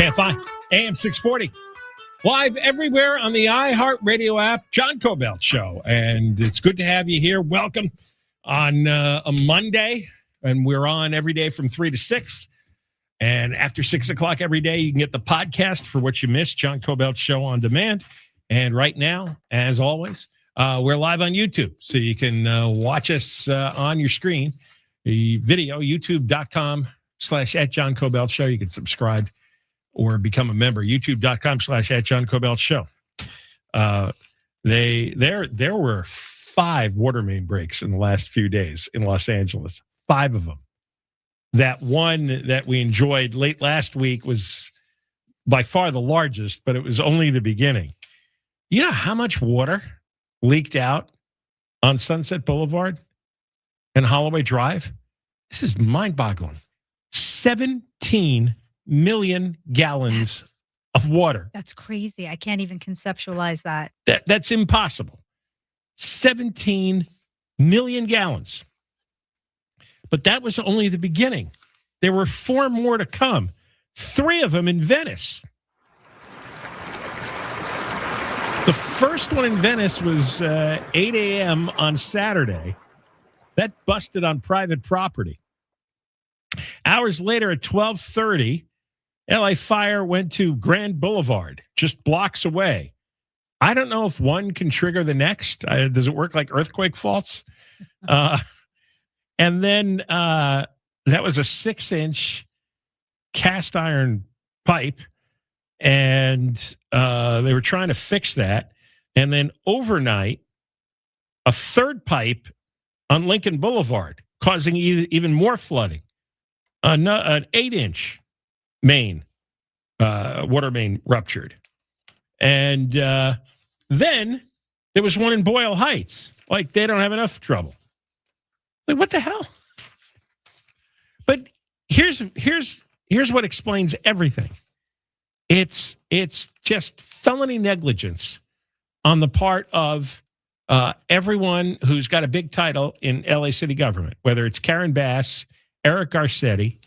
KFI, AM 640. Live everywhere on the iHeartRadio app, John Kobylt Show. And it's good to have you here. Welcome on a Monday. And we're on every day from 3 to 6. And after 6 o'clock every day, you can get the podcast for what you missed, John Kobylt Show on demand. And right now, as always, we're live on YouTube. So you can watch us on your screen. The video, youtube.com/@John Kobylt Show. You can subscribe or become a member, youtube.com/@John Kobylt Show. There were 5 water main breaks in the last few days in Los Angeles. 5 of them. That one that we enjoyed late last week was by far the largest, but it was only the beginning. You know how much water leaked out on Sunset Boulevard and Holloway Drive? This is mind-boggling. 17 million gallons of water. That's crazy. I can't even conceptualize that. That's impossible. 17 million gallons. But that was only the beginning. There were 4 more to come. 3 of them in Venice. The first one in Venice was 8 a.m. on Saturday. That busted on private property. Hours later at 12:30, LA Fire went to Grand Boulevard, just blocks away. I don't know if one can trigger the next. Does it work like earthquake faults? And then that was a 6-inch cast iron pipe, and they were trying to fix that. And then overnight, a third pipe on Lincoln Boulevard, causing even more flooding. An 8-inch main, water main ruptured. And then there was one in Boyle Heights. Like, they don't have enough trouble. Like, what the hell? But here's what explains everything. It's just felony negligence on the part of everyone who's got a big title in LA city government, whether it's Karen Bass, Eric Garcetti,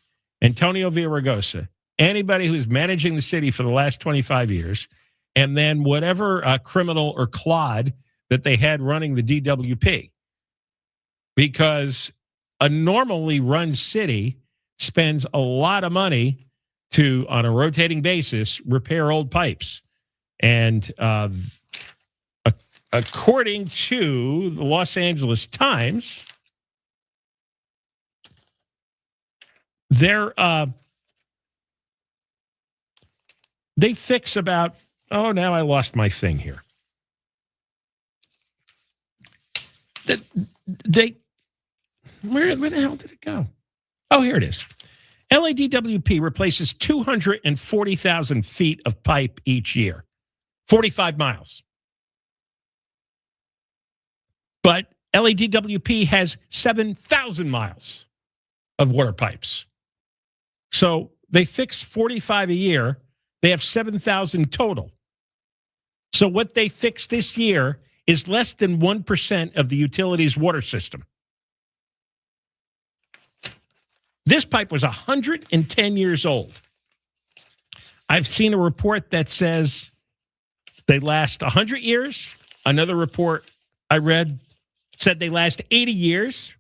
Antonio Villaraigosa, anybody who's managing the city for the last 25 years, and then whatever criminal or clod that they had running the DWP. Because a normally run city spends a lot of money to, on a rotating basis, repair old pipes. And according to the Los Angeles Times, they fix about, now I lost my thing here. Where the hell did it go? Oh, here it is. LADWP replaces 240,000 feet of pipe each year, 45 miles. But LADWP has 7,000 miles of water pipes. So they fix 45 a year. They have 7,000 total. So what they fixed this year is less than 1% of the utility's water system. This pipe was 110 years old. I've seen a report that says they last 100 years. Another report I read said they last 80 years.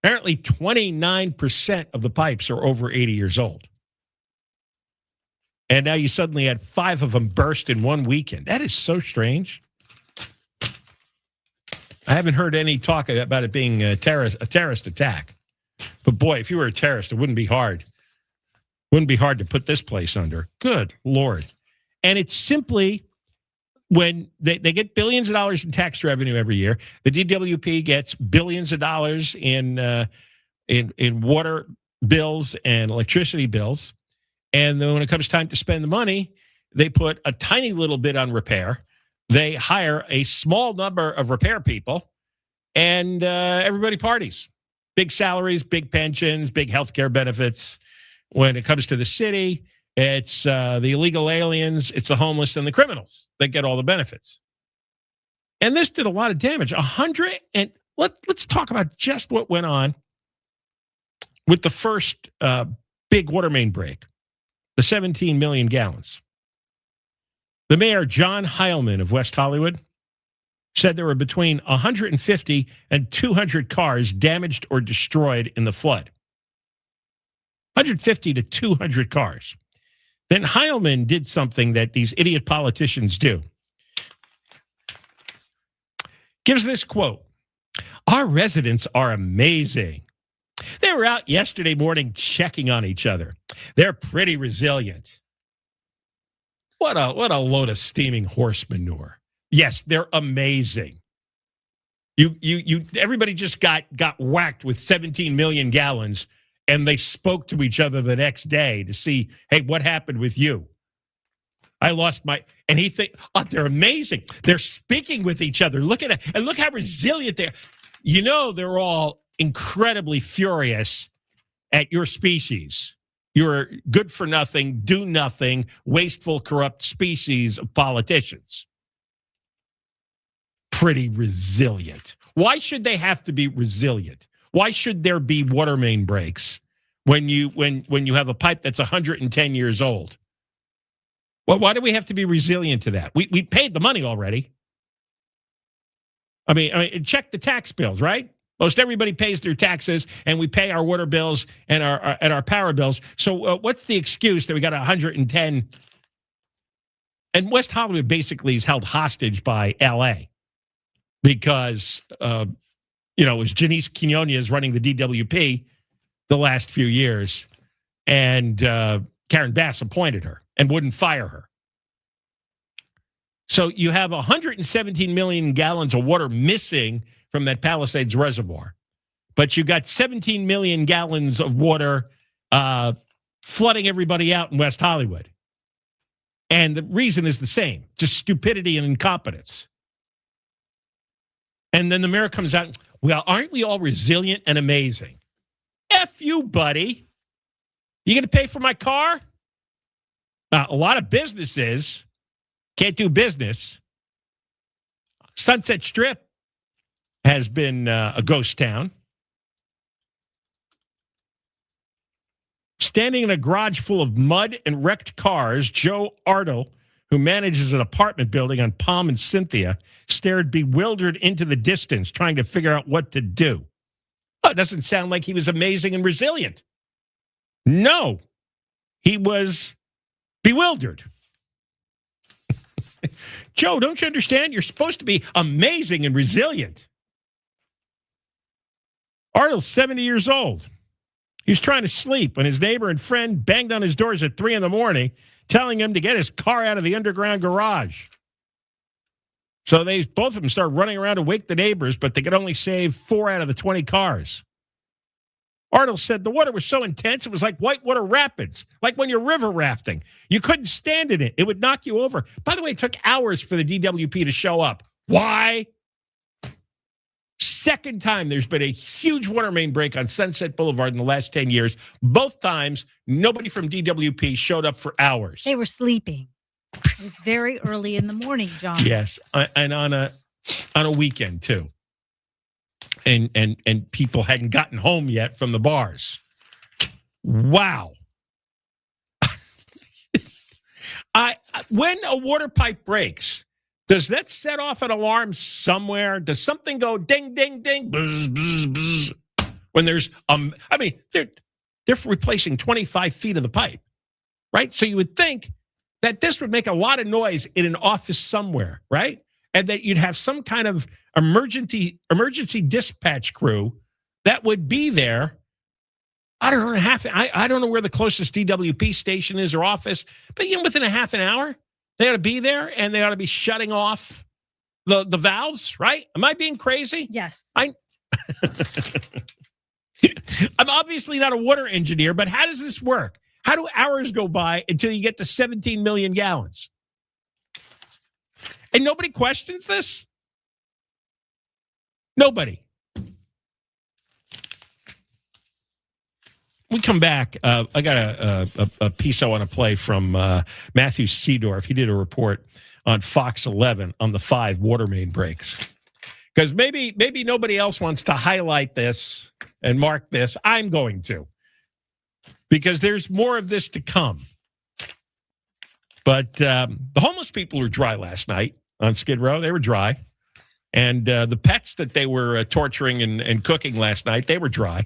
Apparently 29% of the pipes are over 80 years old. And now you suddenly had 5 of them burst in one weekend. That is so strange. I haven't heard any talk about it being a terrorist attack. But boy, if you were a terrorist, it wouldn't be hard. Wouldn't be hard to put this place under. Good Lord. And it's simply when they get billions of dollars in tax revenue every year. The DWP gets billions of dollars in water bills and electricity bills. And then when it comes time to spend the money, they put a tiny little bit on repair. They hire a small number of repair people, and everybody parties. Big salaries, big pensions, big health care benefits. When it comes to the city, it's the illegal aliens, it's the homeless and the criminals that get all the benefits. And this did a lot of damage. Let's talk about just what went on with the first big water main break. the 17 million gallons. The mayor, John Heilman of West Hollywood, said there were between 150 and 200 cars damaged or destroyed in the flood. 150 to 200 cars. Then Heilman did something that these idiot politicians do. Gives this quote: "Our residents are amazing. They were out yesterday morning checking on each other. They're pretty resilient." What a load of steaming horse manure. Yes, they're amazing. Everybody just got whacked with 17 million gallons, and they spoke to each other the next day to see, hey, what happened with you? I lost my, and he think, oh, they're amazing. They're speaking with each other. Look at it, and look how resilient they are. You know, they're all incredibly furious at your species. You're good for nothing, do nothing, wasteful, corrupt species of politicians. Pretty resilient. Why should they have to be resilient? Why should there be water main breaks when you have a pipe that's 110 years old? Well, why do we have to be resilient to that? We paid the money already. I mean, check the tax bills, right? Most everybody pays their taxes, and we pay our water bills and our power bills. So what's the excuse that we got 110? And West Hollywood basically is held hostage by L.A. because, it was Janice Quinones running the DWP the last few years, and Karen Bass appointed her and wouldn't fire her. So you have 117 million gallons of water missing from that Palisades reservoir, but you got 17 million gallons of water flooding everybody out in West Hollywood. And the reason is the same, just stupidity and incompetence. And then the mayor comes out, well, aren't we all resilient and amazing? F you, buddy. You going to pay for my car? A lot of businesses can't do business. Sunset Strip has been a ghost town. Standing in a garage full of mud and wrecked cars, Joe Ardle, who manages an apartment building on Palm and Cynthia, stared bewildered into the distance, trying to figure out what to do. Oh, it doesn't sound like he was amazing and resilient. No, he was bewildered. Joe, don't you understand? You're supposed to be amazing and resilient. Ardle's 70 years old. He was trying to sleep when his neighbor and friend banged on his doors at 3 a.m, telling him to get his car out of the underground garage. So both of them started running around to wake the neighbors, but they could only save 4 out of the 20 cars. Ardle said the water was so intense, it was like whitewater rapids, like when you're river rafting. You couldn't stand in it. It would knock you over. By the way, it took hours for the DWP to show up. Why? Second time there's been a huge water main break on Sunset Boulevard in the last 10 years. Both times, nobody from DWP showed up for hours. They were sleeping. It was very early in the morning, John. Yes, and on a weekend, too. And people hadn't gotten home yet from the bars. Wow. When a water pipe breaks, does that set off an alarm somewhere? Does something go ding, ding, ding, buzz, buzz, buzz? When there's, they're replacing 25 feet of the pipe, right? So you would think that this would make a lot of noise in an office somewhere, right? And that you'd have some kind of emergency dispatch crew that would be there. I don't know, I don't know where the closest DWP station is or office, but within a half an hour, they ought to be there and they ought to be shutting off the valves, right? Am I being crazy? Yes. I'm obviously not a water engineer, but how does this work? How do hours go by until you get to 17 million gallons? And nobody questions this? Nobody. We come back. I got a piece I want to play from Matthew Seedorf. He did a report on Fox 11 on the 5 water main breaks. Because maybe nobody else wants to highlight this and mark this. I'm going to. Because there's more of this to come. But the homeless people were dry last night on Skid Row. They were dry. And the pets that they were torturing and cooking last night, they were dry.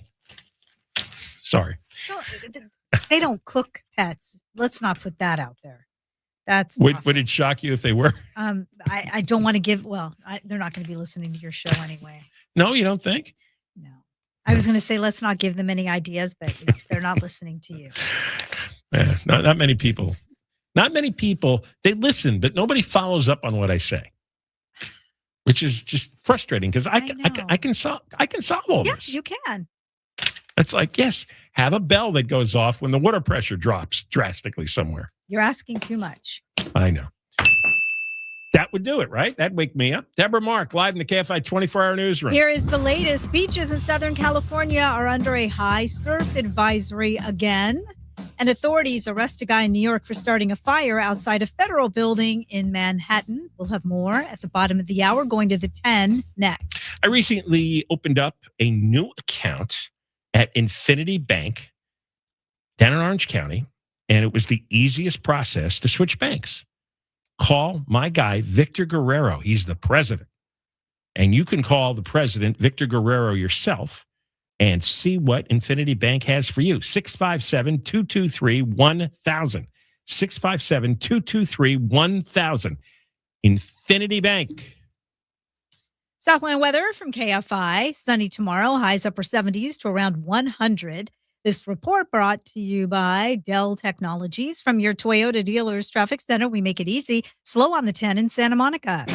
Sorry. They don't cook pets. Let's not put that out there. Would it shock you if they were? I don't want to give. Well, they're not going to be listening to your show anyway. No, you don't think? No. I was going to say let's not give them any ideas, but they're not listening to you. Yeah, not many people. Not many people. They listen, but nobody follows up on what I say, which is just frustrating because I can solve all this. Yes, you can. It's like, yes, have a bell that goes off when the water pressure drops drastically somewhere. You're asking too much. I know. That would do it, right? That'd wake me up. Deborah Mark, live in the KFI 24-hour newsroom. Here is the latest. Beaches in Southern California are under a high surf advisory again. And authorities arrest a guy in New York for starting a fire outside a federal building in Manhattan. We'll have more at the bottom of the hour, going to the 10 next. I recently opened up a new account at Infinity Bank down in Orange County, and it was the easiest process to switch banks. Call my guy, Victor Guerrero. He's the president. And you can call the president, Victor Guerrero, yourself and see what Infinity Bank has for you. 657-223-1000. 657-223-1000. Infinity Bank. Southland weather from KFI. Sunny tomorrow. Highs upper 70s to around 100. This report brought to you by Dell Technologies. From your Toyota dealers traffic center, we make it easy. Slow on the 10 in Santa Monica.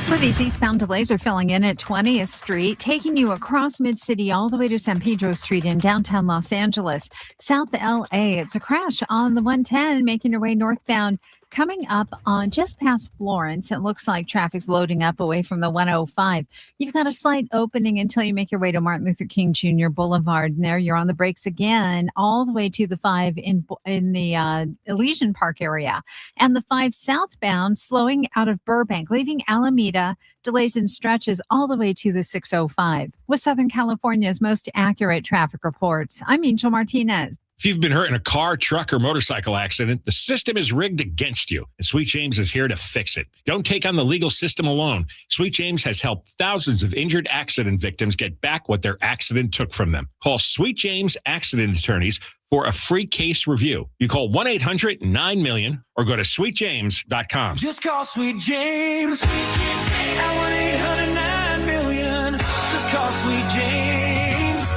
For these eastbound delays are filling in at 20th Street, taking you across Mid-City all the way to San Pedro Street in downtown Los Angeles. South LA, it's a crash on the 110, making your way northbound. Coming up on just past Florence, it looks like traffic's loading up away from the 105. You've got a slight opening until you make your way to Martin Luther King Jr. Boulevard. And there you're on the brakes again, all the way to the 5 in the Elysian Park area. And the 5 southbound slowing out of Burbank, leaving Alameda, delays and stretches all the way to the 605. With Southern California's most accurate traffic reports, I'm Angel Martinez. If you've been hurt in a car, truck, or motorcycle accident, the system is rigged against you, and Sweet James is here to fix it. Don't take on the legal system alone. Sweet James has helped thousands of injured accident victims get back what their accident took from them. Call Sweet James Accident Attorneys for a free case review. You call 1-800-9-MILLION or go to sweetjames.com. Just call Sweet James at 1-800-9-MILLION. Just call Sweet James,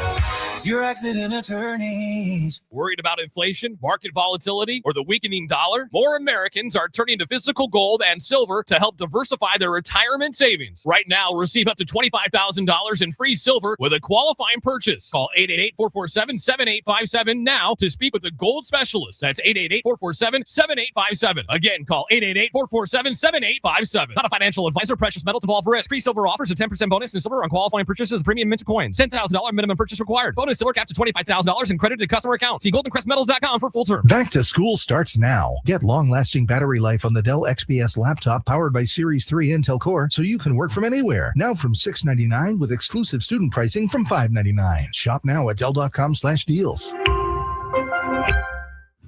your accident attorneys. Worried about inflation, market volatility, or the weakening dollar? More Americans are turning to physical gold and silver to help diversify their retirement savings. Right now, receive up to $25,000 in free silver with a qualifying purchase. Call 888-447-7857 now to speak with a gold specialist. That's 888-447-7857. Again, call 888-447-7857. Not a financial advisor. Precious metals involve risk. Free silver offers a 10% bonus in silver on qualifying purchases of premium mint coins. $10,000 minimum purchase required. Bonus silver capped to $25,000 and credited to customer account. See goldencrestmetals.com for full terms. Back to school starts now. Get long-lasting battery life on the Dell XPS laptop powered by Series 3 Intel Core so you can work from anywhere. Now from $699 with exclusive student pricing from $599. Shop now at Dell.com/deals.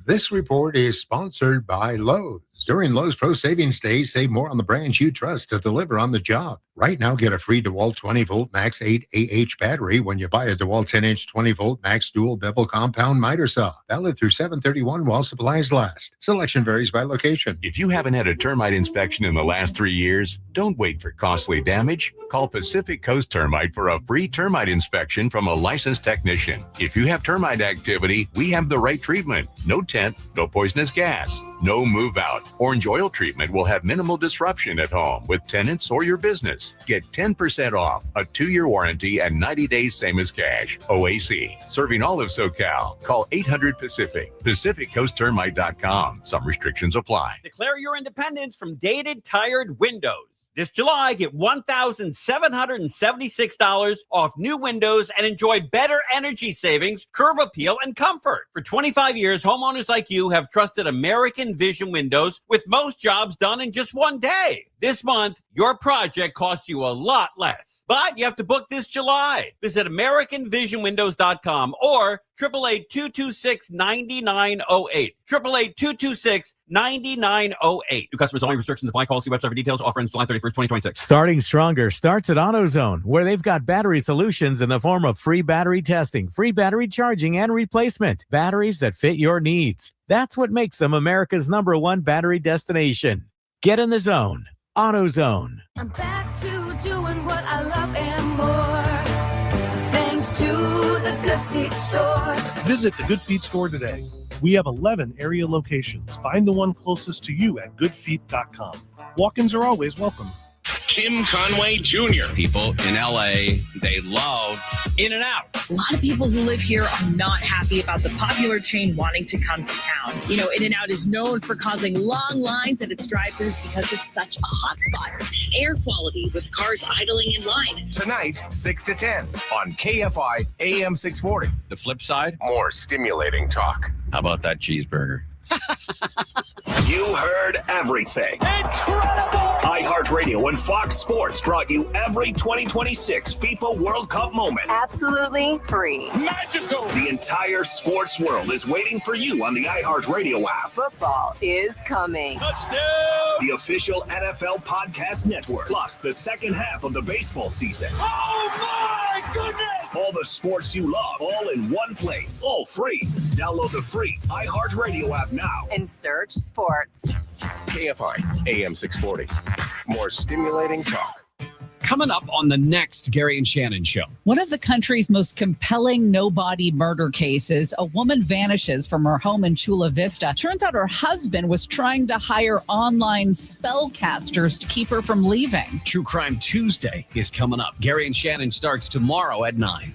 This report is sponsored by Lowe's. During Lowe's Pro Savings Days, save more on the brands you trust to deliver on the job. Right now, get a free DeWalt 20-volt Max 8 AH battery when you buy a DeWalt 10-inch 20-volt Max dual bevel compound miter saw. Valid through 7/31 while supplies last. Selection varies by location. If you haven't had a termite inspection in the last 3 years, don't wait for costly damage. Call Pacific Coast Termite for a free termite inspection from a licensed technician. If you have termite activity, we have the right treatment. No tent, no poisonous gas, no move out. Orange oil treatment will have minimal disruption at home with tenants or your business. Get 10% off, a 2-year warranty, and 90 days same as cash. OAC, serving all of SoCal. Call 800-PACIFIC, PacificCoastTermite.com. Some restrictions apply. Declare your independence from dated, tired windows. This July, get $1,776 off new windows and enjoy better energy savings, curb appeal, and comfort. For 25 years, homeowners like you have trusted American Vision Windows with most jobs done in just one day. This month, your project costs you a lot less. But you have to book this July. Visit AmericanVisionWindows.com or 888-226-9908. 888-226-9908. New customers only. Restrictions apply. Call see website for details. Offer ends July 31st, 2026. Starting stronger starts at AutoZone, where they've got battery solutions in the form of free battery testing, free battery charging, and replacement. Batteries that fit your needs. That's what makes them America's #1 battery destination. Get in the zone. AutoZone. I'm back to doing what I love and more. Thanks to the Good Feet store. Visit the Good Feet store today. We have 11 area locations. Find the one closest to you at goodfeet.com. Walk-ins are always welcome. Tim Conway Jr. People in LA, they love In-N-Out. A lot of people who live here are not happy about the popular chain wanting to come to town. You know, In-N-Out is known for causing long lines at its drive-thrus because it's such a hot spot. Air quality with cars idling in line. Tonight, 6 to 10 on KFI AM 640. The flip side, More stimulating talk. how about that cheeseburger? You heard everything. Incredible! iHeartRadio and Fox Sports brought you every 2026 FIFA World Cup moment. Absolutely free. Magical! The entire sports world is waiting for you on the iHeartRadio app. Football is coming. Touchdown! The official NFL podcast network, plus the second half of the baseball season. Oh my goodness! All the sports you love, all in one place, all free. Download the free iHeartRadio app now. And search sports. KFI AM 640. More stimulating talk. Coming up on the next Gary and Shannon show. One of the country's most compelling no-body murder cases, a woman vanishes from her home in Chula Vista. Turns out her husband was trying to hire online spellcasters to keep her from leaving. True Crime Tuesday is coming up. Gary and Shannon starts tomorrow at 9.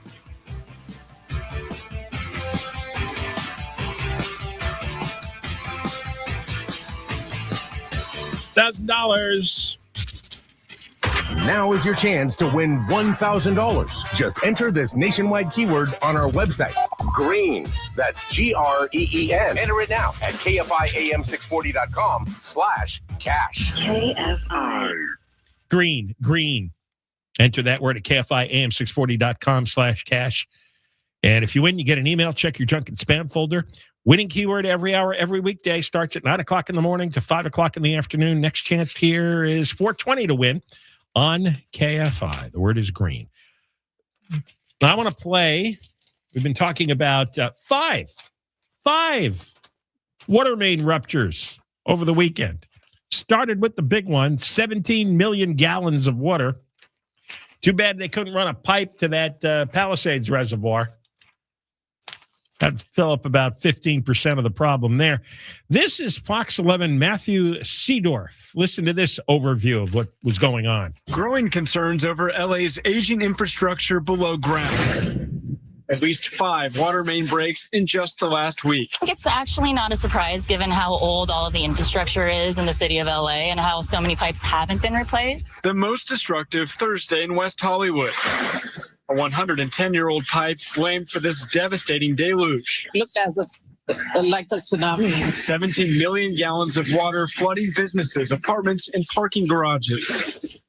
$1,000. Now is your chance to win $1,000. Just enter this nationwide keyword on our website. Green. That's GREEN. Enter it now at KFIAM640.com/cash. KFI. Green. Enter that word at KFIAM640.com/cash. And if you win, you get an email. Check your junk and spam folder. Winning keyword every hour, every weekday. Starts at 9 o'clock in the morning to 5 o'clock in the afternoon. Next chance here is 420 to win on KFI. The word is green. Now I want to play. We've been talking about five water main ruptures over the weekend. Started with the big one, 17 million gallons of water. Too bad they couldn't run a pipe to that Palisades reservoir. That'd fill up about 15% of the problem there. This is Fox 11 Matthew Seedorf. Listen to this overview of what was going on. Growing concerns over LA's aging infrastructure below ground. At least 5 water main breaks in just the last week. I think it's actually not a surprise given how old all of the infrastructure is in the city of LA and how so many pipes haven't been replaced. The most destructive Thursday in West Hollywood. A 110-year-old pipe blamed for this devastating deluge. It looked as if like a tsunami. 17 million gallons of water flooding businesses, apartments, and parking garages.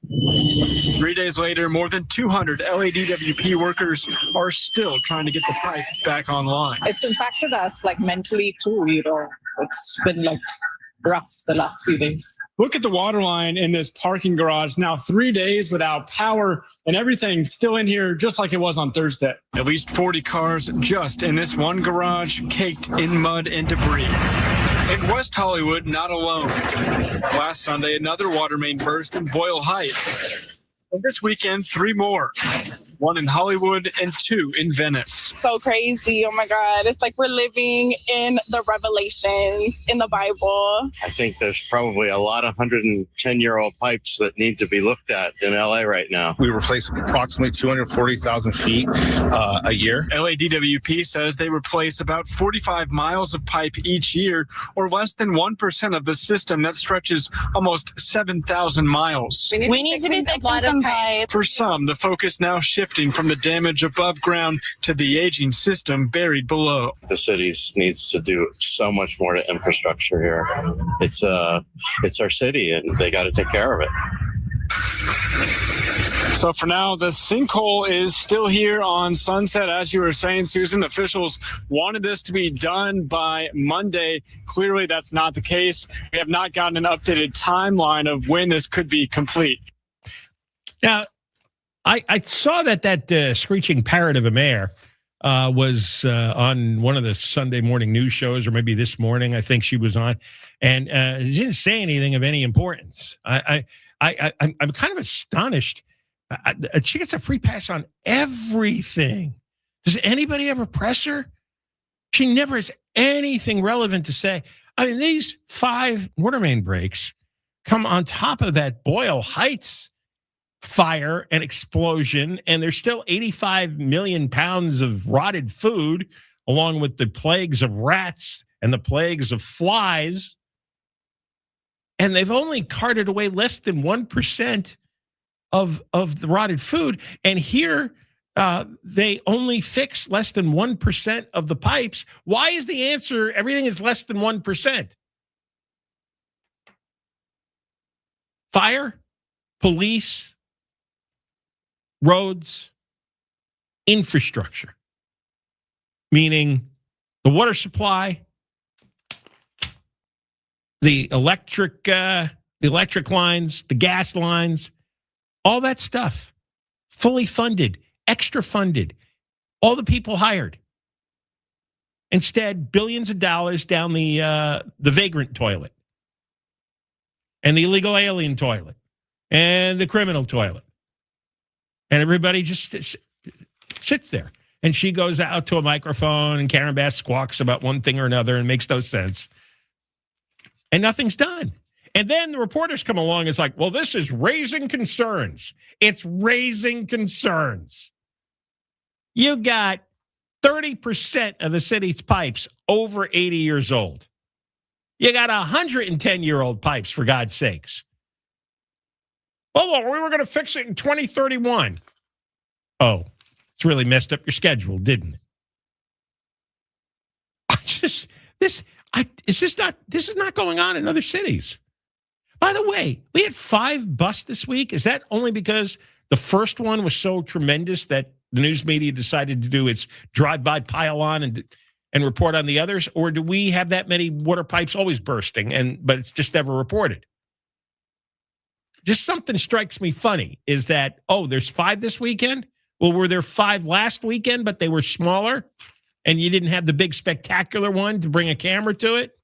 3 days later, more than 200 LADWP workers are still trying to get the pipe back online. It's impacted us like mentally too, you know. It's been like rough the last few days. Look at the water line in this parking garage. Now 3 days without power and everything still in here just like it was on Thursday. At least 40 cars just in this one garage caked in mud and debris. In West Hollywood, not alone. Last Sunday, another water main burst in Boyle Heights. And this weekend, 3 more. 1 in Hollywood and 2 in Venice. So crazy. Oh my God. It's like we're living in the Revelations in the Bible. I think there's probably a lot of 110-year-old pipes that need to be looked at in LA right now. We replace approximately 240,000 feet a year. LADWP says they replace about 45 miles of pipe each year, or less than 1% of the system that stretches almost 7,000 miles. We need to be fixing some pipe. For some, the focus now shifts shifting from the damage above ground to the aging system buried below. The city needs to do so much more to infrastructure here. It's our city, and they got to take care of it. So for now, the sinkhole is still here on Sunset. As you were saying, Susan, officials wanted this to be done by Monday. Clearly, that's not the case. We have not gotten an updated timeline of when this could be complete. Now, I saw that screeching parrot of a mayor was on one of the Sunday morning news shows, or maybe this morning, I think she was on, and she didn't say anything of any importance. I'm kind of astonished. She gets a free pass on everything. Does anybody ever press her? She never has anything relevant to say. I mean, these 5 water main breaks come on top of that Boyle Heights fire and explosion, and there's still 85 million pounds of rotted food, along with the plagues of rats and the plagues of flies. And they've only carted away less than 1% of the rotted food. And here, they only fix less than 1% of the pipes. Why is the answer everything is less than 1%? Fire, police, roads, infrastructure, meaning the water supply, the electric lines, the gas lines, all that stuff, fully funded, extra funded, all the people hired. Instead, billions of dollars down the vagrant toilet, and the illegal alien toilet, and the criminal toilet. And everybody just sits there. And she goes out to a microphone, and Karen Bass squawks about one thing or another and makes no sense. And nothing's done. And then the reporters come along and it's like, well, this is raising concerns. It's raising concerns. You got 30% of the city's pipes over 80 years old. You got 110-year-old pipes, for God's sakes. Oh, we were going to fix it in 2031. Oh, it's really messed up your schedule, didn't it? This is not going on in other cities. By the way, we had 5 busts this week. Is that only because the first one was so tremendous that the news media decided to do its drive-by pile-on and report on the others? Or do we have that many water pipes always bursting, but it's just never reported? Just something strikes me funny is that, there's 5 this weekend? Well, were there 5 last weekend, but they were smaller, and you didn't have the big spectacular one to bring a camera to it?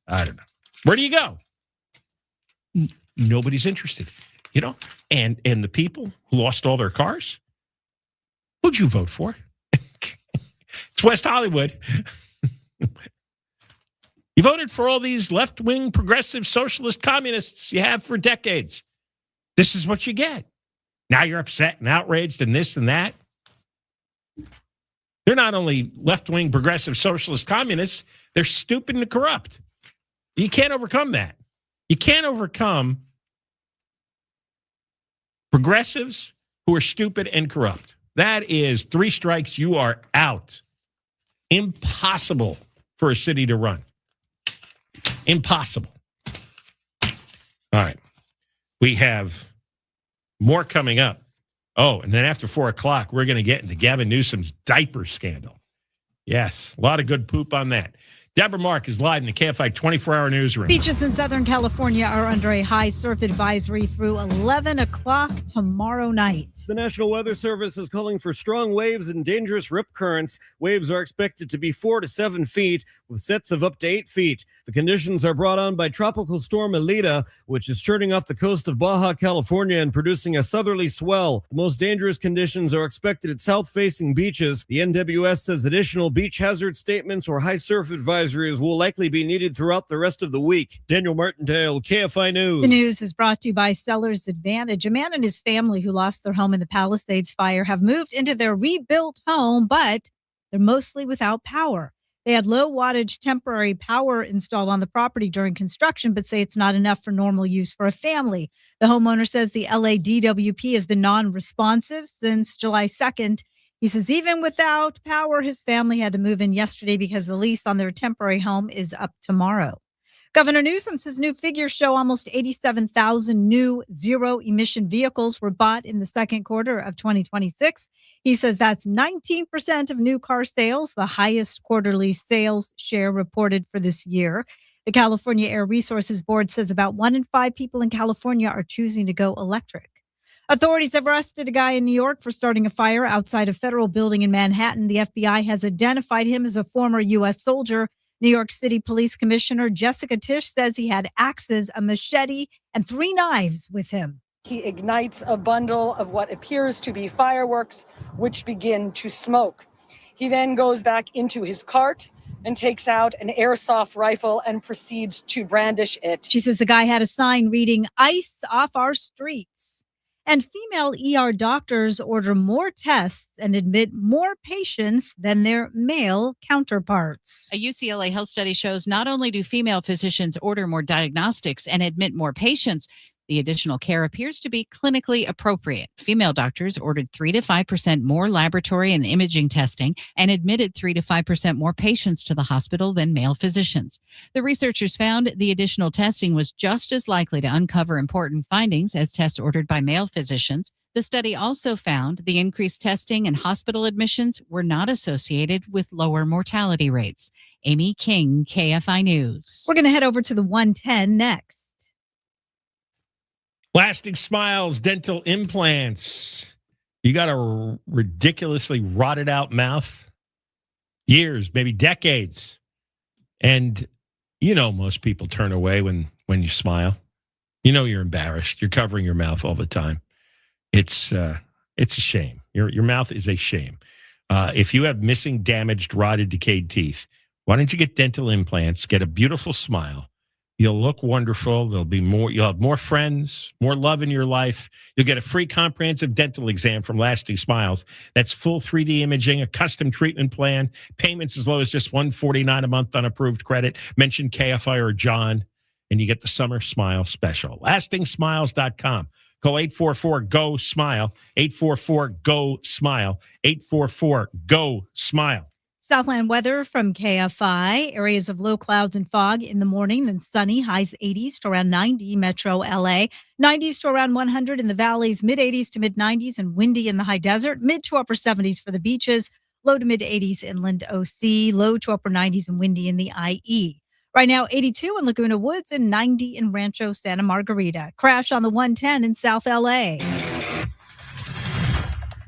I don't know. Where do you go? Nobody's interested, and the people who lost all their cars, who'd you vote for? It's West Hollywood. You voted for all these left-wing, progressive, socialist communists you have for decades. This is what you get. Now you're upset and outraged and this and that. They're not only left-wing, progressive, socialist communists, they're stupid and corrupt. You can't overcome that. You can't overcome progressives who are stupid and corrupt. That is 3 strikes, you are out. Impossible for a city to run. Impossible. All right. We have more coming up. Oh, and then after 4 o'clock, we're going to get into Gavin Newsom's diaper scandal. Yes, a lot of good poop on that. Deborah Mark is live in the KFI 24-hour newsroom. Beaches in Southern California are under a high surf advisory through 11 o'clock tomorrow night. The National Weather Service is calling for strong waves and dangerous rip currents. Waves are expected to be 4 to 7 feet, with sets of up to 8 feet. The conditions are brought on by Tropical Storm Elita, which is churning off the coast of Baja California and producing a southerly swell. The most dangerous conditions are expected at south-facing beaches. The NWS says additional beach hazard statements or high surf advisories will likely be needed throughout the rest of the week. Daniel Martindale, KFI News. The news is brought to you by Sellers Advantage. A man and his family who lost their home in the Palisades fire have moved into their rebuilt home, but they're mostly without power. They had low wattage temporary power installed on the property during construction, but say it's not enough for normal use for a family. The homeowner says the LA DWP has been non-responsive since July 2nd. He says even without power, his family had to move in yesterday because the lease on their temporary home is up tomorrow. Governor Newsom says new figures show almost 87,000 new zero-emission vehicles were bought in the second quarter of 2026. He says that's 19% of new car sales, the highest quarterly sales share reported for this year. The California Air Resources Board says about 1 in 5 people in California are choosing to go electric. Authorities have arrested a guy in New York for starting a fire outside a federal building in Manhattan. The FBI has identified him as a former U.S. soldier. New York City Police Commissioner Jessica Tisch says he had axes, a machete, and 3 knives with him. He ignites a bundle of what appears to be fireworks, which begin to smoke. He then goes back into his cart and takes out an airsoft rifle and proceeds to brandish it. She says the guy had a sign reading, "Ice off our streets." And female ER doctors order more tests and admit more patients than their male counterparts. A UCLA health study shows not only do female physicians order more diagnostics and admit more patients, the additional care appears to be clinically appropriate. Female doctors ordered 3 to 5% more laboratory and imaging testing and admitted 3 to 5% more patients to the hospital than male physicians. The researchers found the additional testing was just as likely to uncover important findings as tests ordered by male physicians. The study also found the increased testing and hospital admissions were not associated with lower mortality rates. Amy King, KFI News. We're going to head over to the 110 next. Lasting Smiles dental implants. You got a ridiculously rotted out mouth. Years, maybe decades. And you know most people turn away when you smile. You know you're embarrassed. You're covering your mouth all the time. It's a shame. Your mouth is a shame. If you have missing, damaged, rotted, decayed teeth, why don't you get dental implants, get a beautiful smile. You'll look wonderful. There'll be more. You'll have more friends, more love in your life. You'll get a free comprehensive dental exam from Lasting Smiles. That's full 3D imaging, a custom treatment plan, payments as low as just $149 a month on approved credit. Mention KFI or John, and you get the summer smile special. LastingSmiles.com. Call 844-GO-SMILE, 844-GO-SMILE, 844-GO-SMILE. Southland weather from KFI. Areas of low clouds and fog in the morning, then sunny, highs 80s to around 90, Metro LA. 90s to around 100 in the valleys, mid-80s to mid-90s, and windy in the high desert. Mid to upper 70s for the beaches. Low to mid-80s inland OC. Low to upper 90s and windy in the IE. Right now, 82 in Laguna Woods and 90 in Rancho Santa Margarita. Crash on the 110 in South LA.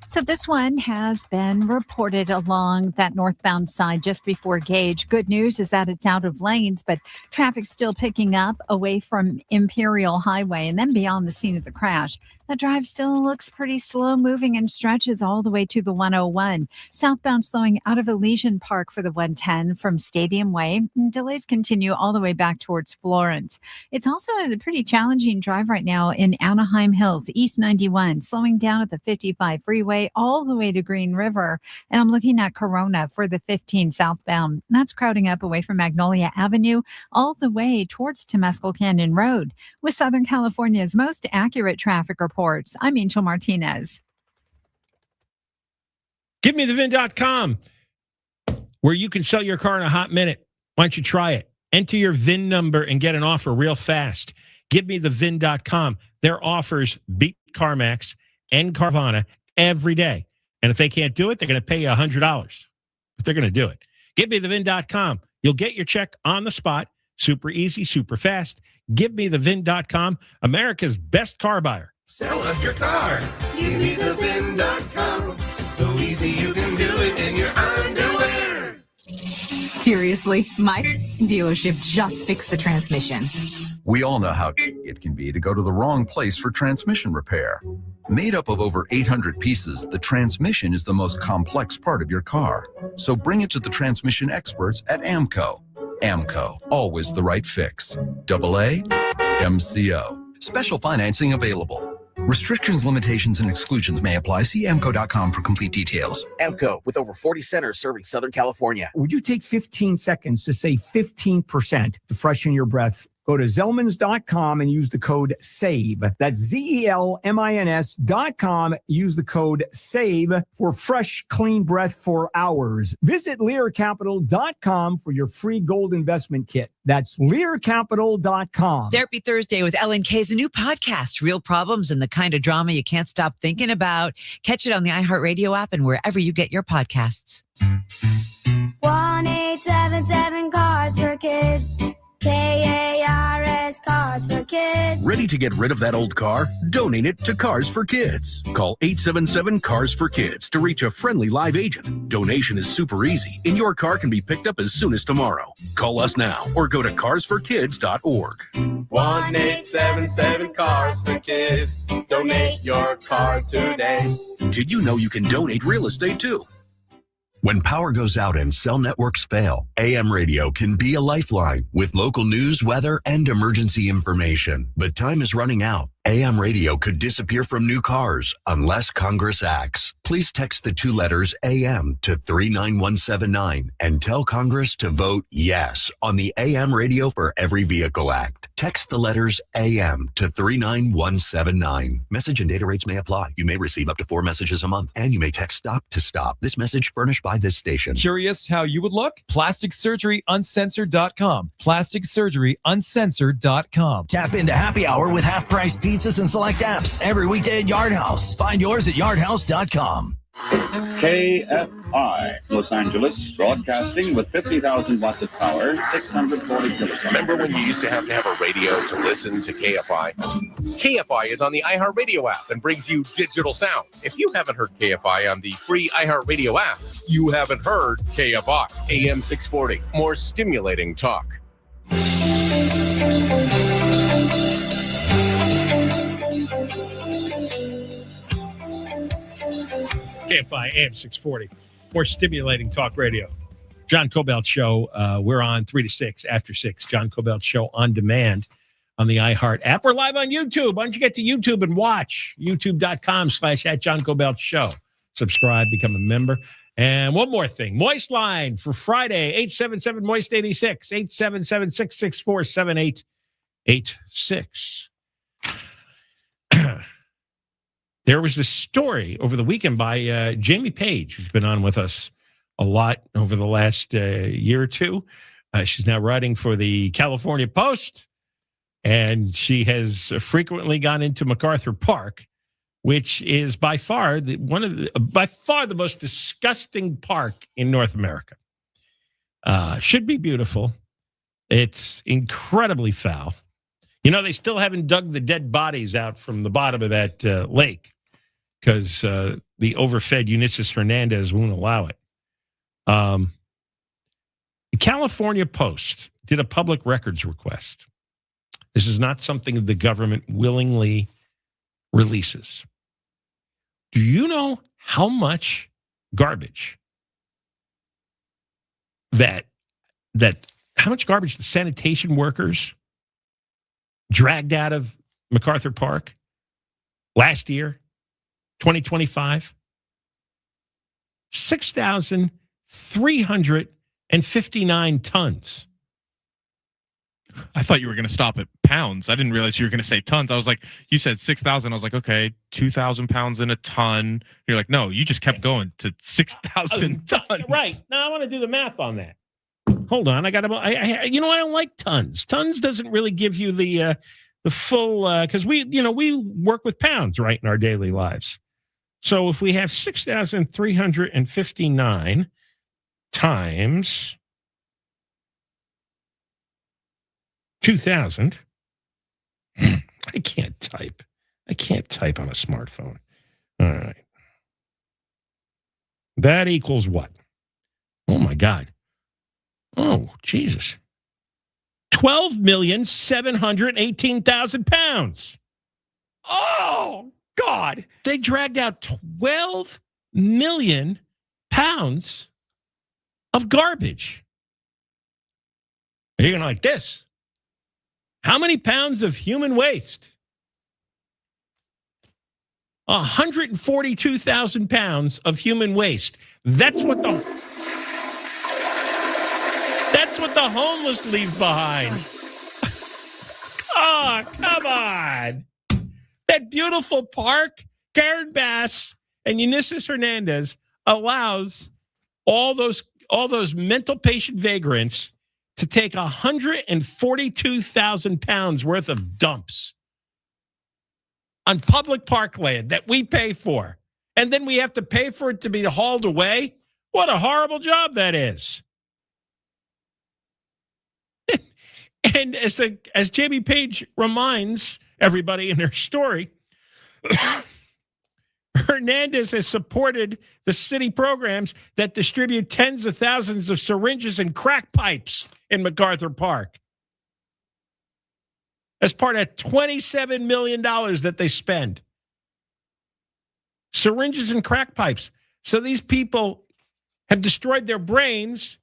So this one has been reported along that northbound side just before Gage. Good news is that it's out of lanes, but traffic's still picking up away from Imperial Highway and then beyond the scene of the crash. The drive still looks pretty slow moving and stretches all the way to the 101. Southbound slowing out of Elysian Park for the 110 from Stadium Way. Delays continue all the way back towards Florence. It's also a pretty challenging drive right now in Anaheim Hills, East 91, slowing down at the 55 freeway all the way to Green River. And I'm looking at Corona for the 15 southbound. That's crowding up away from Magnolia Avenue all the way towards Temescal Canyon Road. With Southern California's most accurate traffic reports, I'm Angel Martinez. GiveMeTheVin.com, where you can sell your car in a hot minute. Why don't you try it? Enter your VIN number and get an offer real fast. GiveMeTheVin.com. Their offers beat CarMax and Carvana every day. And if they can't do it, they're going to pay you $100. But they're going to do it. GiveMeTheVin.com. You'll get your check on the spot. Super easy, super fast. GiveMeTheVin.com. America's best car buyer. Sell us your car. GiveMeTheVin.com. So easy you can do it in your underwear. Seriously, my dealership just fixed the transmission. We all know how it can be to go to the wrong place for transmission repair. Made up of over 800 pieces, the transmission is the most complex part of your car. So bring it to the transmission experts at AMCO. AMCO, always the right fix. AAMCO. Special financing available. Restrictions, limitations, and exclusions may apply. See amco.com for complete details. AMCO, with over 40 centers serving Southern California. Would you take 15 seconds to save 15% to freshen your breath? Go to Zellmans.com and use the code SAVE. That's ZELMINS.com. Use the code SAVE for fresh, clean breath for hours. Visit LearCapital.com for your free gold investment kit. That's LearCapital.com. Therapy Thursday with Ellen Kay is a new podcast. Real problems and the kind of drama you can't stop thinking about. Catch it on the iHeartRadio app and wherever you get your podcasts. 1-877 Cards for Kids. KARS Cards for Kids. Ready to get rid of that old car? Donate it to Cars for Kids. Call 877 Cars for Kids to reach a friendly live agent. Donation is super easy, and your car can be picked up as soon as tomorrow. Call us now or go to carsforkids.org. 1-877 Cars for Kids. Donate your car today. Did you know you can donate real estate too? When power goes out and cell networks fail, AM radio can be a lifeline with local news, weather, and emergency information. But time is running out. AM radio could disappear from new cars unless Congress acts. Please text the 2 letters AM to 39179 and tell Congress to vote yes on the AM Radio for Every Vehicle Act. Text the letters AM to 39179. Message and data rates may apply. You may receive up to 4 messages a month, and you may text STOP to STOP. This message furnished by this station. Curious how you would look? PlasticSurgeryUncensored.com. PlasticSurgeryUncensored.com. Tap into Happy Hour with half-price pizzas and select apps every weekday at Yard House. Find yours at yardhouse.com. KFI, Los Angeles, broadcasting with 50,000 watts of power, 640 kilowatts. Remember when you used to have a radio to listen to KFI? KFI is on the iHeartRadio app and brings you digital sound. If you haven't heard KFI on the free iHeartRadio app, you haven't heard KFI. AM 640, more stimulating talk. KFI AM 640, more stimulating talk radio. John Kobylt Show. We're on 3 to 6, after 6. John Kobylt Show on demand on the iHeart app. We're live on YouTube. Why don't you get to YouTube and watch? YouTube.com/@John Kobylt Show. Subscribe, become a member. And one more thing. Moist line for Friday, 877-MOIST-86, 877-664-7886. There was this story over the weekend by Jamie Page, who's been on with us a lot over the last year or two. She's now writing for the California Post, and she has frequently gone into MacArthur Park, which is by far the most disgusting park in North America. Should be beautiful. It's incredibly foul. You know, they still haven't dug the dead bodies out from the bottom of that lake because the overfed Eunices Hernandez won't allow it. The California Post did a public records request. This is not something the government willingly releases. Do you know how much garbage how much garbage the sanitation workers dragged out of MacArthur Park last year, 2025? 6,359 tons. I thought you were going to stop at pounds. I didn't realize you were going to say tons. I was like, you said 6,000. I was like, okay, 2,000 pounds in a ton. You're like, no, you just kept going to 6,000 tons. Right. Now I want to do the math on that. Hold on. I don't like tons. Tons doesn't really give you the full, because we work with pounds, right, in our daily lives. So if we have 6,359 times 2,000, I can't type on a smartphone. All right. That equals what? Oh, my God. Oh, Jesus. 12,718,000 pounds. Oh, God. They dragged out 12 million pounds of garbage. You're going to like this. How many pounds of human waste? 142,000 pounds of human waste. That's what the homeless leave behind. Oh, come on. That beautiful park, Karen Bass and Eunice Hernandez allows all those mental patient vagrants to take 142,000 pounds worth of dumps on public parkland that we pay for. And then we have to pay for it to be hauled away. What a horrible job that is. And as Jamie Page reminds everybody in her story, Hernandez has supported the city programs that distribute tens of thousands of syringes and crack pipes in MacArthur Park as part of $27 million that they spend. Syringes and crack pipes. So these people have destroyed their brains,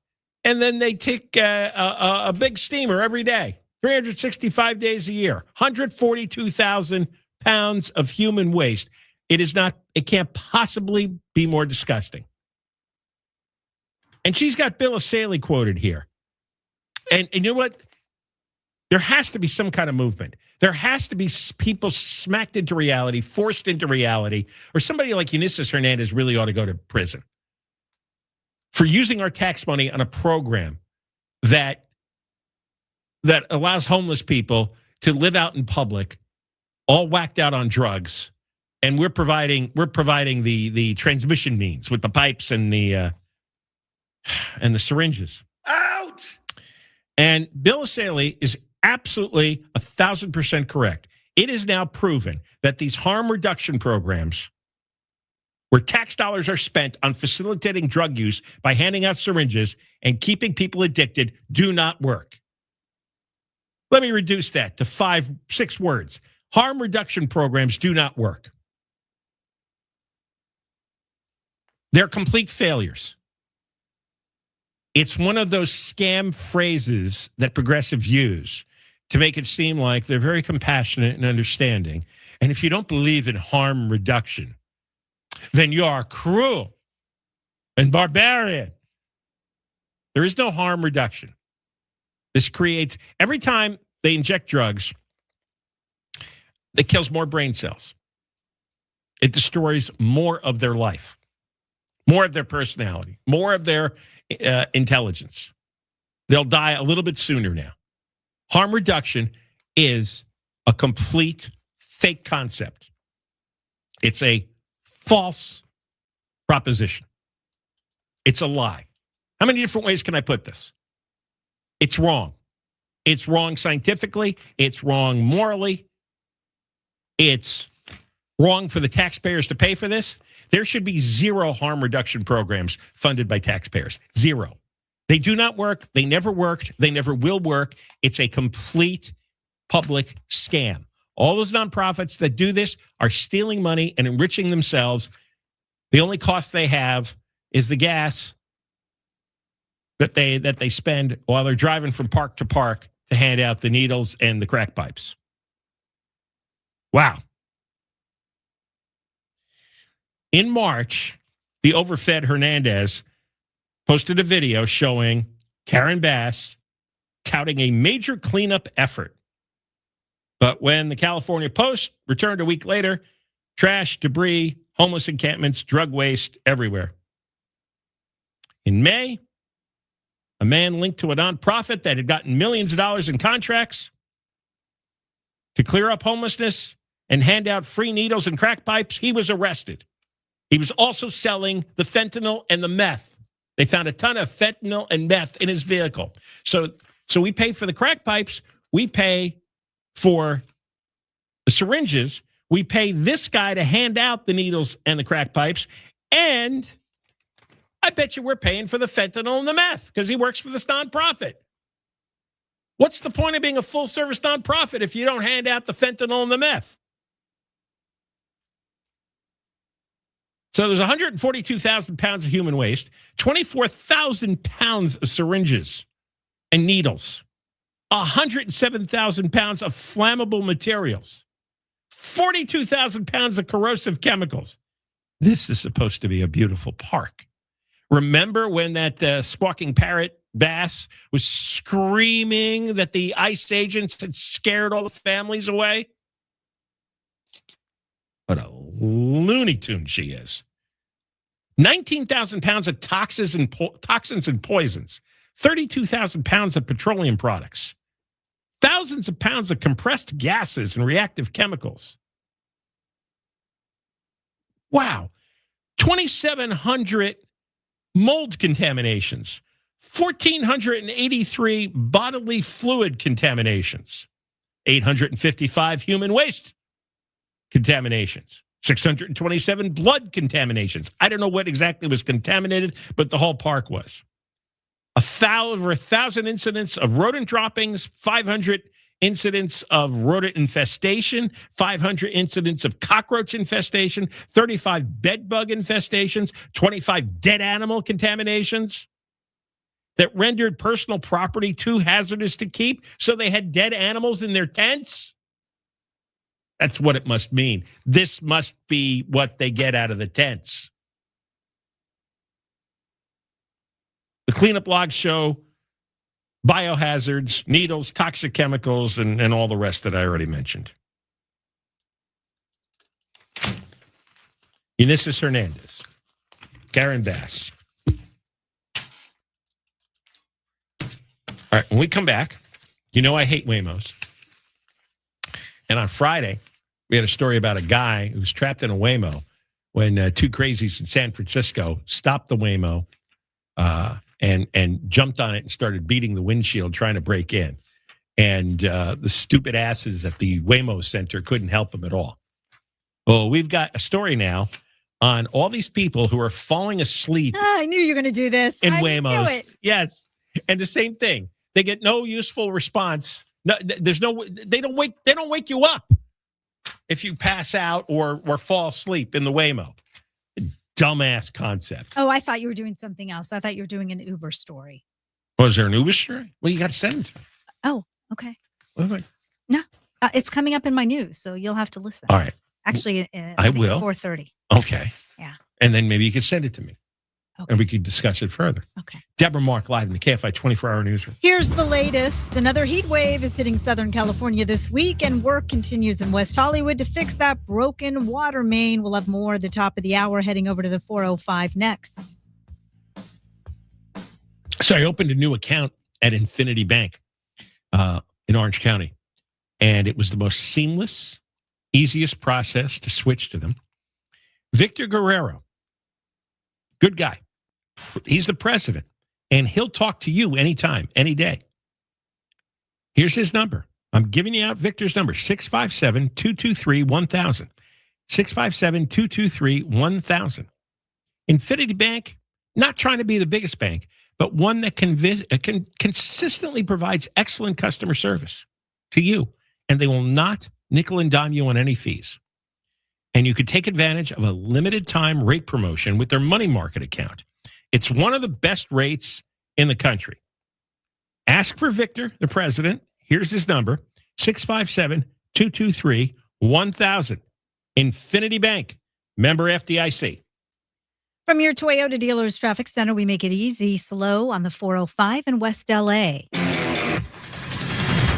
and then they take a big steamer every day, 365 days a year, 142,000 pounds of human waste. It can't possibly be more disgusting. And she's got Bill O'Saley quoted here. And you know what? There has to be some kind of movement. There has to be people smacked into reality, forced into reality, or somebody like Eunice Hernandez really ought to go to prison for using our tax money on a program that allows homeless people to live out in public, all whacked out on drugs, and we're providing the transmission means with the pipes and the syringes. Ouch! And Bill O'Saley is absolutely 1,000% correct. It is now proven that these harm reduction programs, where tax dollars are spent on facilitating drug use by handing out syringes and keeping people addicted, do not work. Let me reduce that to 5-6 words. Harm reduction programs do not work. They're complete failures. It's one of those scam phrases that progressives use to make it seem like they're very compassionate and understanding. And if you don't believe in harm reduction, then you are cruel and barbarian. There is no harm reduction. This creates, every time they inject drugs, it kills more brain cells. It destroys more of their life, more of their personality, more of their intelligence. They'll die a little bit sooner now. Harm reduction is a complete fake concept. It's a false proposition. It's a lie. How many different ways can I put this? It's wrong. It's wrong scientifically. It's wrong morally. It's wrong for the taxpayers to pay for this. There should be zero harm reduction programs funded by taxpayers. Zero. They do not work. They never worked. They never will work. It's a complete public scam. All those nonprofits that do this are stealing money and enriching themselves. The only cost they have is the gas that they spend while they're driving from park to park to hand out the needles and the crack pipes. Wow. In March, the overfed Hernandez posted a video showing Karen Bass touting a major cleanup effort. But when the California Post returned a week later, trash, debris, homeless encampments, drug waste everywhere. In May, a man linked to a nonprofit that had gotten millions of dollars in contracts to clear up homelessness and hand out free needles and crack pipes, he was arrested. He was also selling the fentanyl and the meth. They found a ton of fentanyl and meth in his vehicle. So we pay for the crack pipes. We pay for the syringes. We pay this guy to hand out the needles and the crack pipes. And I bet you we're paying for the fentanyl and the meth because he works for this nonprofit. What's the point of being a full-service nonprofit if you don't hand out the fentanyl and the meth? So there's 142,000 pounds of human waste, 24,000 pounds of syringes and needles, 107,000 pounds of flammable materials, 42,000 pounds of corrosive chemicals. This is supposed to be a beautiful park. Remember when that squawking parrot bass was screaming that the ICE agents had scared all the families away? What a Looney Tune she is. 19,000 pounds of toxins and poisons. 32,000 pounds of petroleum products. Thousands of pounds of compressed gases and reactive chemicals. Wow. 2,700 mold contaminations. 1,483 bodily fluid contaminations. 855 human waste contaminations. 627 blood contaminations. I don't know what exactly was contaminated, but the whole park was. Over 1,000 incidents of rodent droppings, 500 incidents of rodent infestation, 500 incidents of cockroach infestation, 35 bed bug infestations, 25 dead animal contaminations that rendered personal property too hazardous to keep, so they had dead animals in their tents. That's what it must mean. This must be what they get out of the tents. The cleanup logs show biohazards, needles, toxic chemicals, and all the rest that I already mentioned. Ulysses Hernandez, Karen Bass. All right, when we come back, you know I hate Waymos. And on Friday, we had a story about a guy who was trapped in a Waymo when two crazies in San Francisco stopped the Waymo and jumped on it and started beating the windshield trying to break in. And the stupid asses at the Waymo Center couldn't help him at all. Well, we've got a story now on all these people who are falling asleep. I knew you were going to do this. In I Waymos. knew it. Yes. And the same thing. They get no useful response. No, they don't wake you up if you pass out or fall asleep in the Waymo. Dumbass concept. Oh, I thought you were doing something else. I thought you were doing an Uber story. Was there an Uber story? Well, you got to send it to me. Oh, okay. Okay. No, it's coming up in my news, so you'll have to listen. All right. Actually, I will. 4:30. Okay. Yeah. And then maybe you could send it to me. Okay. And we could discuss it further. Okay. Deborah Mark live in the KFI 24-hour newsroom. Here's the latest. Another heat wave is hitting Southern California this week, and work continues in West Hollywood to fix that broken water main. We'll have more at the top of the hour, heading over to the 405 next. So I opened a new account at Infinity Bank in Orange County, and it was the most seamless, easiest process to switch to them. Victor Guerrero, good guy. He's the president, and he'll talk to you anytime, any day. Here's his number. I'm giving you out Victor's number, 657-223-1000. 657-223-1000. Infinity Bank, not trying to be the biggest bank, but one that consistently provides excellent customer service to you, and they will not nickel and dime you on any fees. And you could take advantage of a limited time rate promotion with their money market account. It's one of the best rates in the country. Ask for Victor, the president. Here's his number, 657-223-1000. Infinity Bank, member FDIC. From your Toyota dealer's traffic center, we make it easy, slow on the 405 in West LA.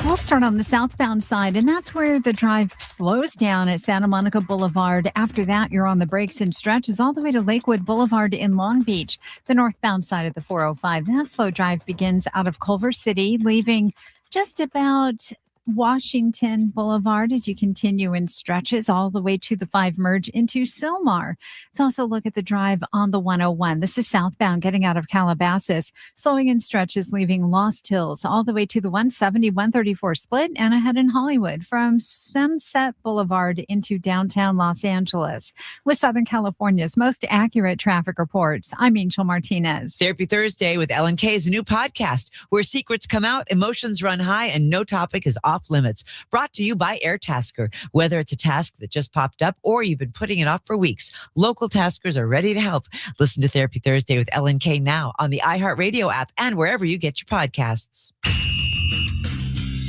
We'll start on the southbound side, and that's where the drive slows down at Santa Monica Boulevard. After that, you're on the brakes and stretches all the way to Lakewood Boulevard in Long Beach. The northbound side of the 405, that slow drive begins out of Culver City, leaving just about Washington Boulevard as you continue in stretches all the way to the 5 merge into Sylmar. Let's also look at the drive on the 101. This is southbound getting out of Calabasas, slowing in stretches, leaving Lost Hills all the way to the 170, 134 split and ahead in Hollywood from Sunset Boulevard into downtown Los Angeles. With Southern California's most accurate traffic reports, I'm Angel Martinez. Therapy Thursday with Ellen K is a new podcast where secrets come out, emotions run high, and no topic is off limits. Brought to you by AirTasker. Whether it's a task that just popped up or you've been putting it off for weeks, local taskers are ready to help. Listen to Therapy Thursday with Ellen K now on the iHeartRadio app and wherever you get your podcasts.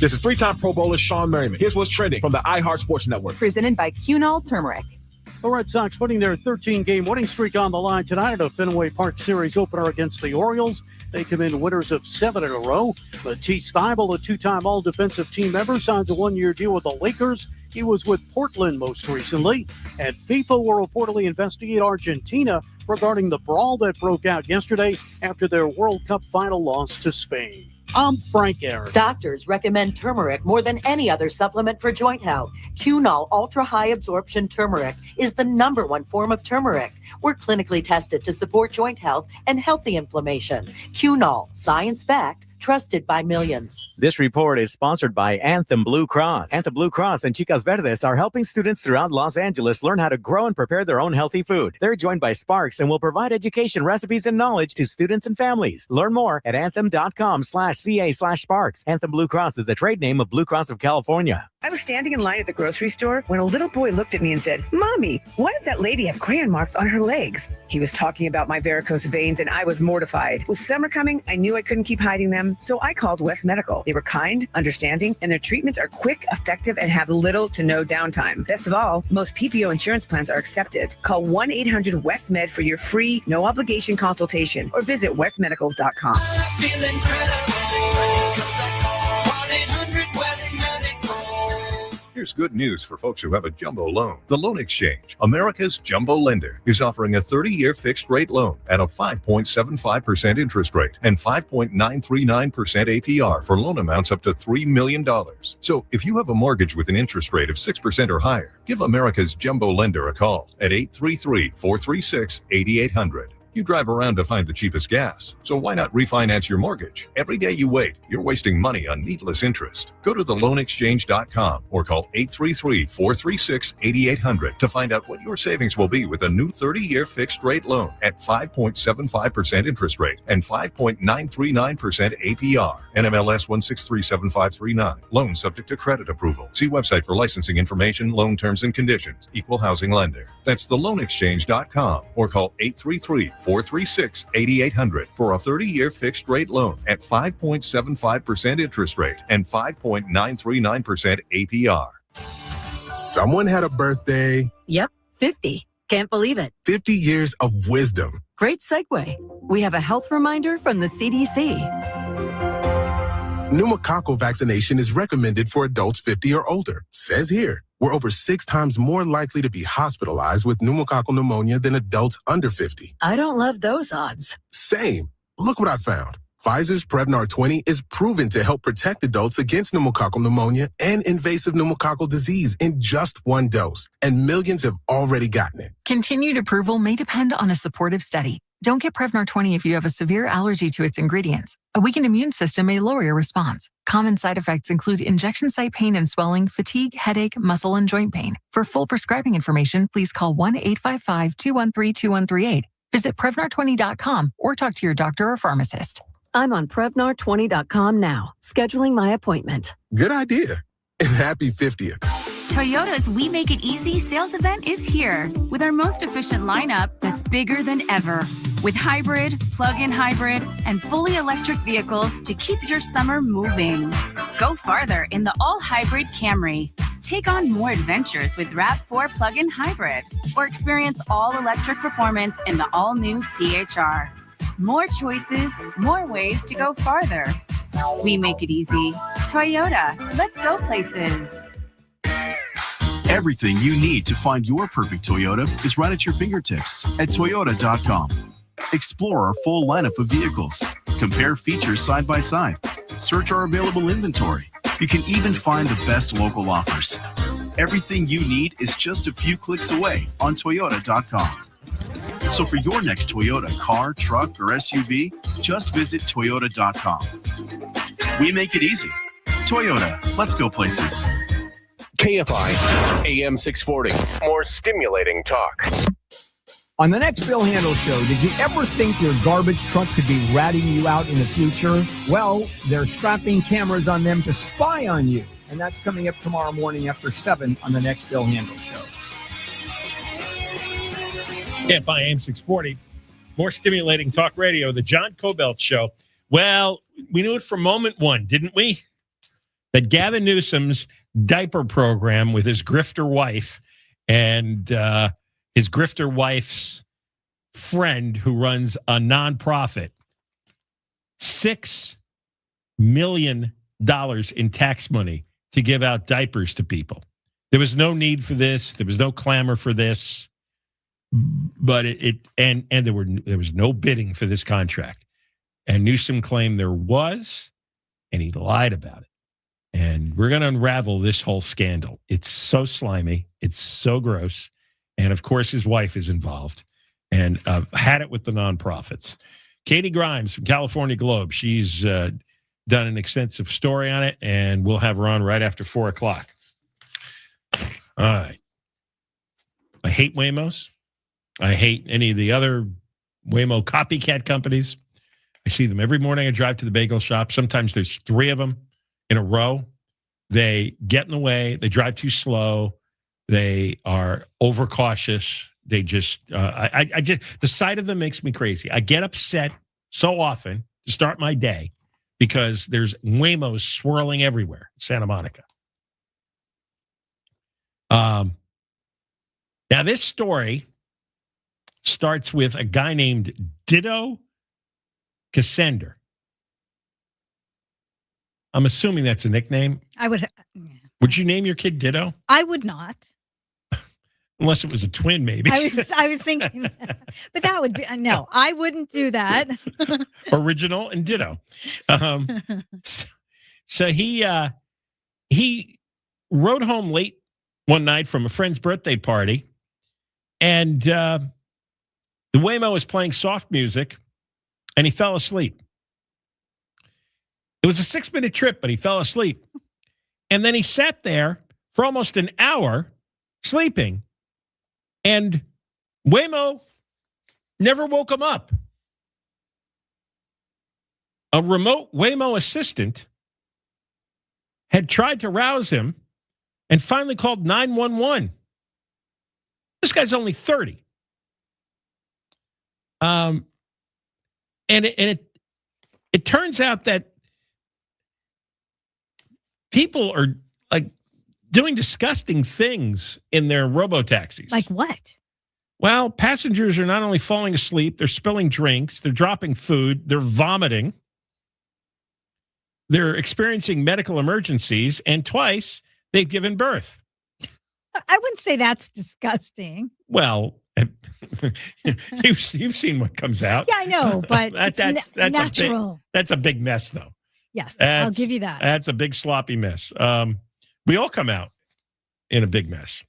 This is three-time Pro Bowler Sean Merriman. Here's what's trending from the iHeart Sports Network. Presented by Cunol Turmeric. The Red Sox putting their 13-game winning streak on the line tonight at a Fenway Park Series opener against the Orioles. They come in winners of 7 in a row. Matisse Thybulle, a two-time All-Defensive Team member, signs a one-year deal with the Lakers. He was with Portland most recently. And FIFA will reportedly investigate Argentina regarding the brawl that broke out yesterday after their World Cup final loss to Spain. I'm Frank Aaron. Doctors recommend turmeric more than any other supplement for joint health. Cunol Ultra High Absorption Turmeric is the #1 form of turmeric. We're clinically tested to support joint health and healthy inflammation. Cunol, science-backed, trusted by millions. This report is sponsored by Anthem Blue Cross. Anthem Blue Cross and Chicas Verdes are helping students throughout Los Angeles learn how to grow and prepare their own healthy food. They're joined by Sparks and will provide education, recipes, and knowledge to students and families. Learn more at anthem.com/ca/Sparks. Anthem Blue Cross is the trade name of Blue Cross of California. I was standing in line at the grocery store when a little boy looked at me and said, "Mommy, why does that lady have crayon marks on her legs?" He was talking about my varicose veins and I was mortified. With summer coming, I knew I couldn't keep hiding them, so I called West Medical. They were kind, understanding, and their treatments are quick, effective, and have little to no downtime. Best of all, most PPO insurance plans are accepted. Call 1-800-WEST-MED for your free, no-obligation consultation or visit westmedical.com. Feel incredible, 'cause I call 1-800-WEST-MEDICAL. Here's good news for folks who have a jumbo loan. The Loan Exchange, America's jumbo lender, is offering a 30-year fixed-rate loan at a 5.75% interest rate and 5.939% APR for loan amounts up to $3 million. So if you have a mortgage with an interest rate of 6% or higher, give America's jumbo lender a call at 833-436-8800. You drive around to find the cheapest gas, so why not refinance your mortgage? Every day you wait, you're wasting money on needless interest. Go to theloanexchange.com or call 833-436-8800 to find out what your savings will be with a new 30-year fixed-rate loan at 5.75% interest rate and 5.939% APR. NMLS 1637539. Loan subject to credit approval. See website for licensing information, loan terms and conditions. Equal housing lender. That's theloanexchange.com or call 833-436-8800 for a 30-year fixed-rate loan at 5.75% interest rate and 5.939% APR. Someone had a birthday. Yep, 50. Can't believe it. 50 years of wisdom. Great segue. We have a health reminder from the CDC. Pneumococcal vaccination is recommended for adults 50 or older. Says here, we're over 6 times more likely to be hospitalized with pneumococcal pneumonia than adults under 50. I don't love those odds. Same. Look what I found. Pfizer's Prevnar 20 is proven to help protect adults against pneumococcal pneumonia and invasive pneumococcal disease in just 1 dose, and millions have already gotten it. Continued approval may depend on a supportive study. Don't get Prevnar 20 if you have a severe allergy to its ingredients. A weakened immune system may lower your response. Common side effects include injection site pain and swelling, fatigue, headache, muscle, and joint pain. For full prescribing information, please call 1-855-213-2138. Visit Prevnar20.com or talk to your doctor or pharmacist. I'm on Prevnar20.com now, scheduling my appointment. Good idea. And happy 50th. Toyota's We Make It Easy sales event is here with our most efficient lineup that's bigger than ever. With hybrid, plug-in hybrid, and fully electric vehicles to keep your summer moving. Go farther in the all-hybrid Camry. Take on more adventures with RAV4 plug-in hybrid. Or experience all-electric performance in the all-new CHR. More choices, more ways to go farther. We make it easy. Toyota, let's go places. Everything you need to find your perfect Toyota is right at your fingertips at Toyota.com. Explore our full lineup of vehicles. Compare features side by side. Search our available inventory. You can even find the best local offers. Everything you need is just a few clicks away on Toyota.com. So for your next Toyota car, truck, or SUV, just visit Toyota.com. We make it easy. Toyota, let's go places. KFI AM 640. More stimulating talk. On the next Bill Handel Show, did you ever think your garbage truck could be ratting you out in the future? Well, they're strapping cameras on them to spy on you. And that's coming up tomorrow morning after 7 on the next Bill Handel Show. KFI AM 640. More stimulating talk radio, the John Kobylt Show. Well, we knew it from moment one, didn't we? that Gavin Newsom's diaper program with his grifter wife and his grifter wife's friend who runs a nonprofit, $6 million in tax money to give out diapers to people. There was no need for this. There was no clamor for this, but there was no bidding for this contract. And Newsom claimed there was, and he lied about it. And we're going to unravel this whole scandal. It's so slimy. It's so gross. And of course, his wife is involved and had it with the nonprofits. Katie Grimes from California Globe. She's done an extensive story on it, and we'll have her on right after 4 o'clock. All right. I hate Waymos. I hate any of the other Waymo copycat companies. I see them every morning. I drive to the bagel shop. Sometimes there's 3 of them in a row. They get in the way. They drive too slow. They are overcautious. They just, I just, the sight of them makes me crazy. I get upset so often to start my day because there's Waymos swirling everywhere in Santa Monica. Now, this story starts with a guy named Ditto Cassender. I'm assuming that's a nickname. I would. Would you name your kid Ditto? I would not. Unless it was a twin, maybe. I was thinking that. But that would be, no, I wouldn't do that. Original and Ditto. So he rode home late one night from a friend's birthday party, and the Waymo was playing soft music, and he fell asleep. It was a 6-minute trip, but he fell asleep. And then he sat there for almost an hour sleeping, and Waymo never woke him up. A remote Waymo assistant had tried to rouse him and finally called 911. This guy's only 30. And it turns out that people are like doing disgusting things in their robo-taxis. Like what? Well, passengers are not only falling asleep, they're spilling drinks, they're dropping food, they're vomiting, they're experiencing medical emergencies, and twice they've given birth. I wouldn't say that's disgusting. Well, you've seen what comes out. Yeah, I know, but that's natural. That's a big mess, though. Yes, I'll give you that. That's a big sloppy mess. We all come out in a big mess.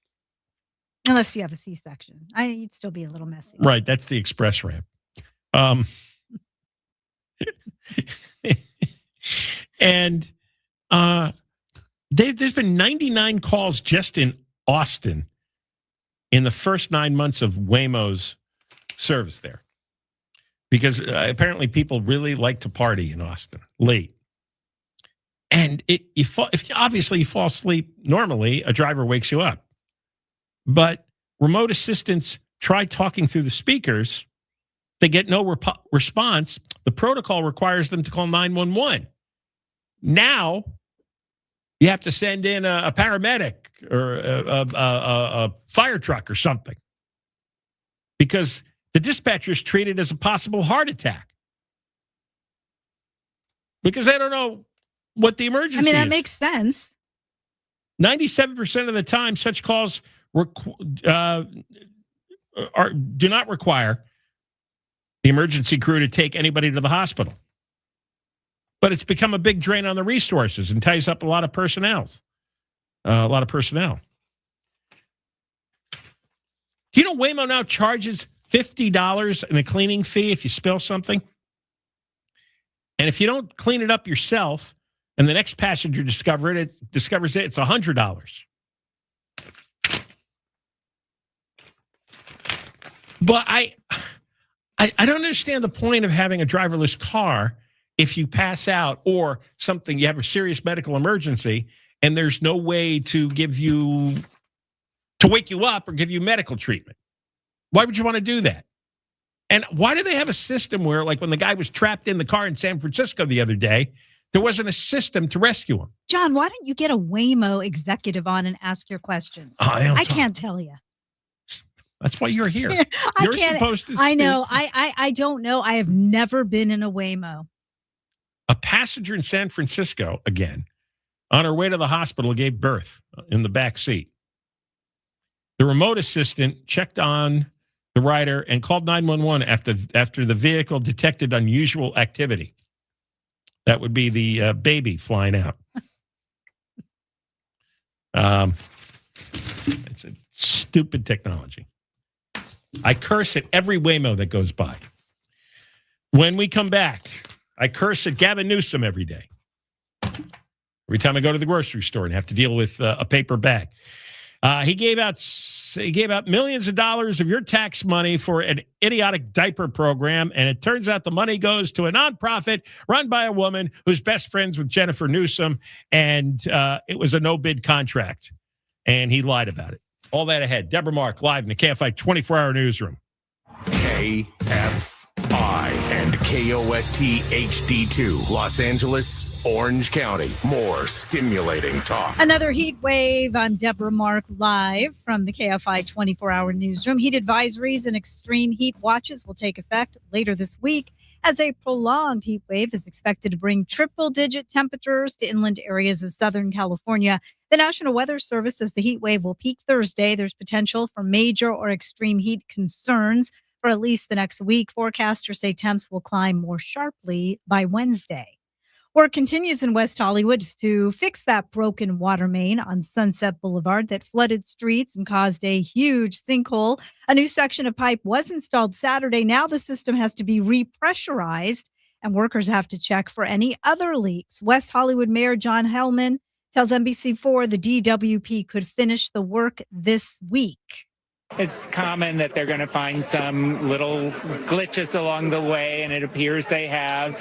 Unless you have a C-section. You'd still be a little messy. Right, that's the express ramp. And there's been 99 calls just in Austin in the first 9 months of Waymo's service there. Because apparently people really like to party in Austin late. And if obviously you fall asleep normally, a driver wakes you up. But remote assistants try talking through the speakers. They get no response. The protocol requires them to call 911. Now, you have to send in a paramedic or a fire truck or something. Because the dispatchers treat it as a possible heart attack. Because they don't know what the emergency is. That makes sense. 97% of the time, such calls do not require the emergency crew to take anybody to the hospital. But it's become a big drain on the resources and ties up a lot of personnel. Do you know Waymo now charges $50 in a cleaning fee if you spill something? And if you don't clean it up yourself and the next passenger discovers it, it's $100. But I don't understand the point of having a driverless car if you pass out or something, you have a serious medical emergency, and there's no way to wake you up or give you medical treatment. Why would you want to do that? And why do they have a system where, like when the guy was trapped in the car in San Francisco the other day, There wasn't a system to rescue him. John, why don't you get a Waymo executive on and ask your questions? I can't tell you. That's why you're here. I You're can't. supposed to. I know. I don't know. I have never been in a Waymo. A passenger in San Francisco, again, on her way to the hospital, gave birth in the back seat. The remote assistant checked on the rider and called 911 after the vehicle detected unusual activity. That would be the baby flying out. It's a stupid technology. I curse at every Waymo that goes by. When we come back, I curse at Gavin Newsom every day. Every time I go to the grocery store and have to deal with a paper bag. He gave out millions of dollars of your tax money for an idiotic diaper program, and it turns out the money goes to a nonprofit run by a woman who's best friends with Jennifer Newsom, and it was a no-bid contract, and he lied about it. All that ahead. Deborah Mark live in the KFI 24-hour newsroom. KFI and KOST HD2, Los Angeles, Orange County. More stimulating talk. Another heat wave on Deborah Mark live from the KFI 24-hour newsroom. Heat advisories and extreme heat watches will take effect later this week as a prolonged heat wave is expected to bring triple-digit temperatures to inland areas of Southern California. The National Weather Service says the heat wave will peak Thursday. There's potential for major or extreme heat concerns for at least the next week. Forecasters say temps will climb more sharply by Wednesday. Work continues in West Hollywood to fix that broken water main on Sunset Boulevard that flooded streets and caused a huge sinkhole. A new section of pipe was installed Saturday. Now the system has to be repressurized, and workers have to check for any other leaks. West Hollywood Mayor John Hellman tells NBC4 the DWP could finish the work this week. It's common that they're going to find some little glitches along the way, and it appears they have.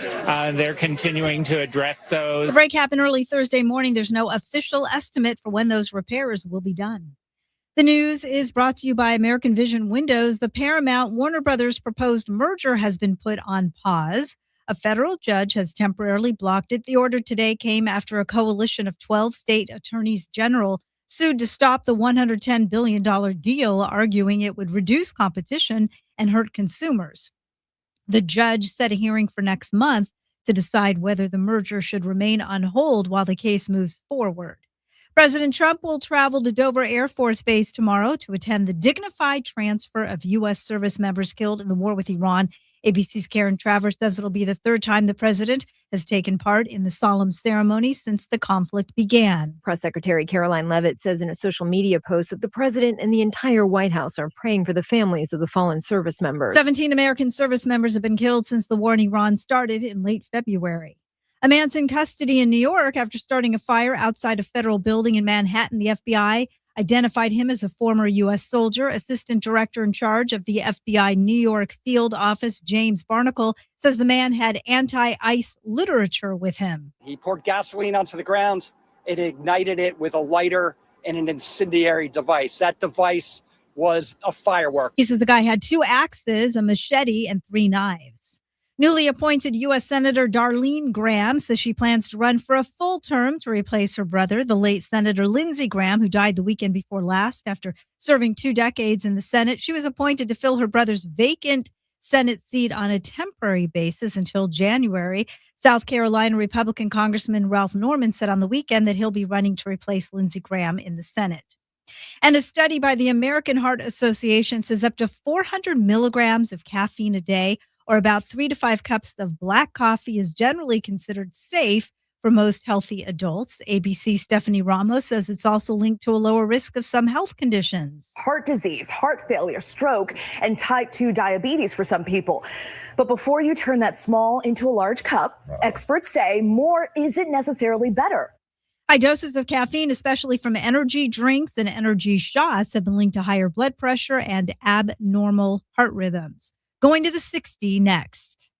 They're continuing to address those. The break happened early Thursday morning. There's no official estimate for when those repairs will be done. The news is brought to you by American Vision Windows. The Paramount Warner Brothers proposed merger has been put on pause. A federal judge has temporarily blocked it. The order today came after a coalition of 12 state attorneys general sued to stop the $110 billion deal, arguing it would reduce competition and hurt consumers. The judge set a hearing for next month to decide whether the merger should remain on hold while the case moves forward. President Trump will travel to Dover Air Force Base tomorrow to attend the dignified transfer of U.S. service members killed in the war with Iran. ABC's Karen Travers says it'll be the third time the president has taken part in the solemn ceremony since the conflict began. Press Secretary Caroline Leavitt says in a social media post that the president and the entire White House are praying for the families of the fallen service members. 17 American service members have been killed since the war in Iran started in late February. A man's in custody in New York after starting a fire outside a federal building in Manhattan. The FBI identified him as a former U.S. soldier. Assistant Director in charge of the FBI New York Field Office, James Barnacle, says the man had anti-ICE literature with him. He poured gasoline onto the ground and ignited it with a lighter and an incendiary device. That device was a firework. He says the guy had 2 axes, a machete, and 3 knives. Newly appointed U.S. Senator Darlene Graham says she plans to run for a full term to replace her brother, the late Senator Lindsey Graham, who died the weekend before last after serving 2 decades in the Senate. She was appointed to fill her brother's vacant Senate seat on a temporary basis until January. South Carolina Republican Congressman Ralph Norman said on the weekend that he'll be running to replace Lindsey Graham in the Senate. And a study by the American Heart Association says up to 400 milligrams of caffeine a day, or about 3 to 5 cups of black coffee, is generally considered safe for most healthy adults. ABC's Stephanie Ramos says it's also linked to a lower risk of some health conditions. Heart disease, heart failure, stroke, and type 2 diabetes for some people. But before you turn that small into a large cup, experts say more isn't necessarily better. High doses of caffeine, especially from energy drinks and energy shots, have been linked to higher blood pressure and abnormal heart rhythms. Going to the 60 next.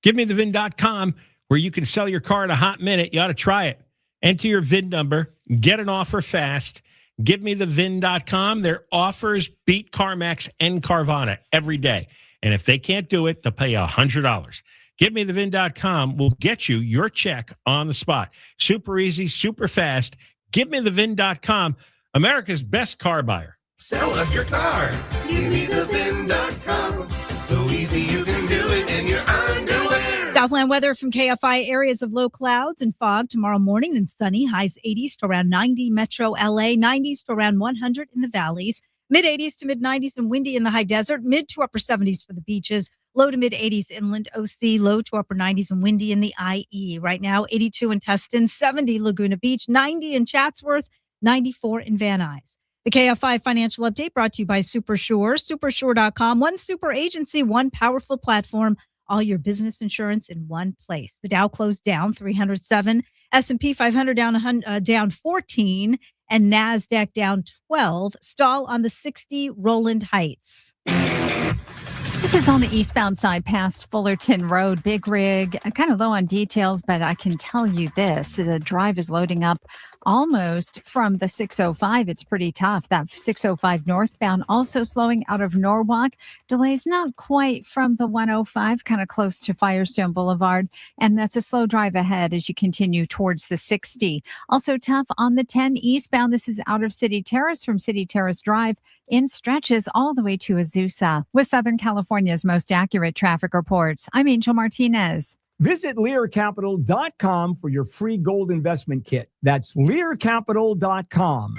GiveMeTheVIN.com, where you can sell your car in a hot minute. You ought to try it. Enter your VIN number. Get an offer fast. GiveMeTheVIN.com. Their offers beat CarMax and Carvana every day. And if they can't do it, they'll pay you $100. GiveMeTheVin.com will get you your check on the spot. Super easy, super fast. GiveMeTheVin.com, America's best car buyer. Sell us your car. GiveMeTheVin.com. So easy you can do it in your underwear. Southland weather from KFI. Areas of low clouds and fog tomorrow morning, then sunny. Highs 80s to around 90 metro LA, 90s to around 100 in the valleys. Mid 80s to mid 90s and windy in the high desert. Mid to upper 70s for the beaches. Low to mid 80s inland OC. Low to upper 90s and windy in the IE. Right now, 82 in Tustin, 70 Laguna Beach, 90 in Chatsworth, 94 in Van Nuys. The KFI financial update brought to you by Supersure. Supersure.com. One super agency, one powerful platform. All your business insurance in one place. The Dow closed down 307. S&P 500 down 14. And NASDAQ down 12. Stall on the 60 Roland Heights. This is on the eastbound side past Fullerton Road. Big rig, kind of low on details, but I can tell you this. The drive is loading up almost from the 605. It's pretty tough. That 605 northbound also slowing out of Norwalk. Delays not quite from the 105, kind of close to Firestone Boulevard. And that's a slow drive ahead as you continue towards the 60. Also tough on the 10 eastbound. This is out of City Terrace from City Terrace Drive in stretches all the way to Azusa. With Southern California's most accurate traffic reports, I'm Angel Martinez. Visit LearCapital.com for your free gold investment kit. That's LearCapital.com.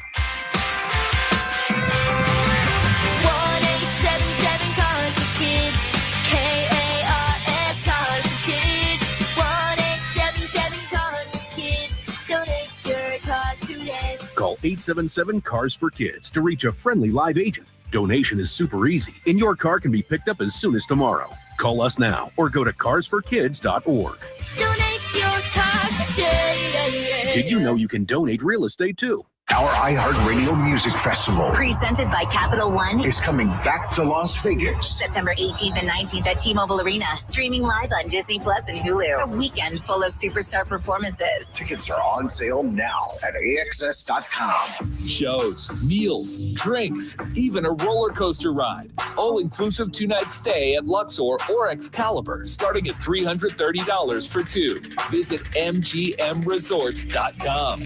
1-877 Cars for Kids. KARS Cars for Kids. 1-877 Cars for Kids. Donate your car today. Call 877-CARS for Kids to reach a friendly live agent. Donation is super easy, and your car can be picked up as soon as tomorrow. Call us now or go to carsforkids.org. Donate your car today. Did you know you can donate real estate too? Our iHeartRadio Music Festival presented by Capital One is coming back to Las Vegas. September 18th and 19th at T-Mobile Arena. Streaming live on Disney Plus and Hulu. A weekend full of superstar performances. Tickets are on sale now at AXS.com. Shows, meals, drinks, even a roller coaster ride. All-inclusive two-night stay at Luxor or Excalibur, starting at $330 for two. Visit MGMResorts.com.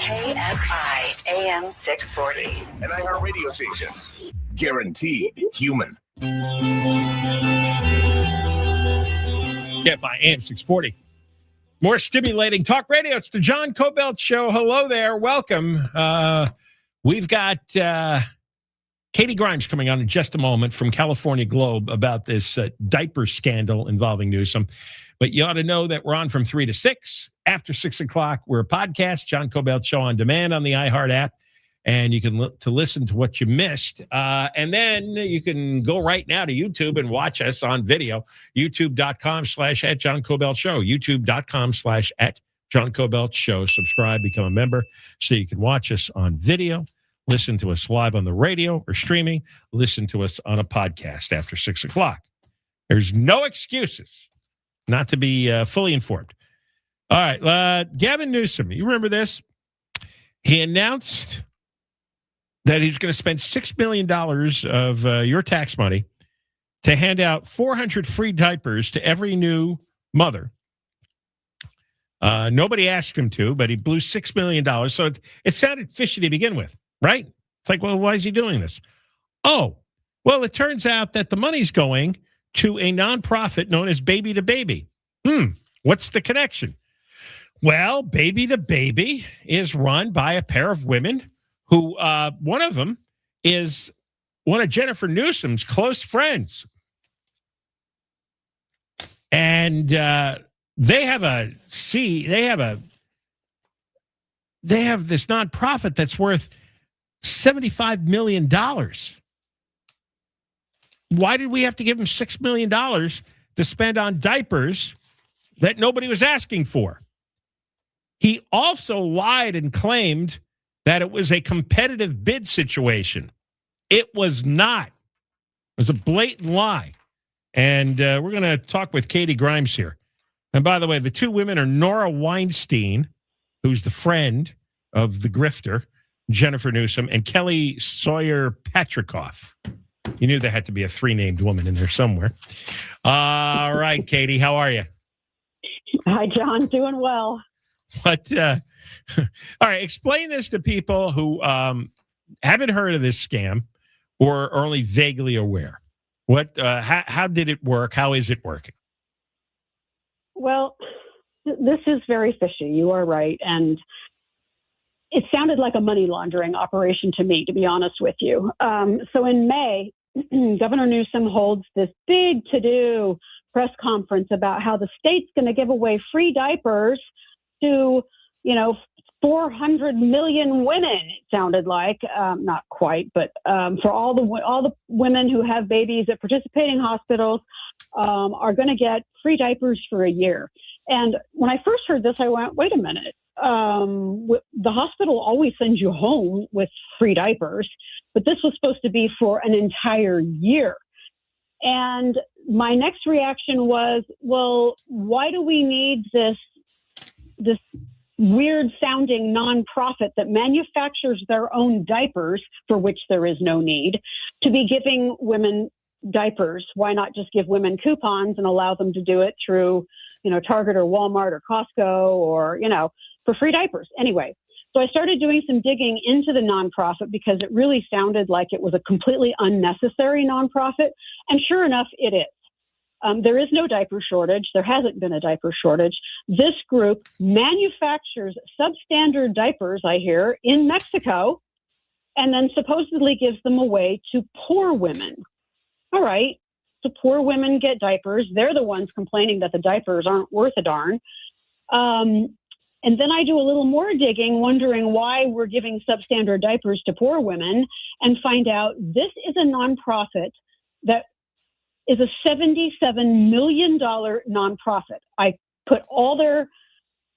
KFI AM 640. An iHeartRadio station. Guaranteed human. KFI AM 640. More stimulating talk radio. It's the John Kobylt Show. Hello there. Welcome. We've got Katie Grimes coming on in just a moment from California Globe about this diaper scandal involving Newsom. But you ought to know that we're on from 3 to 6. After 6 o'clock, we're a podcast, John Kobylt Show on demand on the iHeart app. And you can listen to what you missed. And then you can go right now to YouTube and watch us on video. YouTube.com/@John Kobylt Show. YouTube.com/@John Kobylt Show. Subscribe, become a member so you can watch us on video, listen to us live on the radio or streaming, listen to us on a podcast after 6 o'clock. There's no excuses not to be fully informed. All right. Gavin Newsom, you remember this? He announced that he's going to spend $6 million of your tax money to hand out 400 free diapers to every new mother. Nobody asked him to, but he blew $6 million. So it sounded fishy to begin with, right? It's like, well, why is he doing this? Oh, well, it turns out that the money's going to a nonprofit known as Baby to Baby. What's the connection? Well, Baby to Baby is run by a pair of women who, one of them is one of Jennifer Newsom's close friends. And they have this nonprofit that's worth $75 million. Why did we have to give him $6 million to spend on diapers that nobody was asking for? He also lied and claimed that it was a competitive bid situation. It was not. It was a blatant lie. And we're going to talk with Katie Grimes here. And by the way, the two women are Nora Weinstein, who's the friend of the grifter, Jennifer Newsom, and Kelly Sawyer Patrikoff. You knew there had to be a three-named woman in there somewhere. All right, Katie, how are you? Hi, John. Doing well. What? All right, explain this to people who haven't heard of this scam or are only vaguely aware. What? How did it work? How is it working? Well, this is very fishy. You are right. And it sounded like a money laundering operation to me, to be honest with you. So in May, Governor Newsom holds this big to-do press conference about how the state's going to give away free diapers to, 400 million women, it sounded like. Not quite, but for all the women who have babies at participating hospitals are going to get free diapers for a year. And when I first heard this, I went, wait a minute. The hospital always sends you home with free diapers, but this was supposed to be for an entire year. And my next reaction was, well, why do we need this weird sounding nonprofit that manufactures their own diapers, for which there is no need, to be giving women diapers? Why not just give women coupons and allow them to do it through, Target or Walmart or Costco or, for free diapers? Anyway, so I started doing some digging into the nonprofit because it really sounded like it was a completely unnecessary nonprofit. And sure enough, it is. There is no diaper shortage. There hasn't been a diaper shortage. This group manufactures substandard diapers, I hear, in Mexico, and then supposedly gives them away to poor women. All right. So poor women get diapers. They're the ones complaining that the diapers aren't worth a darn. And then I do a little more digging, wondering why we're giving substandard diapers to poor women, and find out this is a nonprofit that is a $77 million nonprofit. I put all their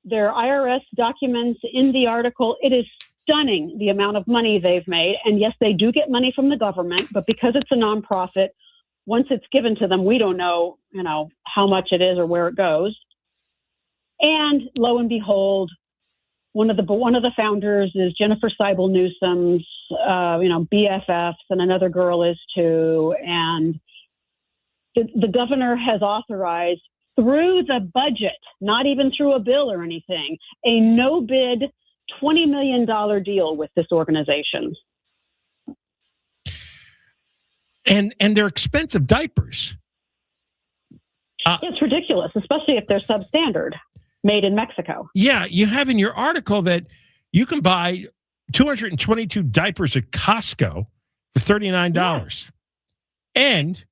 IRS documents in the article. It is stunning the amount of money they've made. And yes, they do get money from the government, but because it's a nonprofit, once it's given to them, we don't know, how much it is or where it goes. And lo and behold, one of the founders is Jennifer Seibel Newsom's, BFFs, and another girl is too. And the governor has authorized through the budget, not even through a bill or anything, a no-bid $20 million deal with this organization. And they're expensive diapers. It's ridiculous, especially if they're substandard, made in Mexico. Yeah, you have in your article that you can buy 222 diapers at Costco for $39. Yeah. And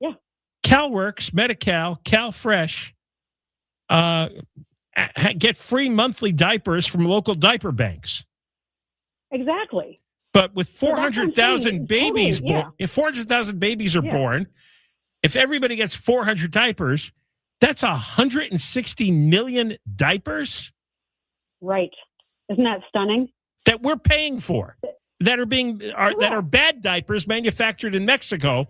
CalWorks, Medi-Cal, CalFresh get free monthly diapers from local diaper banks. Exactly. But with 400,000 babies, if 400,000 babies are born, if everybody gets 400 diapers, that's 160 million diapers. Right. Isn't that stunning? That we're paying for, that are bad diapers manufactured in Mexico.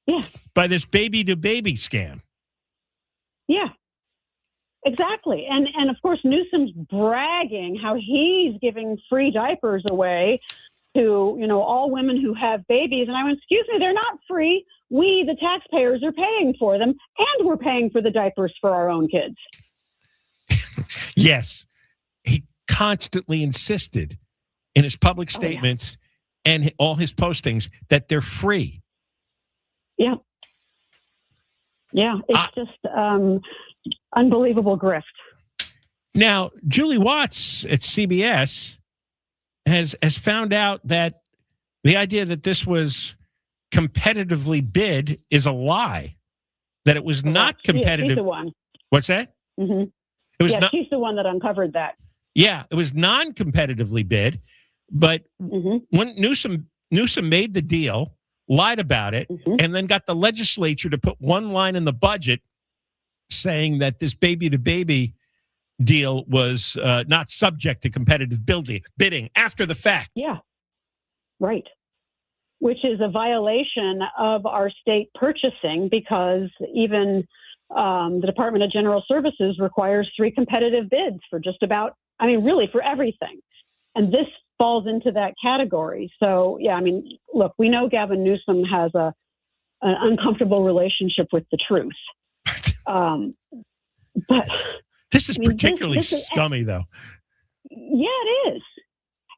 Yeah. By this baby to baby scam. Yeah. Exactly. And of course, Newsom's bragging how he's giving free diapers away to, all women who have babies. And I went, excuse me, they're not free. We, the taxpayers, are paying for them, and we're paying for the diapers for our own kids. Yes. He constantly insisted in his public statements and all his postings that they're free. Yeah. Yeah. It's just unbelievable grift. Now, Julie Watts at CBS has found out that the idea that this was competitively bid is a lie, that it was not competitive. She's the one. What's that? Mm-hmm. It was she's the one that uncovered that. Yeah, it was non-competitively bid, but when Newsom made the deal, lied about it, and then got the legislature to put one line in the budget saying that this baby-to-baby deal was not subject to competitive bidding after the fact. Yeah, right. Which is a violation of our state purchasing, because even the Department of General Services requires 3 competitive bids for just about, really for everything. And this falls into that category. So, yeah, look, we know Gavin Newsom has a an uncomfortable relationship with the truth. But this is particularly scummy, though. Yeah, it is.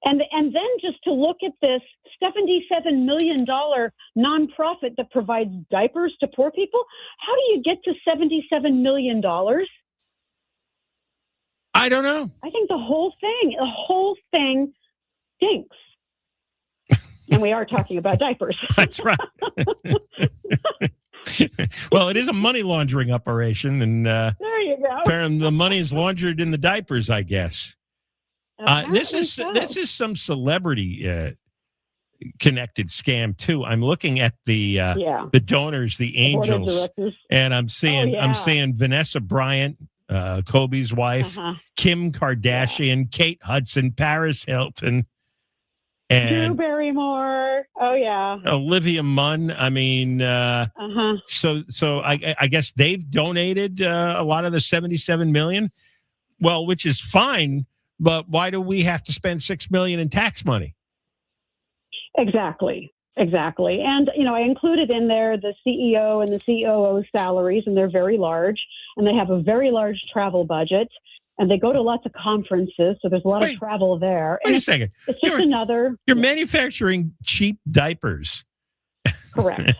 And then just to look at this $77 million nonprofit that provides diapers to poor people, how do you get to $77 million? I don't know. I think the whole thing stinks. And we are talking about diapers. That's right. Well, it is a money laundering operation, and there you go. Apparently the money is laundered in the diapers, I guess. This is some celebrity connected scam too. I'm looking at the donors, the angels, and I'm seeing Vanessa Bryant, Kobe's wife, Kim Kardashian, Kate Hudson, Paris Hilton, and Drew Barrymore. Oh yeah, Olivia Munn. I mean, so I guess they've donated a lot of the $77 million. Well, which is fine, but why do we have to spend $6 million in tax money? Exactly. And, I included in there the CEO and the COO salaries, and they're very large, and they have a very large travel budget, and they go to lots of conferences. So there's a lot of travel there. Wait a second. It's just you're manufacturing cheap diapers. Correct.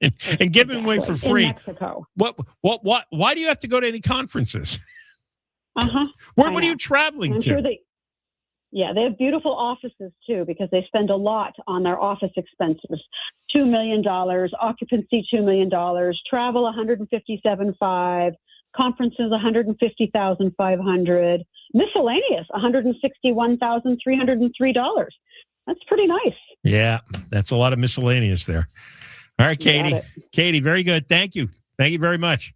and giving away for free. In Mexico. Why do you have to go to any conferences? What are you traveling to? They have beautiful offices too, because they spend a lot on their office expenses. $2 million, occupancy $2 million, travel $157,500, conferences $150,500, miscellaneous $161,303. That's pretty nice. Yeah, that's a lot of miscellaneous there. All right, Katie. Katie, very good. Thank you. Thank you very much.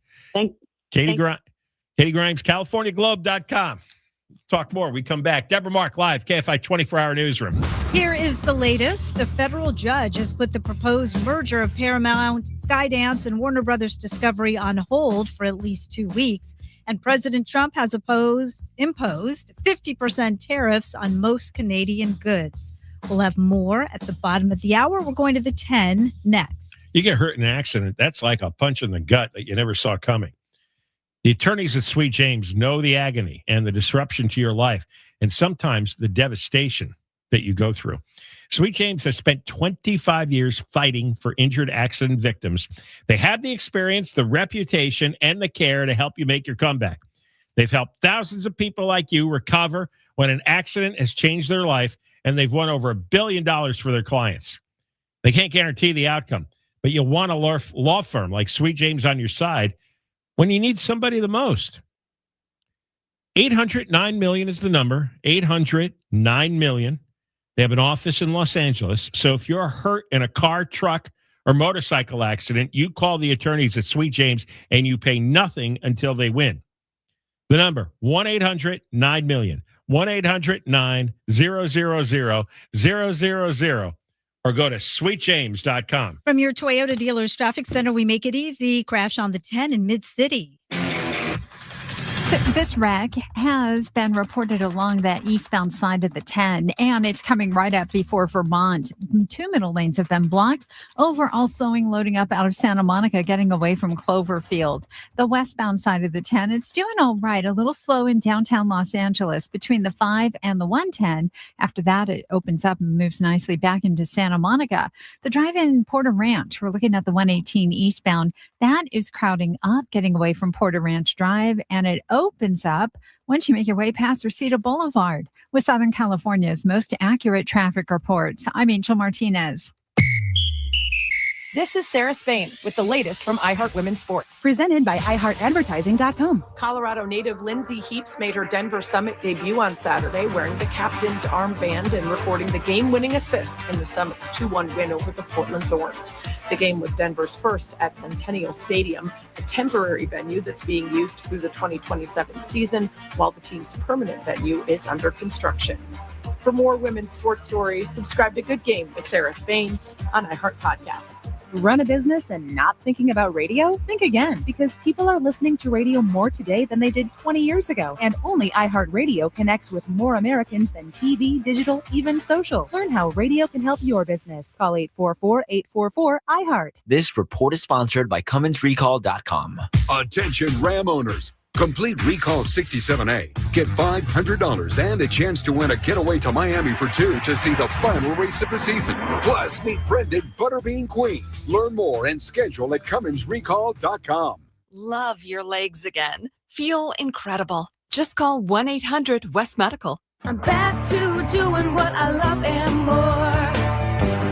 Katie Grimes, CaliforniaGlobe.com. Talk more. We come back. Deborah Mark, live, KFI 24-hour newsroom. Here is the latest. A federal judge has put the proposed merger of Paramount, Skydance, and Warner Brothers Discovery on hold for at least 2 weeks. And President Trump has imposed 50% tariffs on most Canadian goods. We'll have more at the bottom of the hour. We're going to the 10 next. You get hurt in an accident, that's like a punch in the gut that you never saw coming. The attorneys at Sweet James know the agony and the disruption to your life, and sometimes the devastation that you go through. Sweet James has spent 25 years fighting for injured accident victims. They have the experience, the reputation, and the care to help you make your comeback. They've helped thousands of people like you recover when an accident has changed their life, and they've won over $1 billion for their clients. They can't guarantee the outcome, but you want a law firm like Sweet James on your side when you need somebody the most. 800-9-million is the number. 800-9-million. They have an office in Los Angeles. So if you're hurt in a car, truck, or motorcycle accident, you call the attorneys at Sweet James and you pay nothing until they win. The number, 1-800-9-million. 1-800-9-000-000. Or go to sweetjames.com. From your Toyota dealer's traffic center, we make it easy. Crash on the 10 in Mid-City. So this wreck has been reported along that eastbound side of the 10, and it's coming right up before Vermont. 2 middle lanes have been blocked. Overall slowing, loading up out of Santa Monica, getting away from Cloverfield. The westbound side of the 10, it's doing all right. A little slow in downtown Los Angeles between the 5 and the 110. After that, it opens up and moves nicely back into Santa Monica. The drive-in Porter Ranch, we're looking at the 118 eastbound. That is crowding up, getting away from Porter Ranch Drive, and it opens up once you make your way past Reseda Boulevard. With Southern California's most accurate traffic reports, I'm Angel Martinez. This is Sarah Spain with the latest from iHeart Women's Sports. Presented by iHeartAdvertising.com. Colorado native Lindsay Heaps made her Denver Summit debut on Saturday, wearing the captain's armband and recording the game-winning assist in the Summit's 2-1 win over the Portland Thorns. The game was Denver's first at Centennial Stadium, a temporary venue that's being used through the 2027 season, while the team's permanent venue is under construction. For more women's sports stories, subscribe to Good Game with Sarah Spain on iHeart Podcast. Run a business and not thinking about radio? Think again, because people are listening to radio more today than they did 20 years ago. And only iHeartRadio connects with more Americans than TV, digital, even social. Learn how radio can help your business. Call 844-844-iHeart. This report is sponsored by CummonsRecall.com. Attention Ram owners. Complete Recall 67A. Get $500 and a chance to win a getaway to Miami for two to see the final race of the season. Plus, meet Brendan Butterbean Queen. Learn more and schedule at CummonsRecall.com. Love your legs again. Feel incredible. Just call 1-800-WEST-MEDICAL. I'm back to doing what I love and more.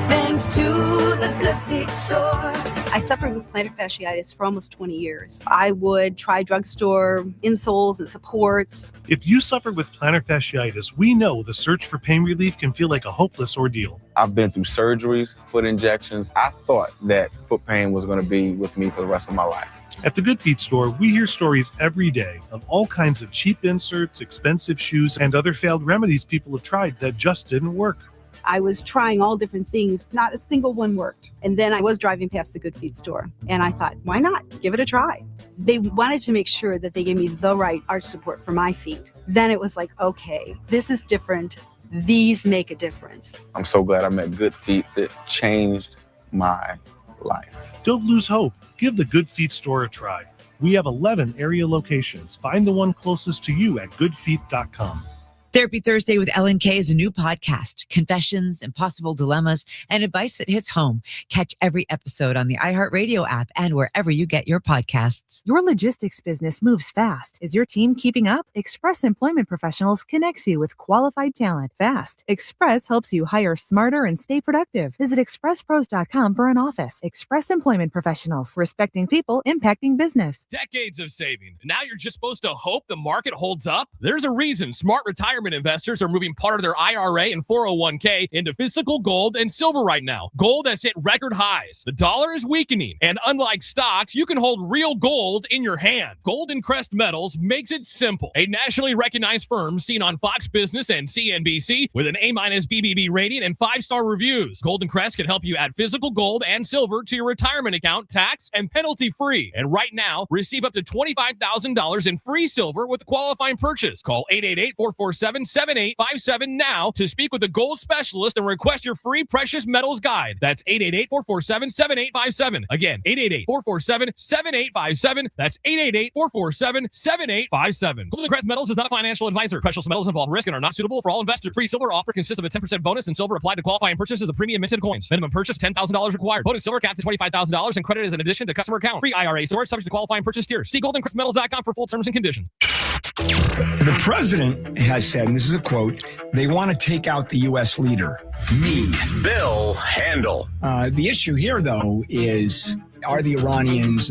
Thanks to the Good Feet store. I suffered with plantar fasciitis for almost 20 years. I would try drugstore insoles and supports. If you suffer with plantar fasciitis, we know the search for pain relief can feel like a hopeless ordeal. I've been through surgeries, foot injections. I thought that foot pain was going to be with me for the rest of my life. At the Good Feet store, we hear stories every day of all kinds of cheap inserts, expensive shoes, and other failed remedies people have tried that just didn't work. I was trying all different things. Not a single one worked. And then I was driving past the Good Feet store, and I thought, why not? Give it a try. They wanted to make sure that they gave me the right arch support for my feet. Then it was like, okay, this is different. These make a difference. I'm so glad I met Good Feet. That changed my life. Don't lose hope. Give the Good Feet store a try. We have 11 area locations. Find the one closest to you at goodfeet.com. Therapy Thursday with Ellen Kay is a new podcast. Confessions, impossible dilemmas, and advice that hits home. Catch every episode on the iHeartRadio app and wherever you get your podcasts. Your logistics business moves fast. Is your team keeping up? Express Employment Professionals connects you with qualified talent fast. Express helps you hire smarter and stay productive. Visit expresspros.com for an office. Express Employment Professionals, respecting people, impacting business. Decades of saving. Now you're just supposed to hope the market holds up? There's a reason smart retirement investors are moving part of their IRA and 401k into physical gold and silver right now. Gold has hit record highs. The dollar is weakening, and unlike stocks, you can hold real gold in your hand. Golden Crest Metals makes it simple. A nationally recognized firm seen on Fox Business and CNBC with an A- BBB rating and 5-star reviews. Golden Crest can help you add physical gold and silver to your retirement account, tax and penalty free. And right now, receive up to $25,000 in free silver with a qualifying purchase. Call 888-447-7857 now to speak with a gold specialist and request your free precious metals guide. That's 888-447-7857. Again, 888-447-7857. That's 888-447-7857. Golden Crest Metals is not a financial advisor. Precious metals involve risk and are not suitable for all investors. Free silver offer consists of a 10% bonus and silver applied to qualifying purchases of premium minted coins. Minimum purchase $10,000 required. Bonus silver capped to $25,000 and credit is in addition to customer account. Free IRA storage subject to qualifying purchase tiers. See goldencrestmetals.com for full terms and conditions. The president has said, and this is a quote, they want to take out the U.S. leader, me. Bill Handel. The issue here, though, is are the Iranians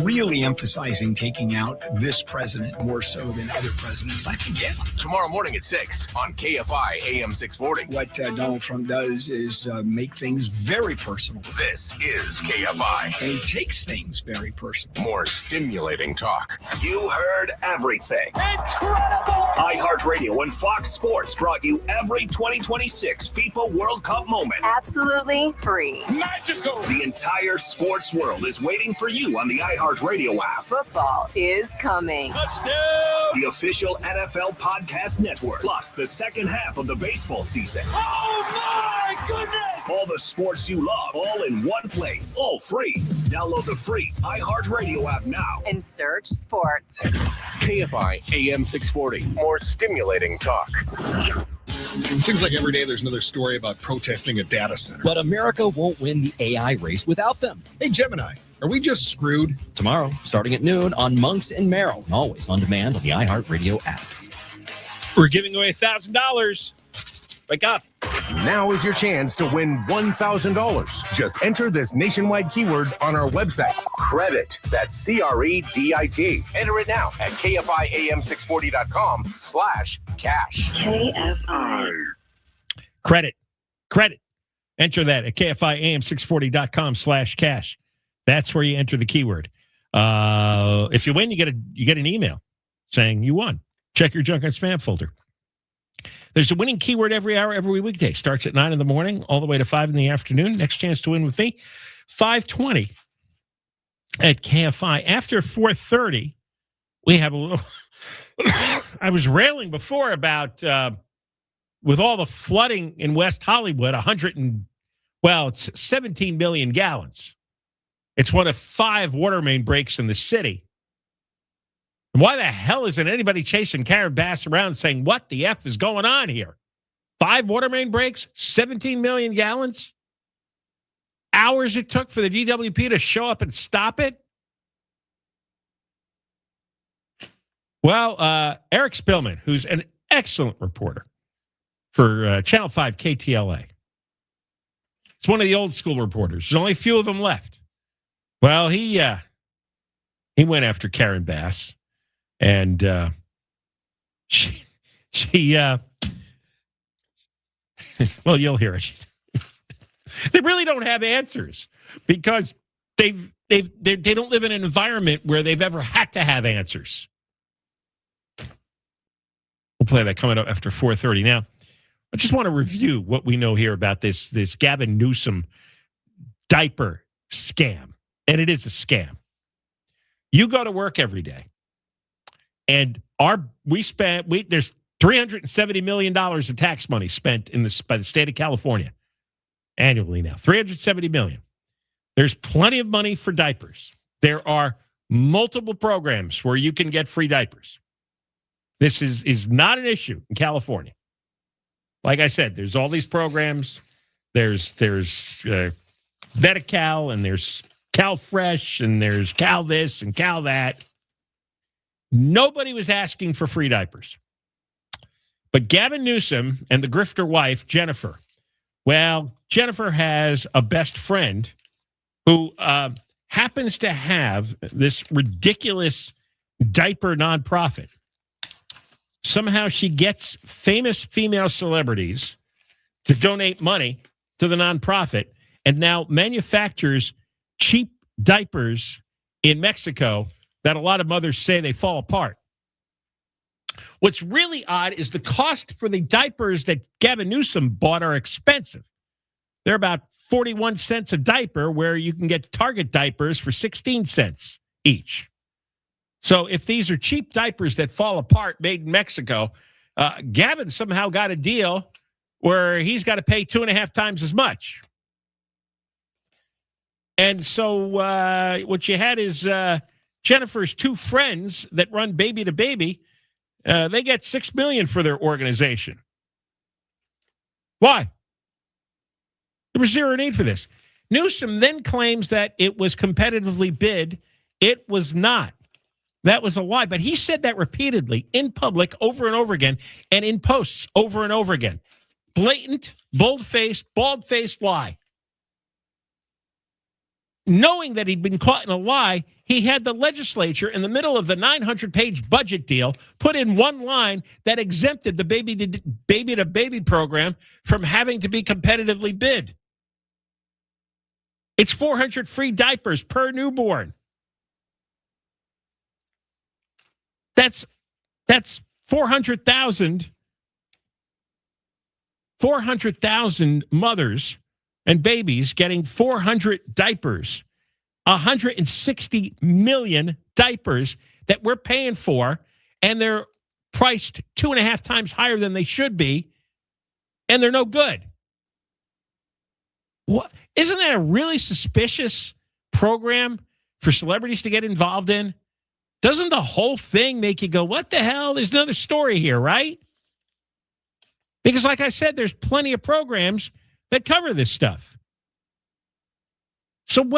really emphasizing taking out this president more so than other presidents? I think, yeah. Tomorrow morning at 6 on KFI AM 640. What Donald Trump does is make things very personal. This is KFI. And he takes things very personal. More stimulating talk. You heard everything. Incredible! iHeartRadio and Fox Sports brought you every 2026 FIFA World Cup moment. Absolutely free. Magical! The entire sports world is waiting for you on the iHeartRadio app. Football is coming. Touchdown! The official NFL podcast network, plus the second half of the baseball season. Oh my goodness! All the sports you love, all in one place, all free. Download the free iHeartRadio app now and search sports. KFI AM 640. More stimulating talk. It seems like every day there's another story about protesting a data center. But America won't win the AI race without them. Hey, Gemini, are we just screwed? Tomorrow, starting at noon on Monks and Merrill, and always on demand on the iHeartRadio app. We're giving away $1,000. Wake up. Now is your chance to win $1,000. Just enter this nationwide keyword on our website. Credit. That's CREDIT. Enter it now at KFIAM640.com/cash. KFI. Credit. Enter that at KFIAM640.com/cash. That's where you enter the keyword. If you win, you get an email saying you won. Check your junk and spam folder. There's a winning keyword every hour, every weekday. Starts at 9 in the morning all the way to 5 in the afternoon. Next chance to win with me. 5:20 at KFI. After 4:30, we have a little. I was railing before about with all the flooding in West Hollywood, it's 17 million gallons. It's one of 5 water main breaks in the city. And why the hell isn't anybody chasing Karen Bass around saying, what the F is going on here? 5 water main breaks, 17 million gallons? Hours it took for the DWP to show up and stop it? Well, Eric Spillman, who's an excellent reporter for Channel 5 KTLA. It's one of the old school reporters. There's only a few of them left. Well, he went after Karen Bass, and she well, you'll hear it. They really don't have answers because they don't live in an environment where they've ever had to have answers. We'll play that coming up after 4:30. Now, I just want to review what we know here about this Gavin Newsom diaper scam. And it is a scam. You go to work every day, and there's $370 million of tax money spent by the state of California annually now. $370 million. There's plenty of money for diapers. There are multiple programs where you can get free diapers. This is not an issue in California. Like I said, there's all these programs. There's Medi-Cal, and there's Cal Fresh, and there's Cal this and Cal that. Nobody was asking for free diapers. But Gavin Newsom and the grifter wife, Jennifer, Jennifer has a best friend who happens to have this ridiculous diaper nonprofit. Somehow she gets famous female celebrities to donate money to the nonprofit and now manufactures cheap diapers in Mexico that a lot of mothers say they fall apart. What's really odd is the cost for the diapers that Gavin Newsom bought are expensive. They're about 41 cents a diaper, where you can get Target diapers for 16 cents each. So if these are cheap diapers that fall apart made in Mexico, Gavin somehow got a deal where he's got to pay 2.5 times as much. And so what you had is Jennifer's 2 friends that run Baby to Baby. They get $6 million for their organization. Why? There was zero need for this. Newsom then claims that it was competitively bid. It was not. That was a lie. But he said that repeatedly in public over and over again, and in posts over and over again. Blatant, bold-faced, bald-faced lie. Knowing that he'd been caught in a lie, he had the legislature in the middle of the 900-page budget deal put in one line that exempted the baby to baby program from having to be competitively bid. It's 400 free diapers per newborn. That's 400,000 mothers and babies getting 400 diapers, 160 million diapers that we're paying for, and they're priced 2.5 times higher than they should be, and they're no good. What? Isn't that a really suspicious program for celebrities to get involved in? Doesn't the whole thing make you go, what the hell? There's another story here, right? Because like I said, there's plenty of programs that cover this stuff. So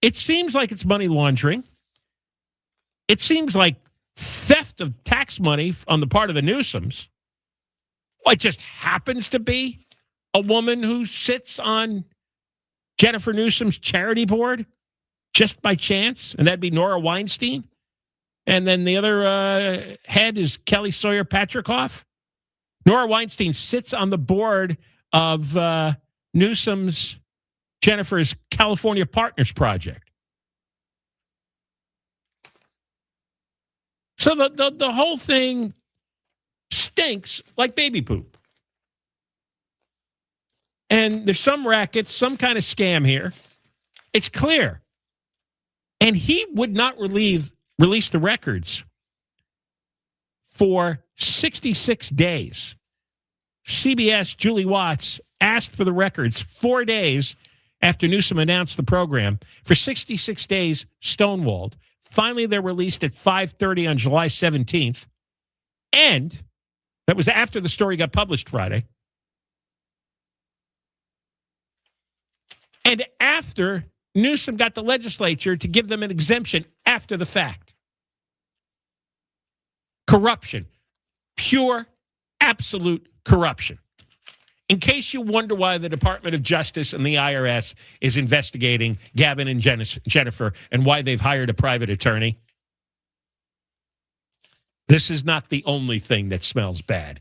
it seems like it's money laundering. It seems like theft of tax money on the part of the Newsoms. Well, it just happens to be a woman who sits on Jennifer Newsom's charity board just by chance, and that'd be Nora Weinstein. And then the other head is Kelly Sawyer Patrickhoff. Nora Weinstein sits on the board of Newsom's, Jennifer's California Partners Project. So the whole thing stinks like baby poop. and there's some rackets, some kind of scam here. It's clear. And he would not release the records for 66 days. CBS, Julie Watts, asked for the records 4 days after Newsom announced the program. For 66 days, stonewalled. Finally, they're released at 5:30 on July 17th. And that was after the story got published Friday. And after Newsom got the legislature to give them an exemption after the fact. Corruption. Pure, absolute corruption. In case you wonder why the Department of Justice and the IRS is investigating Gavin and Jennifer and why they've hired a private attorney, this is not the only thing that smells bad.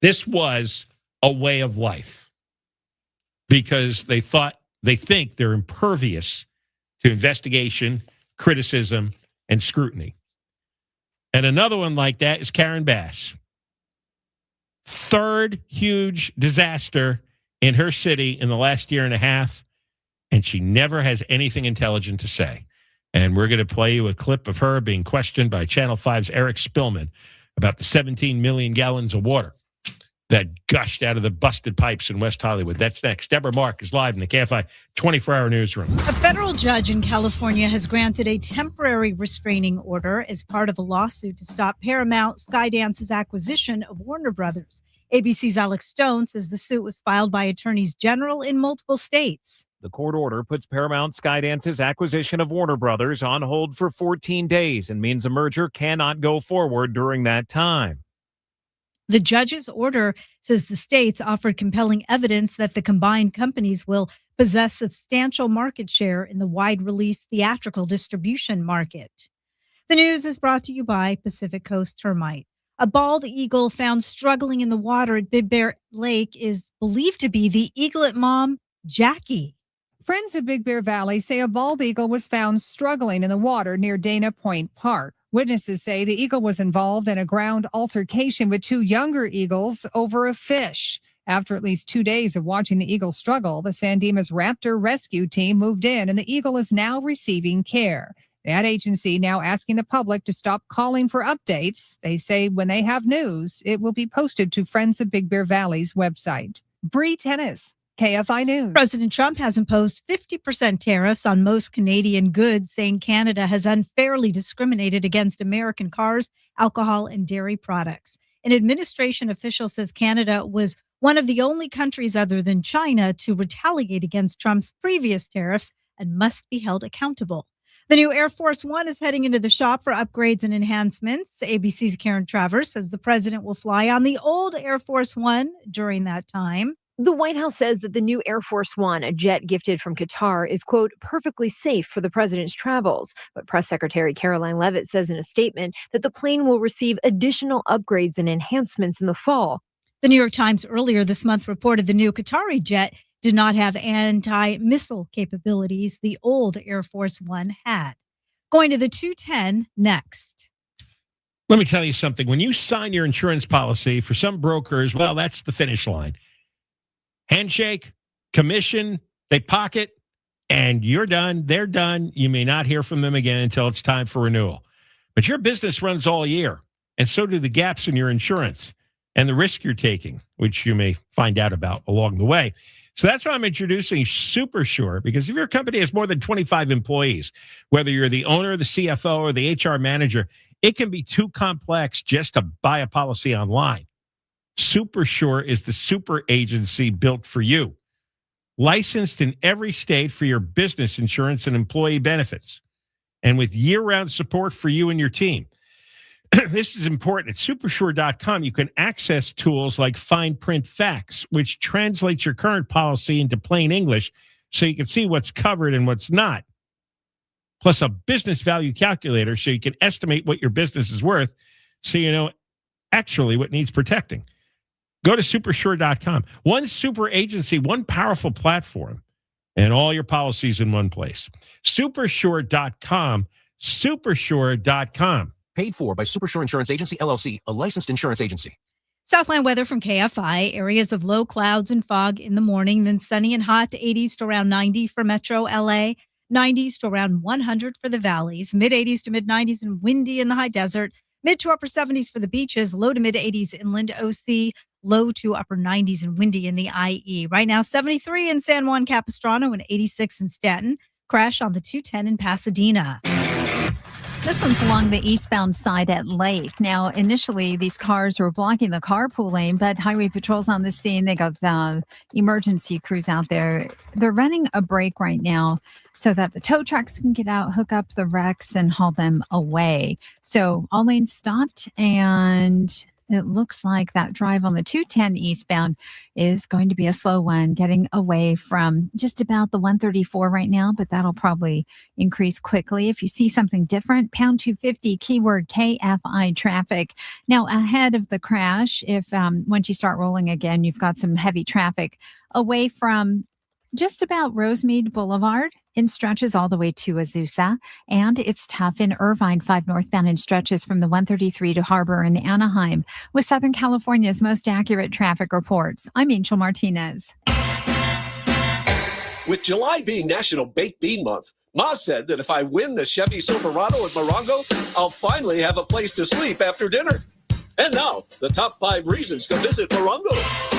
This was a way of life because they think they're impervious to investigation, criticism, and scrutiny. And another one like that is Karen Bass. Third huge disaster in her city in the last year and a half, and she never has anything intelligent to say. And we're going to play you a clip of her being questioned by Channel 5's Eric Spillman about the 17 million gallons of water that gushed out of the busted pipes in West Hollywood. That's next. Deborah Mark is live in the KFI 24-hour newsroom. A federal judge in California has granted a temporary restraining order as part of a lawsuit to stop Paramount Skydance's acquisition of Warner Brothers. ABC's Alex Stone says the suit was filed by attorneys general in multiple states. The court order puts Paramount Skydance's acquisition of Warner Brothers on hold for 14 days and means a merger cannot go forward during that time. The judge's order says the states offered compelling evidence that the combined companies will possess substantial market share in the wide-release theatrical distribution market. The news is brought to you by Pacific Coast Termite. A bald eagle found struggling in the water at Big Bear Lake is believed to be the eaglet mom, Jackie. Friends of Big Bear Valley say a bald eagle was found struggling in the water near Dana Point Park. Witnesses say the eagle was involved in a ground altercation with two younger eagles over a fish. After at least 2 days of watching the eagle struggle, the San Dimas Raptor rescue team moved in, and the eagle is now receiving care. That agency now asking the public to stop calling for updates. They say when they have news, it will be posted to Friends of Big Bear Valley's website. Bree Tennis, KFI News. President Trump has imposed 50% tariffs on most Canadian goods, saying Canada has unfairly discriminated against American cars, alcohol, and dairy products. An administration official says Canada was one of the only countries other than China to retaliate against Trump's previous tariffs and must be held accountable. The new Air Force One is heading into the shop for upgrades and enhancements. ABC's Karen Travers says the president will fly on the old Air Force One during that time. The White House says that the new Air Force One, a jet gifted from Qatar, is, quote, perfectly safe for the president's travels. But Press Secretary Caroline Leavitt says in a statement that the plane will receive additional upgrades and enhancements in the fall. The New York Times earlier this month reported the new Qatari jet did not have anti-missile capabilities the old Air Force One had. Going to the 210 next. Let me tell you something. When you sign your insurance policy, for some brokers, well, that's the finish line. Handshake, commission, they pocket, and you're done. They're done. You may not hear from them again until it's time for renewal. But your business runs all year, and so do the gaps in your insurance and the risk you're taking, which you may find out about along the way. So that's why I'm introducing Super Sure, because if your company has more than 25 employees, whether you're the owner, the CFO, or the HR manager, it can be too complex just to buy a policy online. Super Sure is the super agency built for you. Licensed in every state for your business insurance and employee benefits, and with year-round support for you and your team. This is important. At supersure.com, you can access tools like Fine Print Facts, which translates your current policy into plain English so you can see what's covered and what's not. Plus a business value calculator so you can estimate what your business is worth so you know actually what needs protecting. Go to supersure.com. One super agency, one powerful platform, and all your policies in one place. Supersure.com. Supersure.com. Paid for by Supersure Insurance Agency, LLC, a licensed insurance agency. Southland weather from KFI. Areas of low clouds and fog in the morning, then sunny and hot, 80s to around 90 for Metro LA, 90s to around 100 for the valleys, mid-80s to mid-90s and windy in the high desert, mid to upper 70s for the beaches, low to mid-80s inland OC, low to upper 90s and windy in the IE. Right now, 73 in San Juan Capistrano and 86 in Stanton. Crash on the 210 in Pasadena. This one's along the eastbound side at Lake. Now, initially, these cars were blocking the carpool lane, but highway patrol's on the scene. They got the emergency crews out there. They're running a break right now so that the tow trucks can get out, hook up the wrecks, and haul them away. So all lanes stopped, and it looks like that drive on the 210 eastbound is going to be a slow one, getting away from just about the 134 right now, but that'll probably increase quickly. If you see something different, pound 250, keyword KFI traffic. Now, ahead of the crash, if once you start rolling again, you've got some heavy traffic away from just about Rosemead Boulevard in stretches all the way to Azusa. And it's tough in Irvine, 5 northbound in stretches from the 133 to Harbor and Anaheim. With Southern California's most accurate traffic reports, I'm Angel Martinez. With July being National Baked Bean Month, Ma said that if I win the Chevy Silverado at Morongo, I'll finally have a place to sleep after dinner. And now, the top 5 reasons to visit Morongo.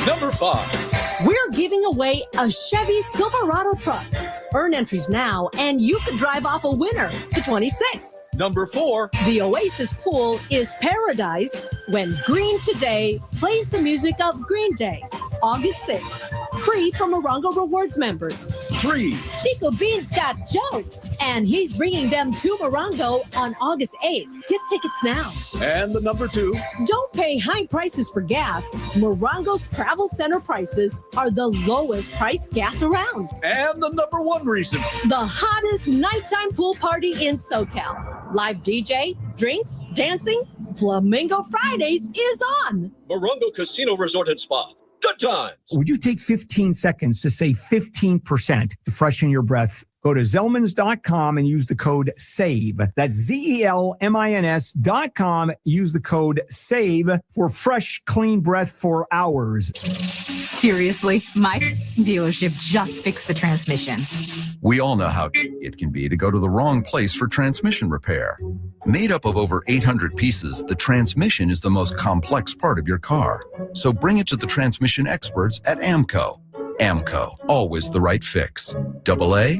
Number 5. We're giving away a Chevy Silverado truck. Earn entries now, and you could drive off a winner the 26th. Number 4. The Oasis Pool is paradise when Green Today plays the music of Green Day, August 6th. Free from Morongo Rewards members. 3. Chico Bean's got jokes, and he's bringing them to Morongo on August 8th. Get tickets now. And the number 2. Don't pay high prices for gas. Morongo's Travel Center prices are the lowest priced gas around. And the number 1 reason. The hottest nighttime pool party in SoCal. Live DJ, drinks, dancing, Flamingo Fridays is on. Morongo Casino Resort and Spa. Good times. Would you take 15 seconds to save 15% to freshen your breath? Go to Zellmans.com and use the code SAVE. That's ZELMINS.com. Use the code SAVE for fresh, clean breath for hours. Seriously, my dealership just fixed the transmission. We all know how it can be to go to the wrong place for transmission repair. Made up of over 800 pieces, the transmission is the most complex part of your car. So bring it to the transmission experts at AMCO. AMCO, always the right fix. AA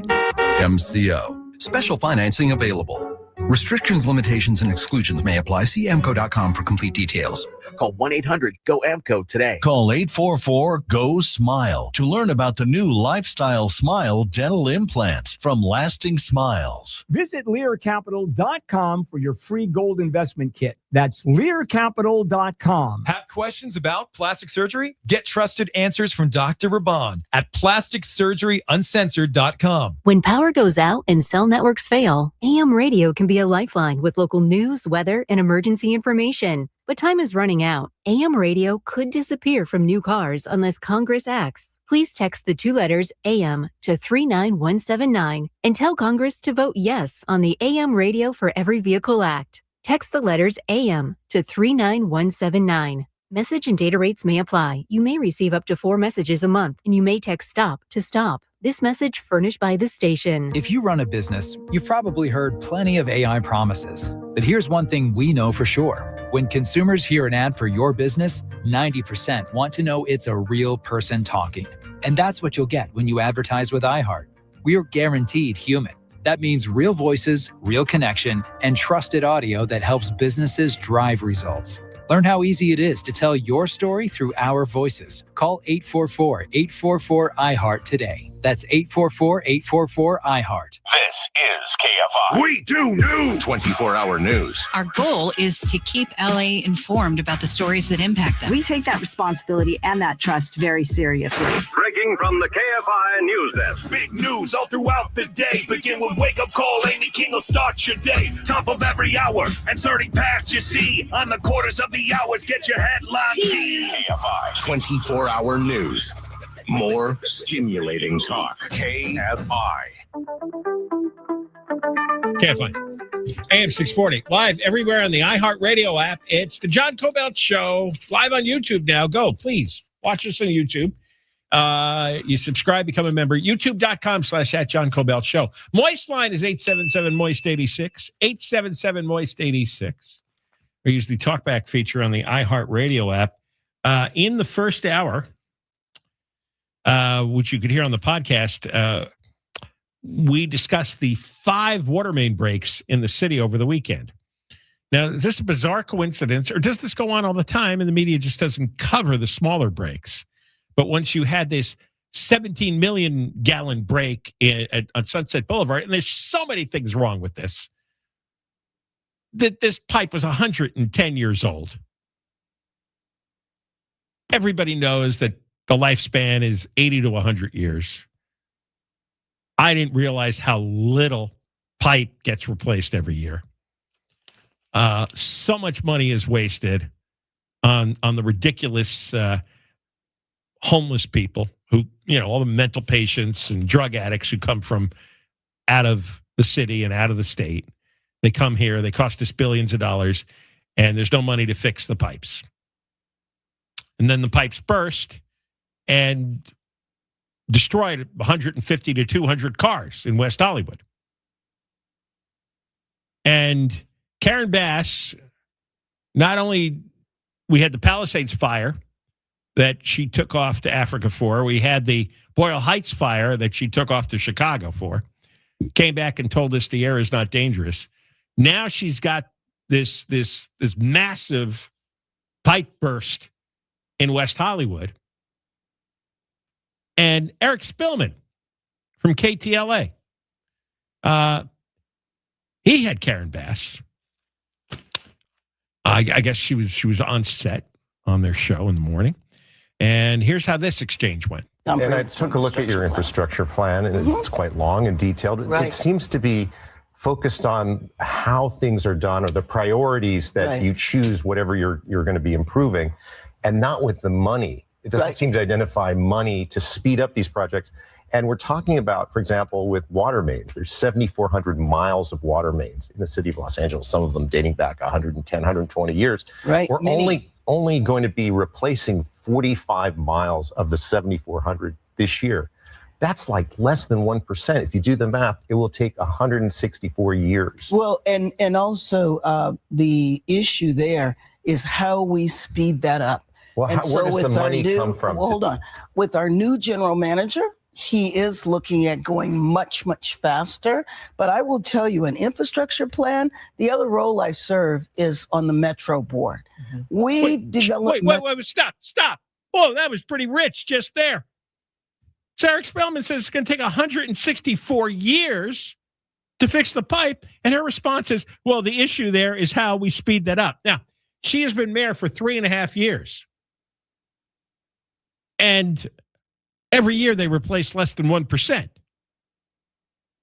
MCO. Special financing available. Restrictions, limitations, and exclusions may apply. See AMCO.com for complete details. Call 1-800-GO-AMCO today. Call 844-GO-SMILE to learn about the new Lifestyle Smile dental implants from Lasting Smiles. Visit LearCapital.com for your free gold investment kit. That's LearCapital.com. Have questions about plastic surgery? Get trusted answers from Dr. Raban at PlasticSurgeryUncensored.com. When power goes out and cell networks fail, AM radio can be a lifeline with local news, weather, and emergency information. But time is running out. AM radio could disappear from new cars unless Congress acts. Please text the 2 letters AM to 39179 and tell Congress to vote yes on the AM Radio for Every Vehicle Act. Text the letters AM to 39179. Message and data rates may apply. You may receive up to 4 messages a month, and you may text STOP to stop. This message furnished by the station. If you run a business, you've probably heard plenty of AI promises. But here's one thing we know for sure. When consumers hear an ad for your business, 90% want to know it's a real person talking. And that's what you'll get when you advertise with iHeart. We're guaranteed human. That means real voices, real connection, and trusted audio that helps businesses drive results. Learn how easy it is to tell your story through our voices. Call 844-844-iHeart today. That's 844-844-iHeart. This is KFI. We do news. 24-hour news. Our goal is to keep LA informed about the stories that impact them. We take that responsibility and that trust very seriously. Breaking from the KFI News Desk. Big news all throughout the day. Begin with Wake Up Call. Amy King will start your day. Top of every hour and 30 past you see. On the quarters of the hours, get your headline teased. KFI. 24-hour news. More stimulating talk. KFI. Can't find. AM 640, live everywhere on the iHeartRadio app. It's the John Kobylt Show, live on YouTube now. Go, please. Watch us on YouTube. You subscribe, become a member. YouTube.com/@John Kobylt Show. Moist line is 877-MOIST-86. 877-MOIST-86. Or use the talkback feature on the iHeartRadio app. In the first hour, which you could hear on the podcast, we discussed the 5 water main breaks in the city over the weekend. Now, is this a bizarre coincidence, or does this go on all the time and the media just doesn't cover the smaller breaks? But once you had this 17 million gallon break on Sunset Boulevard, and there's so many things wrong with this, that this pipe was 110 years old. Everybody knows that the lifespan is 80 to 100 years. I didn't realize how little pipe gets replaced every year. So much money is wasted on the ridiculous homeless people who, all the mental patients and drug addicts who come from out of the city and out of the state. They come here, they cost us billions of dollars, and there's no money to fix the pipes. And then the pipes burst and destroyed 150 to 200 cars in West Hollywood. And Karen Bass, not only we had the Palisades fire that she took off to Africa for, we had the Boyle Heights fire that she took off to Chicago for, came back and told us the air is not dangerous. Now she's got this massive pipe burst in West Hollywood. And Eric Spillman from KTLA, he had Karen Bass. I guess she was on set on their show in the morning. And here's how this exchange went. And I took a look at your infrastructure plan, and it's quite long and detailed. Right. It seems to be focused on how things are done or the priorities that you choose, whatever you're going to be improving, and not with the money. It doesn't seem to identify money to speed up these projects. And we're talking about, for example, with water mains. There's 7,400 miles of water mains in the city of Los Angeles, some of them dating back 110, 120 years. Right. We're only going to be replacing 45 miles of the 7,400 this year. That's like less than 1%. If you do the math, it will take 164 years. Well, and also the issue there is how we speed that up. Well, where does the money come from? Well, hold on. With our new general manager, he is looking at going much, much faster. But I will tell you, an infrastructure plan, the other role I serve is on the Metro board. Mm-hmm. Wait, stop. Oh, that was pretty rich just there. So Eric Spellman says it's going to take 164 years to fix the pipe. And her response is, well, the issue there is how we speed that up. Now, she has been mayor for 3.5 years. And every year they replace less than 1%.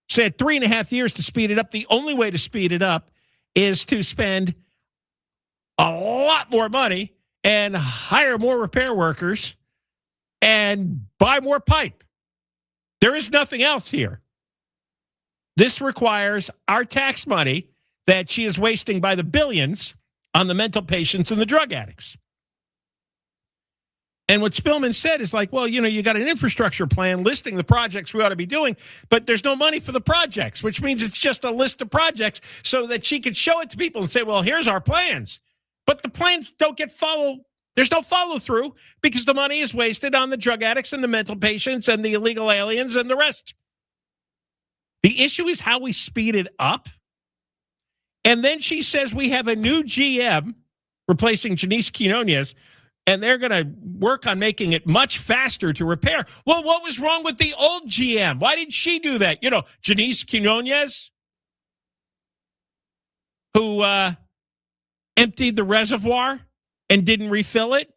So at 3.5 years to speed it up, the only way to speed it up is to spend a lot more money and hire more repair workers and buy more pipe. There is nothing else here. This requires our tax money that she is wasting by the billions on the mental patients and the drug addicts. And what Spillman said is like, well, you got an infrastructure plan listing the projects we ought to be doing, but there's no money for the projects, which means it's just a list of projects so that she could show it to people and say, well, here's our plans. But the plans don't get followed. There's no follow through because the money is wasted on the drug addicts and the mental patients and the illegal aliens and the rest. The issue is how we speed it up. And then she says we have a new GM replacing Janice Quinones, and they're going to work on making it much faster to repair. Well, what was wrong with the old GM? Why did she do that? Janice Quinones, who emptied the reservoir and didn't refill it.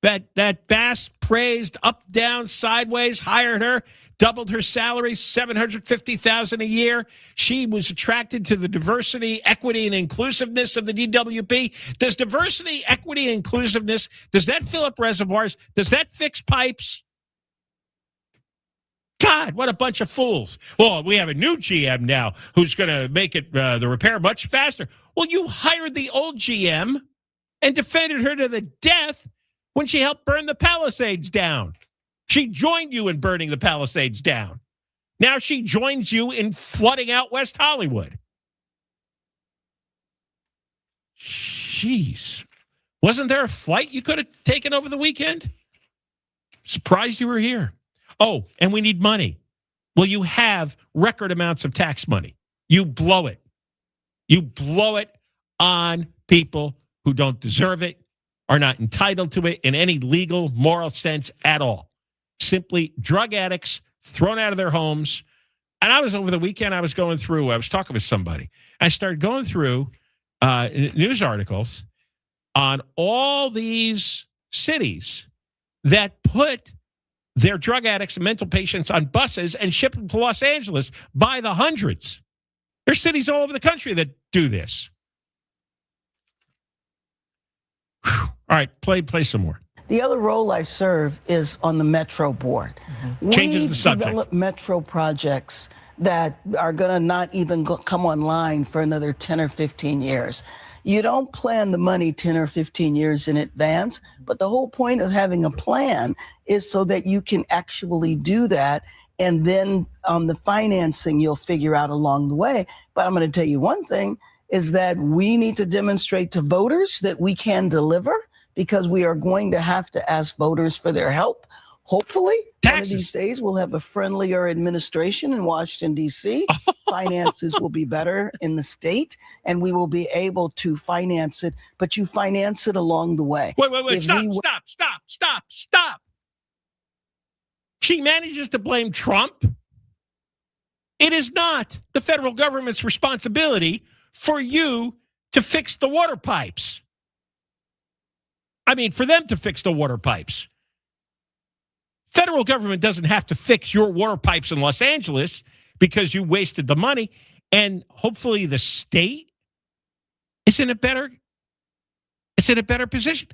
That Bass praised up, down, sideways, hired her, doubled her salary, $750,000 a year. She was attracted to the diversity, equity, and inclusiveness of the DWP. Does diversity, equity, and inclusiveness, does that fill up reservoirs? Does that fix pipes? God, what a bunch of fools. Well, we have a new GM now who's going to make it the repair much faster. Well, you hired the old GM and defended her to the death when she helped burn the Palisades down. She joined you in burning the Palisades down. Now she joins you in flooding out West Hollywood. Jeez. Wasn't there a flight you could have taken over the weekend? Surprised you were here. Oh, and we need money. Well, you have record amounts of tax money. You blow it. You blow it on people who don't deserve it, are not entitled to it in any legal, moral sense at all. Simply drug addicts thrown out of their homes. And I was over the weekend, I was talking with somebody. I started going through news articles on all these cities that put their drug addicts and mental patients on buses and ship them to Los Angeles by the hundreds. There's cities all over the country that do this. Whew. All right, play some more. The other role I serve is on the Metro board. Changes the subject. We develop Metro projects that are going to not even come online for another 10 or 15 years. You don't plan the money 10 or 15 years in advance, but the whole point of having a plan is so that you can actually do that. And then on the financing, you'll figure out along the way. But I'm going to tell you one thing is that we need to demonstrate to voters that we can deliver, because we are going to have to ask voters for their help. Hopefully, one of these days, we'll have a friendlier administration in Washington, D.C. Finances will be better in the state, and we will be able to finance it. But you finance it along the way. Wait. Stop. She manages to blame Trump. It is not the federal government's responsibility for you to fix the water pipes. I mean, for them to fix the water pipes. Federal government doesn't have to fix your water pipes in Los Angeles because you wasted the money. And hopefully the state is in a better position.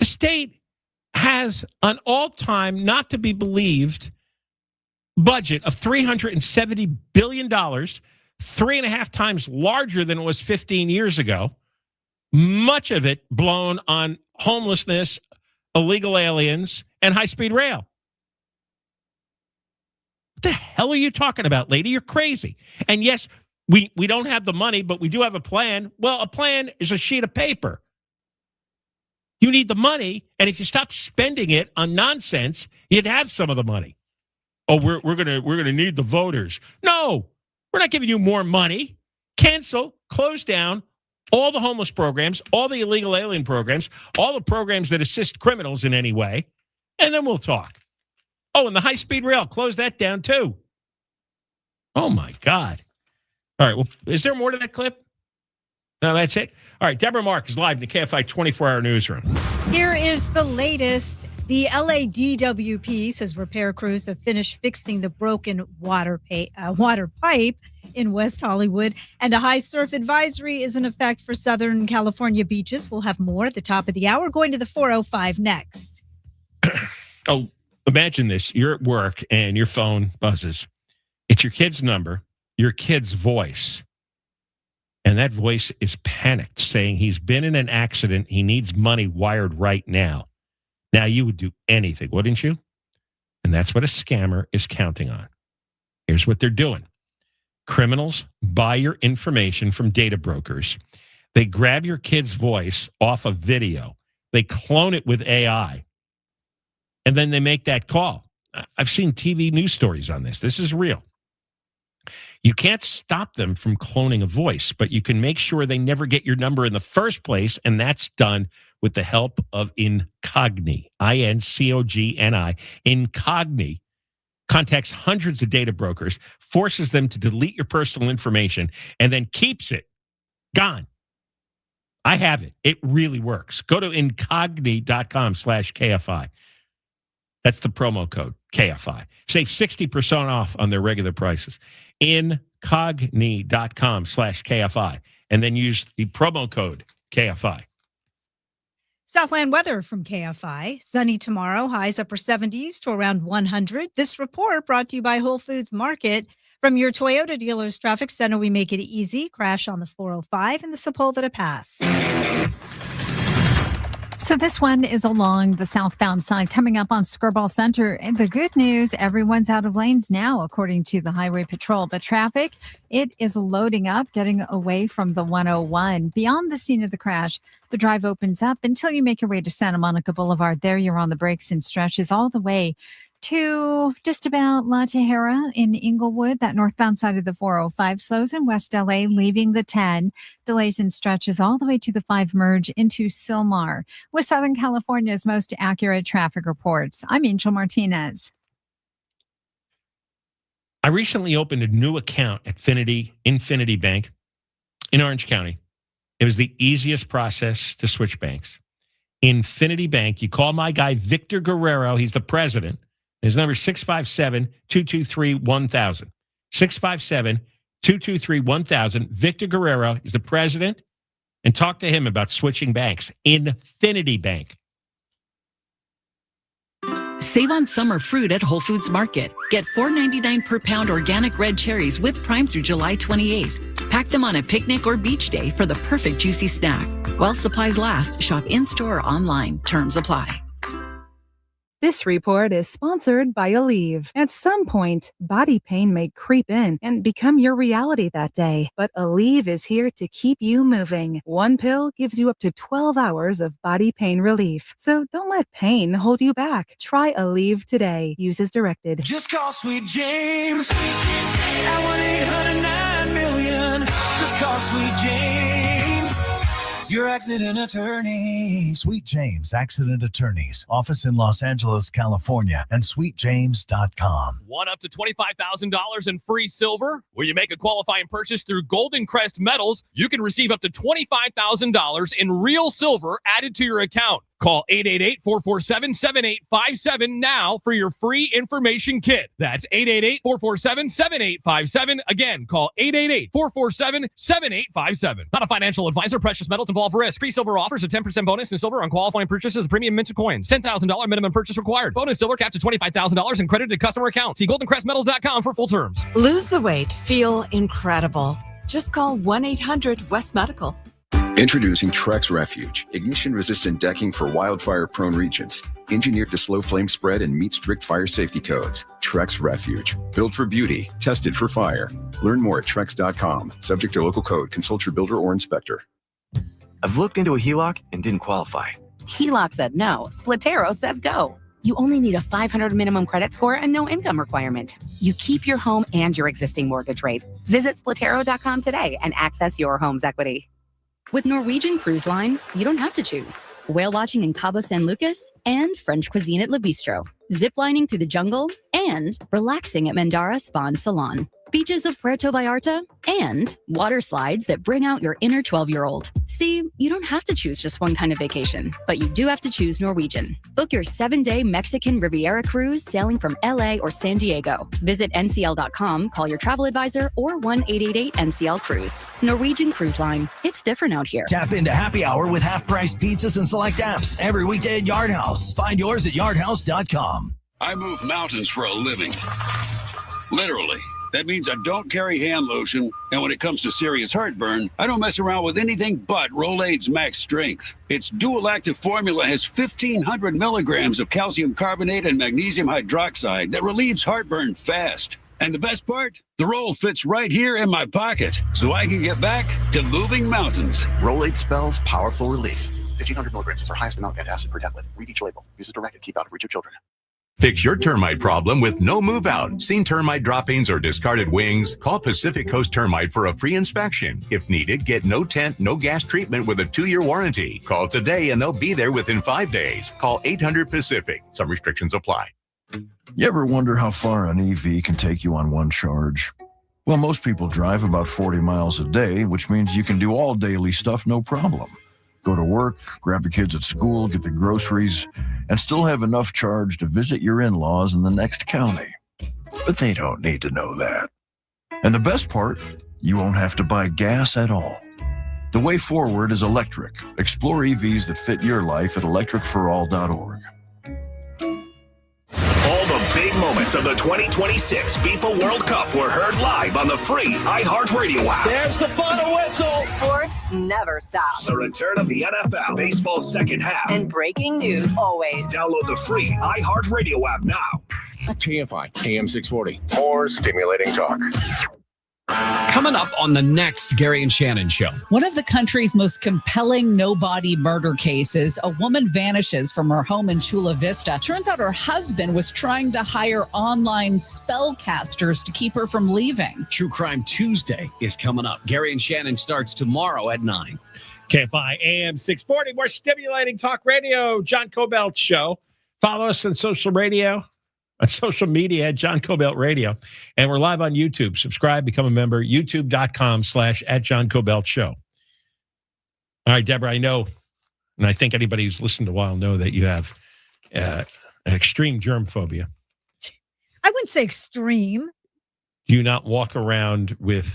The state has an all-time, not to be believed, budget of $370 billion, 3.5 times larger than it was 15 years ago. Much of it blown on homelessness, illegal aliens, and high-speed rail. What the hell are you talking about, lady? You're crazy. And yes, we don't have the money, but we do have a plan. Well, a plan is a sheet of paper. You need the money, and if you stop spending it on nonsense, you'd have some of the money. Oh, we're gonna need the voters. No, we're not giving you more money. Cancel, close down all the homeless programs, all the illegal alien programs, all the programs that assist criminals in any way, and then we'll talk. Oh, and the high-speed rail, close that down too. Oh, my God. All right, well, is there more to that clip? No, that's it. All right, Deborah Mark is live in the KFI 24-hour newsroom. Here is the latest. The LADWP says repair crews have finished fixing the broken water pipe in West Hollywood, and a high surf advisory is in effect for Southern California beaches. We'll have more at the top of the hour, going to the 4:05 next. Oh, imagine this. You're at work and your phone buzzes. It's your kid's number, your kid's voice. And that voice is panicked, saying he's been in an accident. He needs money wired right now. Now, you would do anything, wouldn't you? And that's what a scammer is counting on. Here's what they're doing. Criminals buy your information from data brokers. They grab your kid's voice off of video. They clone it with AI. And then they make that call. I've seen TV news stories on this. This is real. You can't stop them from cloning a voice, but you can make sure they never get your number in the first place, and that's done with the help of Incogni, I-N-C-O-G-N-I. Incogni contacts hundreds of data brokers, forces them to delete your personal information, and then keeps it gone. I have it. It really works. Go to incogni.com/KFI. That's the promo code, KFI. Save 60% off on their regular prices. Incogni.com/KFI. And then use the promo code, KFI. Southland weather from KFI. Sunny tomorrow, highs upper 70s to around 100. This report brought to you by Whole Foods Market. From your Toyota dealer's traffic center, we make it easy. Crash on the 405 in the Sepulveda Pass. So this one is along the southbound side coming up on Skirball Center. And the good news, everyone's out of lanes now, according to the Highway Patrol. But traffic, it is loading up, getting away from the 101. Beyond the scene of the crash, the drive opens up until you make your way to Santa Monica Boulevard. There you're on the brakes and stretches all the way to just about La Tejera in Inglewood. That northbound side of the 405 slows in West LA, leaving the 10. Delays and stretches all the way to the 5 merge into Sylmar. With Southern California's most accurate traffic reports, I'm Angel Martinez. I recently opened a new account at Infinity Bank in Orange County. It was the easiest process to switch banks. Infinity Bank, you call my guy Victor Guerrero, he's the president. His number is 657-223-1000. 657-223-1000. Victor Guerrero is the president. And talk to him about switching banks. Infinity Bank. Save on summer fruit at Whole Foods Market. Get $4.99 per pound organic red cherries with Prime through July 28th. Pack them on a picnic or beach day for the perfect juicy snack. While supplies last, shop in-store or online. Terms apply. This report is sponsored by Aleve. At some point, body pain may creep in and become your reality that day. But Aleve is here to keep you moving. One pill gives you up to 12 hours of body pain relief. So don't let pain hold you back. Try Aleve today. Use as directed. Just call Sweet James at 1-800-9-million. Just call Sweet James, your accident attorney. Sweet James Accident Attorneys. Office in Los Angeles, California, and sweetjames.com. Want up to $25,000 in free silver? When you make a qualifying purchase through Golden Crest Metals, you can receive up to $25,000 in real silver added to your account. Call 888-447-7857 now for your free information kit. That's 888-447-7857. Again, call 888-447-7857. Not a financial advisor. Precious metals involve risk. Free silver offers a 10% bonus in silver on qualifying purchases of premium minted coins. $10,000 minimum purchase required. Bonus silver capped to $25,000 and credited customer account. See goldencrestmetals.com for full terms. Lose the weight. Feel incredible. Just call 1-800-WEST-MEDICAL. Introducing Trex Refuge, ignition-resistant decking for wildfire-prone regions. Engineered to slow flame spread and meet strict fire safety codes. Trex Refuge, built for beauty, tested for fire. Learn more at Trex.com. Subject to local code. Consult your builder or inspector. I've looked into a HELOC and didn't qualify. HELOC said no. Splitero says go. You only need a 500 minimum credit score and no income requirement. You keep your home and your existing mortgage rate. Visit Splitero.com today and access your home's equity. With Norwegian Cruise Line, you don't have to choose. Whale watching in Cabo San Lucas and French cuisine at Le Bistro. Ziplining through the jungle and relaxing at Mandara Spa and Salon. Beaches of Puerto Vallarta and water slides that bring out your inner 12-year-old. See, you don't have to choose just one kind of vacation, but you do have to choose Norwegian. Book your 7-day Mexican Riviera cruise sailing from LA or San Diego. Visit ncl.com, call your travel advisor, or 1-888-NCL-CRUISE. Norwegian Cruise Line. It's different out here. Tap into happy hour with half-priced pizzas and select apps every weekday at Yard House. Find yours at yardhouse.com. I move mountains for a living. Literally. That means I don't carry hand lotion, and when it comes to serious heartburn, I don't mess around with anything but Rolaids Max Strength. Its dual active formula has 1,500 milligrams of calcium carbonate and magnesium hydroxide that relieves heartburn fast. And the best part? The roll fits right here in my pocket, so I can get back to moving mountains. Rolaids spells powerful relief. 1,500 milligrams is our highest amount of antacid per tablet. Read each label. Use as directed. Keep out of reach of children. Fix your termite problem with no move out. Seen termite droppings or discarded wings? Call Pacific Coast Termite for a free inspection. If needed, get no tent, no gas treatment with a 2-year warranty. Call today and they'll be there within 5 days. Call 800-PACIFIC. Some restrictions apply. You ever wonder how far an EV can take you on one charge? Well, most people drive about 40 miles a day, which means you can do all daily stuff no problem. Go to work, grab the kids at school, get the groceries, and still have enough charge to visit your in-laws in the next county. But they don't need to know that. And the best part, you won't have to buy gas at all. The way forward is electric. Explore EVs that fit your life at electricforall.org. All the big moments of the 2026 FIFA World Cup were heard live on the free iHeartRadio app. There's the final whistle. Sports never stops. The return of the NFL, baseball's second half. And breaking news always. Download the free iHeartRadio app now. KFI, AM 640. More stimulating talk. Coming up on the next Gary and Shannon show. One of the country's most compelling no-body murder cases, a woman vanishes from her home in Chula Vista. Turns out her husband was trying to hire online spellcasters to keep her from leaving. True Crime Tuesday is coming up. Gary and Shannon starts tomorrow at 9. KFI AM 640, more stimulating talk radio, John Kobylt Show. Follow us on social media at John Kobylt Radio. And we're live on YouTube. Subscribe, become a member, youtube.com/@John Kobylt Show. All right, Deborah, I know, and I think anybody who's listened a while know that you have an extreme germ phobia. I wouldn't say extreme. Do you not walk around with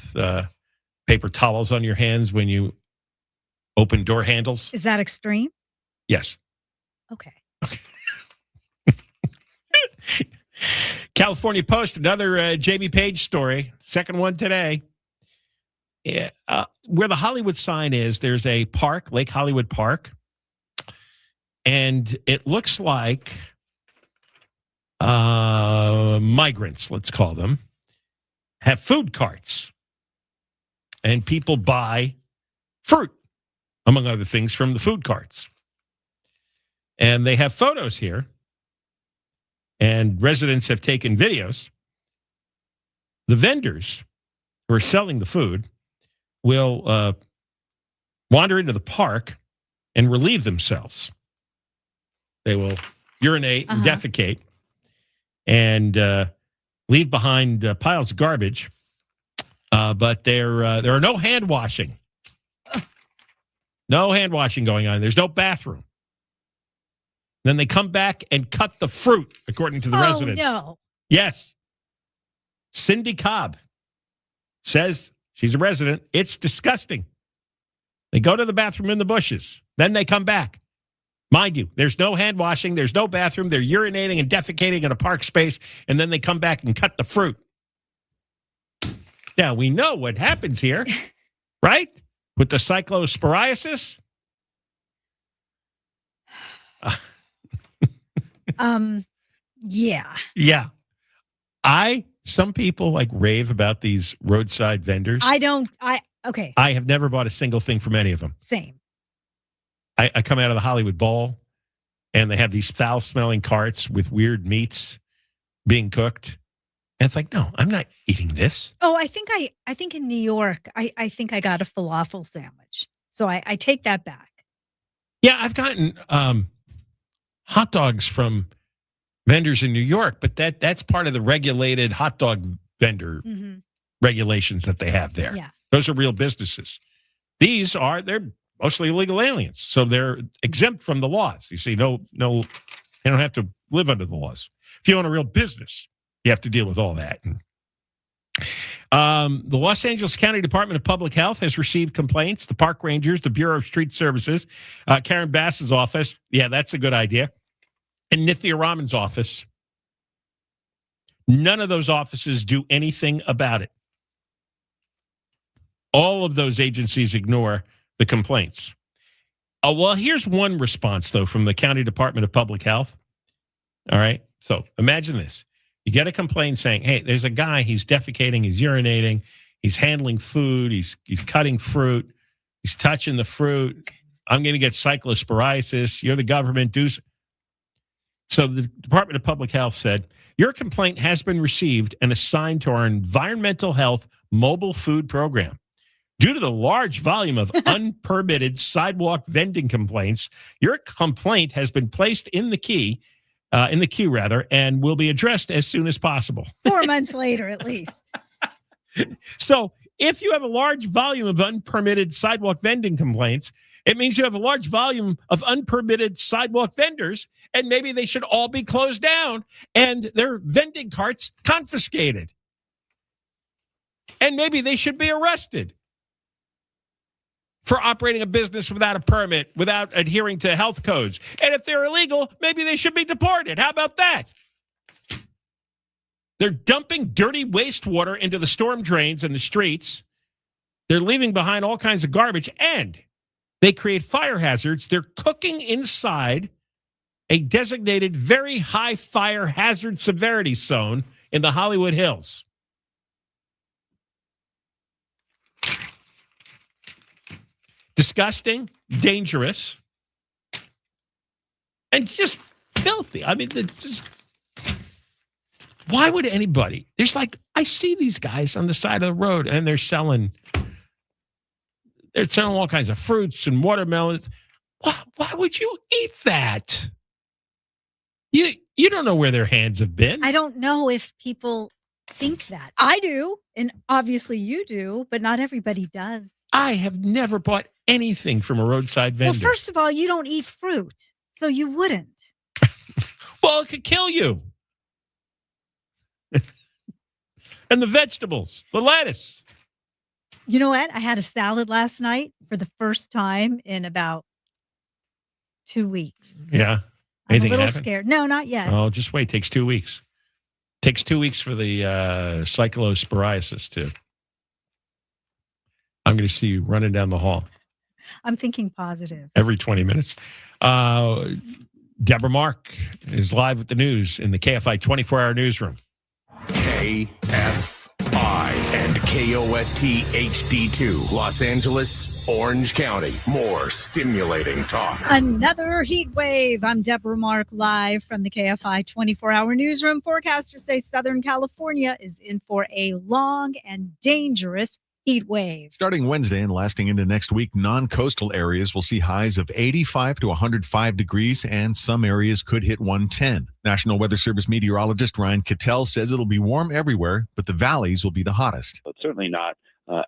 paper towels on your hands when you open door handles? Is that extreme? Yes. Okay. California Post, another J.B. Page story. Second one today. Yeah, where the Hollywood sign is, there's a park, Lake Hollywood Park. And it looks like migrants, let's call them, have food carts. And people buy fruit, among other things, from the food carts. And they have photos here. And residents have taken videos. The vendors who are selling the food will wander into the park and relieve themselves. They will urinate and defecate and leave behind piles of garbage. But there are no hand washing. No hand washing going on. There's no bathroom. Then they come back and cut the fruit, according to the residents. No. Yes. Cindy Cobb says, she's a resident, it's disgusting. They go to the bathroom in the bushes. Then they come back. Mind you, there's no hand washing. There's no bathroom. They're urinating and defecating in a park space. And then they come back and cut the fruit. Now, we know what happens here, right? With the cyclosporiasis. Yeah. Yeah. Some people like rave about these roadside vendors. Okay. I have never bought a single thing from any of them. Same. I come out of the Hollywood Bowl and they have these foul smelling carts with weird meats being cooked. And it's like, no, I'm not eating this. Oh, I think in New York, I think I got a falafel sandwich. So I take that back. Yeah, I've gotten hot dogs from vendors in New York, but that's part of the regulated hot dog vendor regulations that they have there. Yeah. Those are real businesses. They're mostly illegal aliens, so they're exempt from the laws. You see, no, they don't have to live under the laws. If you own a real business, you have to deal with all that. The Los Angeles County Department of Public Health has received complaints. The park rangers, the Bureau of Street Services, Karen Bass's office. Yeah, that's a good idea. And Nithya Raman's office. None of those offices do anything about it. All of those agencies ignore the complaints. Well, here's one response, though, from the County Department of Public Health. All right. So imagine this. You get a complaint saying, hey, there's a guy, he's defecating, he's urinating, he's handling food, he's cutting fruit, he's touching the fruit. I'm going to get cyclosporiasis. You're the government. So the Department of Public Health said, your complaint has been received and assigned to our environmental health mobile food program. Due to the large volume of unpermitted sidewalk vending complaints, your complaint has been placed in the queue, and will be addressed as soon as possible. 4 months later, at least. So if you have a large volume of unpermitted sidewalk vending complaints, it means you have a large volume of unpermitted sidewalk vendors, and maybe they should all be closed down and their vending carts confiscated. And maybe they should be arrested for operating a business without a permit, without adhering to health codes. And if they're illegal, maybe they should be deported. How about that? They're dumping dirty wastewater into the storm drains and the streets. They're leaving behind all kinds of garbage, and they create fire hazards. They're cooking inside a designated very high fire hazard severity zone in the Hollywood Hills. Disgusting, dangerous, and just filthy. I mean, why would anybody? I see these guys on the side of the road, and they're selling all kinds of fruits and watermelons. Why would you eat that? You don't know where their hands have been. I don't know if people think that. I do, and obviously you do, but not everybody does. I have never bought anything from a roadside vendor. Well, first of all, you don't eat fruit, so you wouldn't. Well, it could kill you. And the vegetables, the lettuce. You know what? I had a salad last night for the first time in about 2 weeks. Yeah. I'm a little scared. No, not yet. Oh, just wait. It takes 2 weeks. Takes 2 weeks for the cyclosporiasis to. I'm going to see you running down the hall. I'm thinking positive. Every 20 minutes. Deborah Mark is live with the news in the KFI 24-hour newsroom. KFI and KOST HD2, Los Angeles, Orange County. More stimulating talk. Another heat wave. I'm Deborah Mark, live from the KFI 24-hour newsroom. Forecasters say Southern California is in for a long and dangerous heat wave. Starting Wednesday and lasting into next week, non-coastal areas will see highs of 85 to 105 degrees, and some areas could hit 110. National Weather Service meteorologist Ryan Cattell says it'll be warm everywhere, but the valleys will be the hottest. It's certainly not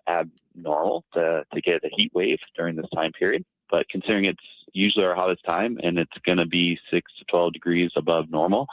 abnormal to get a heat wave during this time period, but considering it's usually our hottest time and it's going to be 6 to 12 degrees above normal,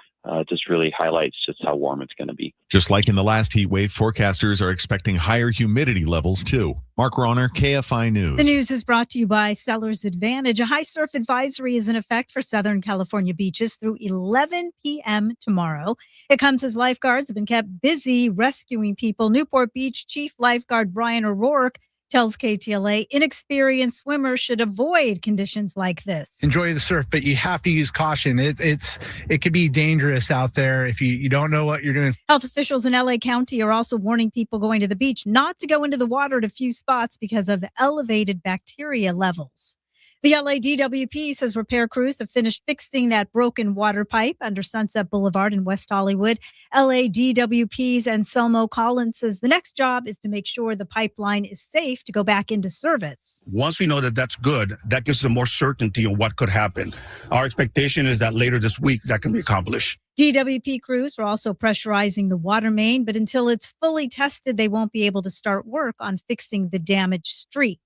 just really highlights just how warm it's going to be. Just like in the last heat wave, forecasters are expecting higher humidity levels too. Mark Ronner, KFI News. The news is brought to you by Seller's Advantage. A high surf advisory is in effect for Southern California beaches through 11 p.m. tomorrow. It comes as lifeguards have been kept busy rescuing people. Newport Beach Chief Lifeguard Brian O'Rourke tells KTLA inexperienced swimmers should avoid conditions like this. Enjoy the surf, but you have to use caution. It could be dangerous out there if you don't know what you're doing. Health officials in LA County are also warning people going to the beach not to go into the water at a few spots because of elevated bacteria levels. The LADWP says repair crews have finished fixing that broken water pipe under Sunset Boulevard in West Hollywood. LADWP's Anselmo Collins says the next job is to make sure the pipeline is safe to go back into service. Once we know that that's good, that gives us more certainty on what could happen. Our expectation is that later this week that can be accomplished. DWP crews are also pressurizing the water main, but until it's fully tested, they won't be able to start work on fixing the damaged street.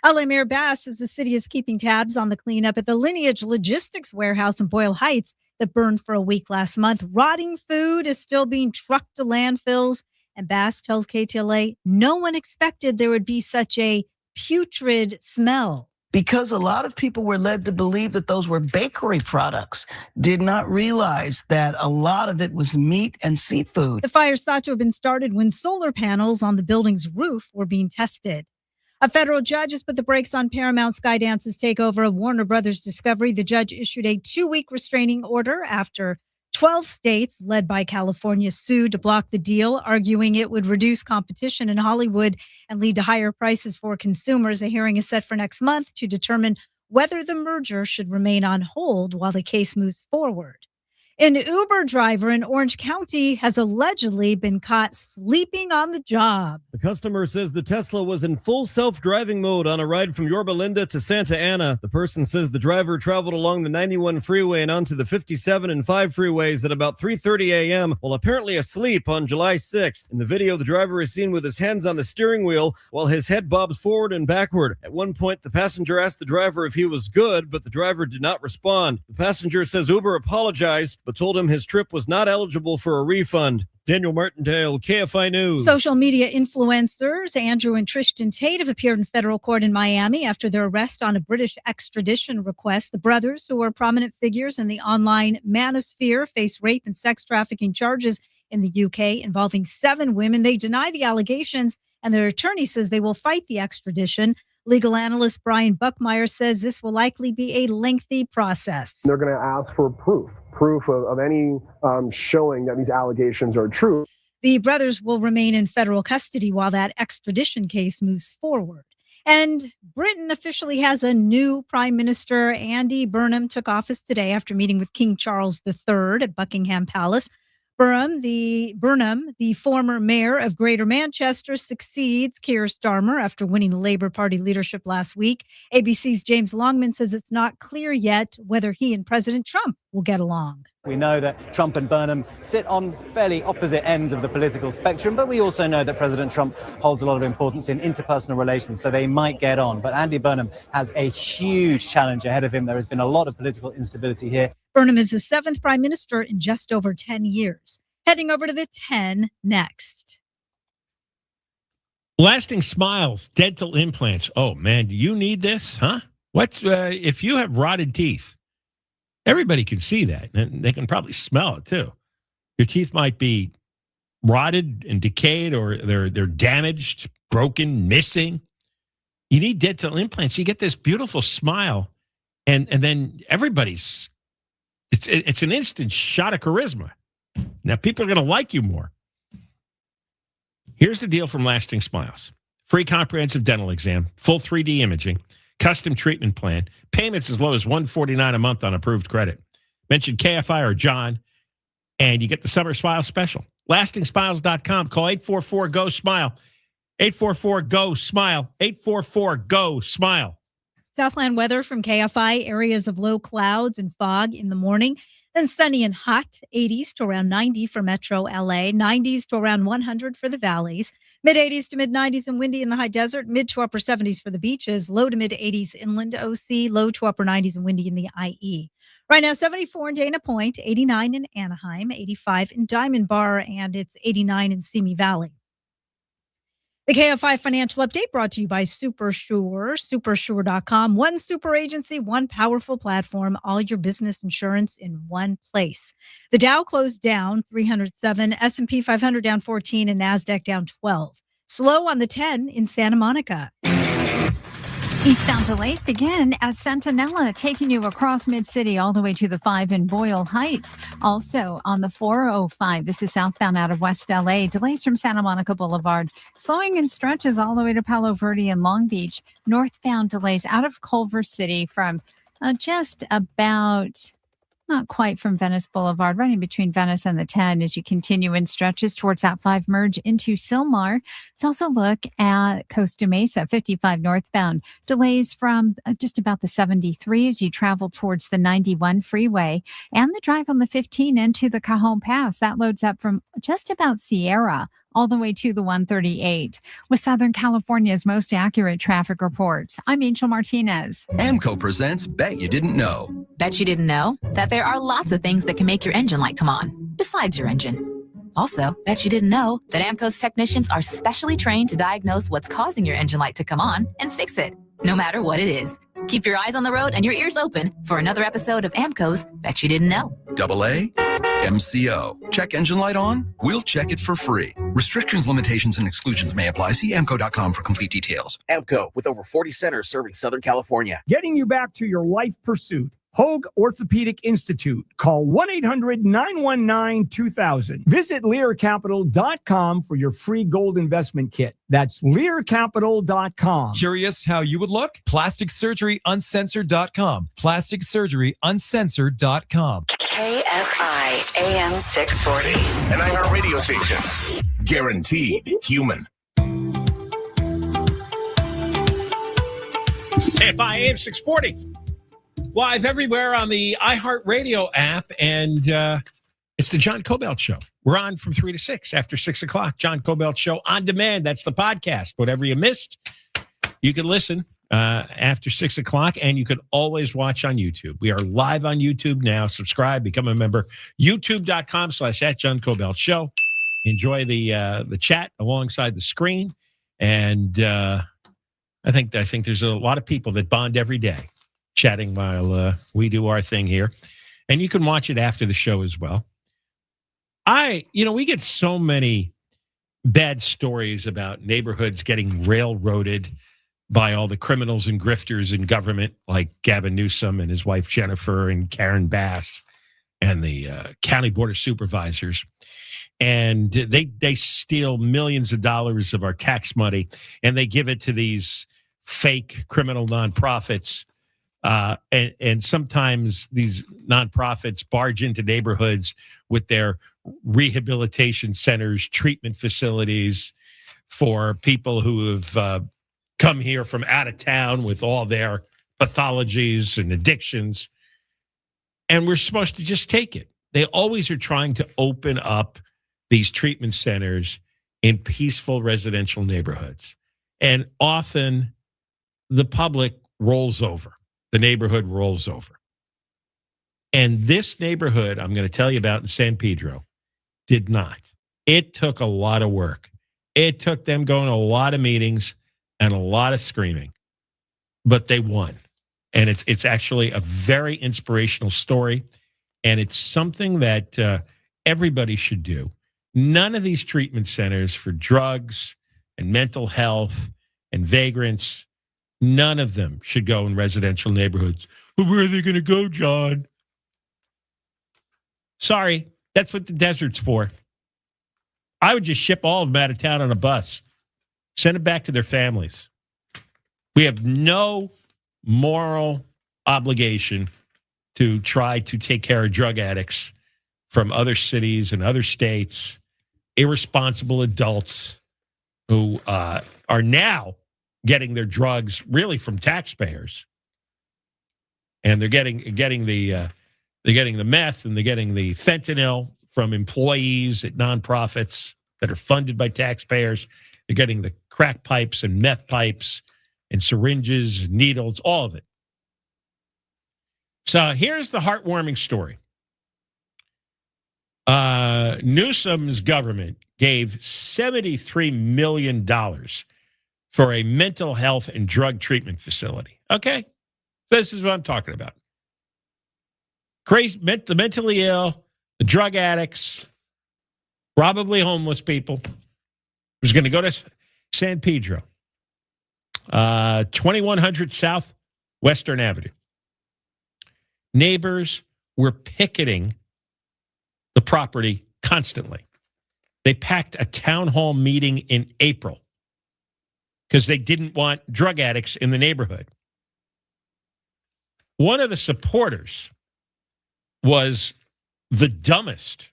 LA Mayor Bass says the city is keeping tabs on the cleanup at the Lineage Logistics Warehouse in Boyle Heights that burned for a week last month. Rotting food is still being trucked to landfills, and Bass tells KTLA no one expected there would be such a putrid smell. Because a lot of people were led to believe that those were bakery products, did not realize that a lot of it was meat and seafood. The fire's thought to have been started when solar panels on the building's roof were being tested. A federal judge has put the brakes on Paramount Skydance's takeover of Warner Brothers Discovery. The judge issued a 2-week restraining order after 12 states, led by California, sued to block the deal, arguing it would reduce competition in Hollywood and lead to higher prices for consumers. A hearing is set for next month to determine whether the merger should remain on hold while the case moves forward. An Uber driver in Orange County has allegedly been caught sleeping on the job. The customer says the Tesla was in full self-driving mode on a ride from Yorba Linda to Santa Ana. The person says the driver traveled along the 91 freeway and onto the 57 and 5 freeways at about 3:30 a.m. while apparently asleep on July 6th. In the video, the driver is seen with his hands on the steering wheel while his head bobs forward and backward. At one point, the passenger asked the driver if he was good, but the driver did not respond. The passenger says Uber apologized, but told him his trip was not eligible for a refund. Daniel Martindale, KFI News. Social media influencers Andrew and Tristan Tate have appeared in federal court in Miami after their arrest on a British extradition request. The brothers, who are prominent figures in the online manosphere, face rape and sex trafficking charges in the UK involving 7 women. They deny the allegations, and their attorney says they will fight the extradition. Legal analyst Brian Buckmeyer says this will likely be a lengthy process. They're going to ask for proof of any showing that these allegations are true. The brothers will remain in federal custody while that extradition case moves forward. And Britain officially has a new prime minister. Andy Burnham took office today after meeting with King Charles III at Buckingham Palace. Burnham, the former mayor of Greater Manchester, succeeds Keir Starmer after winning the Labour Party leadership last week. ABC's James Longman says it's not clear yet whether he and President Trump will get along. We know that Trump and Burnham sit on fairly opposite ends of the political spectrum, but we also know that President Trump holds a lot of importance in interpersonal relations, so they might get on. But Andy Burnham has a huge challenge ahead of him. There has been a lot of political instability here. Burnham is the 7th prime minister in just over 10 years. Heading over to the 10 next. Lasting smiles, dental implants. Oh, man, do you need this? Huh? What's if you have rotted teeth? Everybody can see that, and they can probably smell it too. Your teeth might be rotted and decayed, or they're damaged, broken, missing. You need dental implants. You get this beautiful smile, and then everybody's it's an instant shot of charisma. Now people are going to like you more. Here's the deal from Lasting Smiles: free comprehensive dental exam, full 3D imaging, custom treatment plan, payments as low as $149 a month on approved credit. Mention KFI or John, and you get the Summer Smile Special. LastingSmiles.com. Call 844-GO-SMILE. 844-GO-SMILE. 844-GO-SMILE. Southland weather from KFI, areas of low clouds and fog in the morning. Then sunny and hot, 80s to around 90 for Metro LA, 90s to around 100 for the valleys, mid-80s to mid-90s and windy in the high desert, mid to upper 70s for the beaches, low to mid-80s inland OC, low to upper 90s and windy in the IE. Right now, 74 in Dana Point, 89 in Anaheim, 85 in Diamond Bar, and it's 89 in Simi Valley. The KFI Financial Update brought to you by SuperSure, supersure.com. One super agency, one powerful platform, all your business insurance in one place. The Dow closed down 307, S&P 500 down 14, and NASDAQ down 12. Slow on the 10 in Santa Monica. Eastbound delays begin at Centinela, taking you across Mid-City all the way to the 5 in Boyle Heights. Also on the 405, this is southbound out of West LA. Delays from Santa Monica Boulevard, slowing in stretches all the way to Palo Verde and Long Beach. Northbound delays out of Culver City from just about, not quite from Venice Boulevard, right in between Venice and the 10 as you continue in stretches towards that 5 merge into Sylmar. Let's also look at Costa Mesa, 55 northbound. Delays from just about the 73 as you travel towards the 91 freeway, and the drive on the 15 into the Cajon Pass. That loads up from just about Sierra all the way to the 138. With Southern California's most accurate traffic reports, I'm Angel Martinez. AMCO presents Bet You Didn't Know. Bet you didn't know that there are lots of things that can make your engine light come on, besides your engine. Also, bet you didn't know that AMCO's technicians are specially trained to diagnose what's causing your engine light to come on and fix it, no matter what it is. Keep your eyes on the road and your ears open for another episode of AMCO's Bet You Didn't Know. AA, MCO. Check engine light on? We'll check it for free. Restrictions, limitations, and exclusions may apply. See AMCO.com for complete details. AMCO, with over 40 centers serving Southern California. Getting you back to your life pursuit. Hogue Orthopedic Institute. Call 1-800-919-2000. Visit LearCapital.com for your free gold investment kit. That's LearCapital.com. Curious how you would look? PlasticSurgeryUncensored.com. PlasticSurgeryUncensored.com. KFI AM 640. An iHeartRadio station. Guaranteed human. KFI AM 640. Live everywhere on the iHeartRadio app, and it's the John Kobylt Show. We're on from 3 to 6 after 6 o'clock. John Kobylt Show on demand. That's the podcast. Whatever you missed, you can listen after 6 o'clock, and you can always watch on YouTube. We are live on YouTube now. Subscribe, become a member. YouTube.com/@John Kobylt Show. Enjoy the chat alongside the screen, and I think there's a lot of people that bond every day, chatting while we do our thing here, and you can watch it after the show as well. We get so many bad stories about neighborhoods getting railroaded by all the criminals and grifters in government, like Gavin Newsom and his wife Jennifer and Karen Bass and the county board of supervisors. And they steal millions of dollars of our tax money, and they give it to these fake criminal nonprofits. And sometimes these nonprofits barge into neighborhoods with their rehabilitation centers, treatment facilities for people who have come here from out of town with all their pathologies and addictions. And we're supposed to just take it. They always are trying to open up these treatment centers in peaceful residential neighborhoods. And often the public rolls over. The neighborhood rolls over. And this neighborhood I'm going to tell you about in San Pedro did not. It took a lot of work. It took them going to a lot of meetings and a lot of screaming, but they won. And it's actually a very inspirational story, and it's something that everybody should do. None of these treatment centers for drugs and mental health and vagrants, none of them should go in residential neighborhoods. Well, where are they going to go, John? Sorry, that's what the desert's for. I would just ship all of them out of town on a bus. Send them back to their families. We have no moral obligation to try to take care of drug addicts from other cities and other states, irresponsible adults who are now getting their drugs really from taxpayers. And they're getting the meth, and they're getting the fentanyl from employees at nonprofits that are funded by taxpayers. They're getting the crack pipes and meth pipes and syringes, needles, all of it. So here's the heartwarming story. Newsom's government gave $73 million for a mental health and drug treatment facility. Okay? This is what I'm talking about. Crazy, the mentally ill, the drug addicts, probably homeless people, who's going to go to San Pedro, 2100 South Western Avenue. Neighbors were picketing the property constantly. They packed a town hall meeting in April because they didn't want drug addicts in the neighborhood. One of the supporters was the dumbest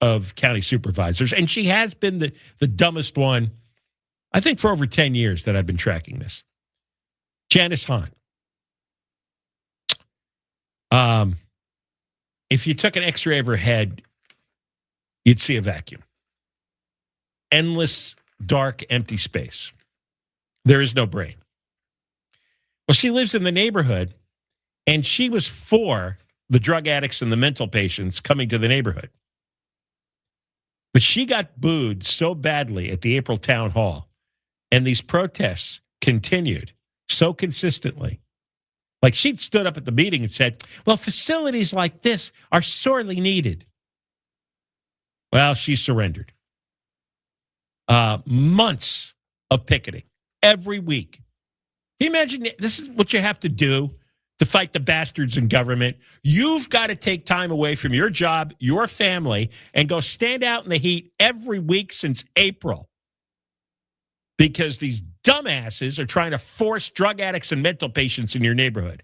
of county supervisors, and she has been the dumbest one, I think, for over 10 years that I've been tracking this. Janice Hahn. If you took an x-ray of her head, you'd see a vacuum. Endless, dark, empty space. There is no brain. Well, she lives in the neighborhood, and she was for the drug addicts and the mental patients coming to the neighborhood. But she got booed so badly at the April town hall, and these protests continued so consistently. Like, she'd stood up at the meeting and said, well, facilities like this are sorely needed. Well, she surrendered. Months of picketing every week. Can you imagine? This is what you have to do to fight the bastards in government. You've got to take time away from your job, your family, and go stand out in the heat every week since April. Because these dumbasses are trying to force drug addicts and mental patients in your neighborhood.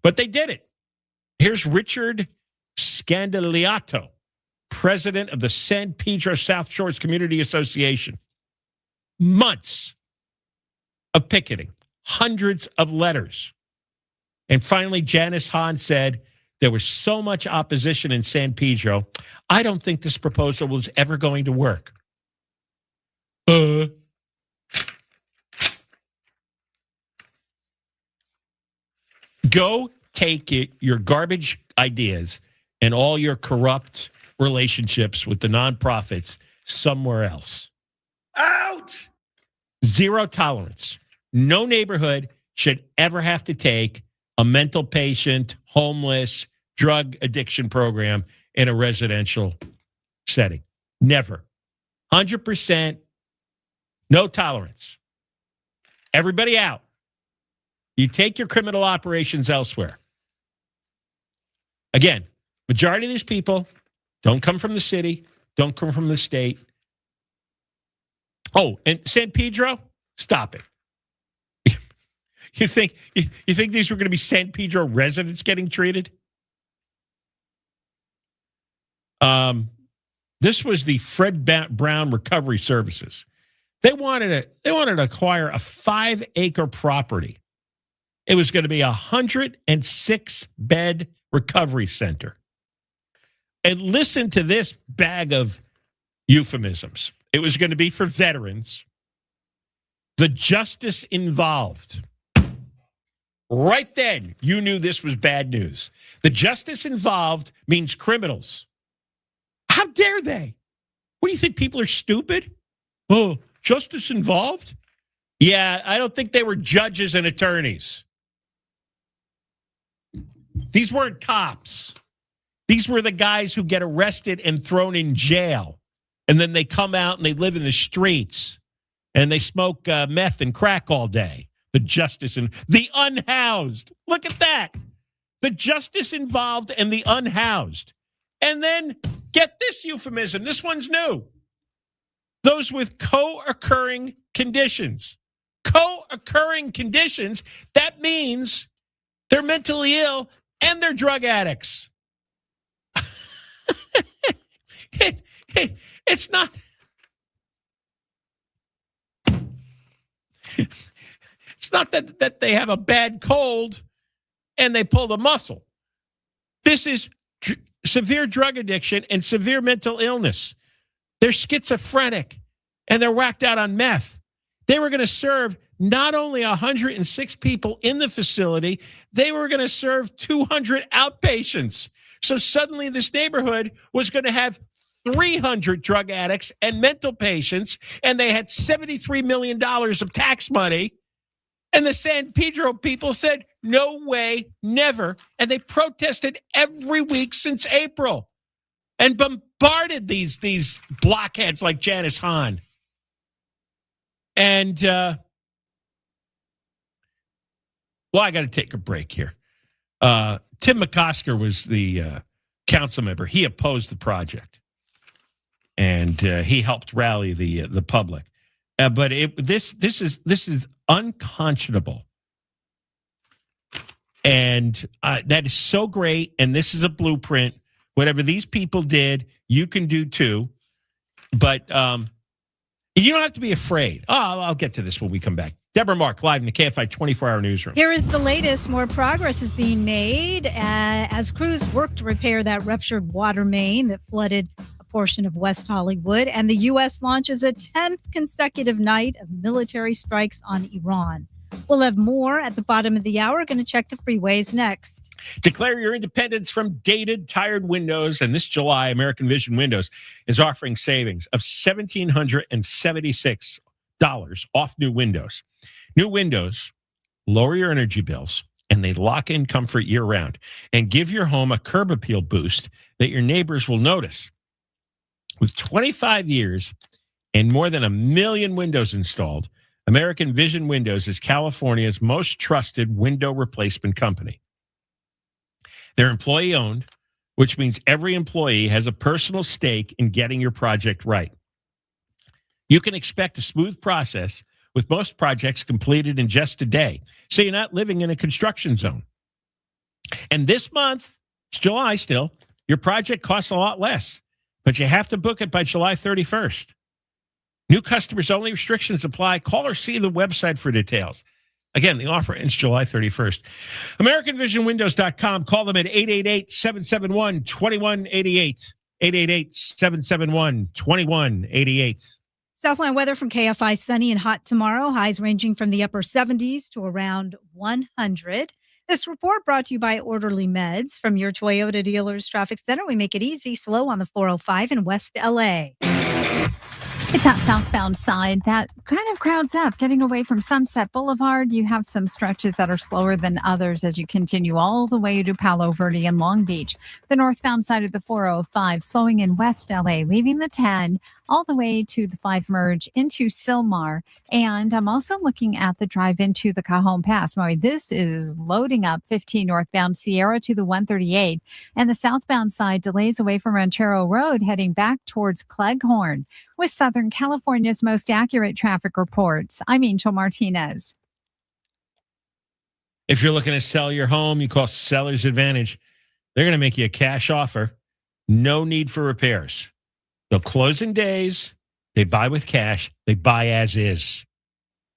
But they did it. Here's Richard Scandaliato, president of the San Pedro South Shores Community Association. Months of picketing, hundreds of letters. And finally, Janice Hahn said, there was so much opposition in San Pedro, I don't think this proposal was ever going to work. Go take your garbage ideas and all your corrupt relationships with the nonprofits somewhere else. Ouch! Zero tolerance. No neighborhood should ever have to take a mental patient, homeless, drug addiction program in a residential setting. Never. 100% no tolerance. Everybody out. You take your criminal operations elsewhere. Again, majority of these people don't come from the city, don't come from the state. Oh, and San Pedro, stop it. You think these were going to be San Pedro residents getting treated? This was the Fred Brown Recovery Services. They wanted to acquire a 5-acre property. It was going to be a 106-bed recovery center. And listen to this bag of euphemisms. It was going to be for veterans. The justice involved. Right then, you knew this was bad news. The justice involved means criminals. How dare they? What do you think? People are stupid? Oh, justice involved? Yeah, I don't think they were judges and attorneys. These weren't cops. These were the guys who get arrested and thrown in jail. And then they come out and they live in the streets. And they smoke meth and crack all day. The justice and the unhoused. Look at that. The justice involved and the unhoused. And then get this euphemism. This one's new. Those with co-occurring conditions. Co-occurring conditions. That means they're mentally ill and they're drug addicts. It's not. It's not that they have a bad cold and they pulled a muscle. This is severe drug addiction and severe mental illness. They're schizophrenic and they're whacked out on meth. They were going to serve not only 106 people in the facility, they were going to serve 200 outpatients. So suddenly this neighborhood was going to have 300 drug addicts and mental patients, and they had $73 million of tax money. And the San Pedro people said, no way, never. And they protested every week since April and bombarded these blockheads like Janice Hahn. And, well, I got to take a break here. Tim McCosker was the council member. He opposed the project. And he helped rally the public. But this is unconscionable. And that is so great. And this is a blueprint. Whatever these people did, you can do too. But you don't have to be afraid. Oh, I'll get to this when we come back. Deborah Mark, live in the KFI 24-hour newsroom. Here is the latest. More progress is being made as crews work to repair that ruptured water main that flooded a portion of West Hollywood. And the U.S. launches a 10th consecutive night of military strikes on Iran. We'll have more at the bottom of the hour. Going to check the freeways next. Declare your independence from dated, tired windows. And this July, American Vision Windows is offering savings of $1,776 off new windows. New windows lower your energy bills, and they lock in comfort year-round and give your home a curb appeal boost that your neighbors will notice. With 25 years and more than 1 million windows installed, American Vision Windows is California's most trusted window replacement company. They're employee-owned, which means every employee has a personal stake in getting your project right. You can expect a smooth process with most projects completed in just a day, so you're not living in a construction zone. And this month, it's July still, your project costs a lot less, but you have to book it by July 31st. New customers only, restrictions apply. Call or see the website for details. Again, the offer ends July 31st. AmericanVisionWindows.com. Call them at 888-771-2188. 888-771-2188. Southland weather from KFI, sunny and hot tomorrow. Highs ranging from the upper 70s to around 100. This report brought to you by Orderly Meds from your Toyota dealer's traffic center. We make it easy, slow on the 405 in West LA. It's that southbound side that kind of crowds up. Getting away from Sunset Boulevard, you have some stretches that are slower than others as you continue all the way to Palo Verde and Long Beach. The northbound side of the 405 slowing in West LA, leaving the 10 all the way to the 5 merge into Sylmar. And I'm also looking at the drive into the Cajon Pass. Boy, this is loading up 15 northbound Sierra to the 138. And the southbound side delays away from Ranchero Road, heading back towards Cleghorn. With Southern California's most accurate traffic reports, I'm Angel Martinez. If you're looking to sell your home, you call Seller's Advantage. They're going to make you a cash offer. No need for repairs. They'll close in days. They buy with cash. They buy as is.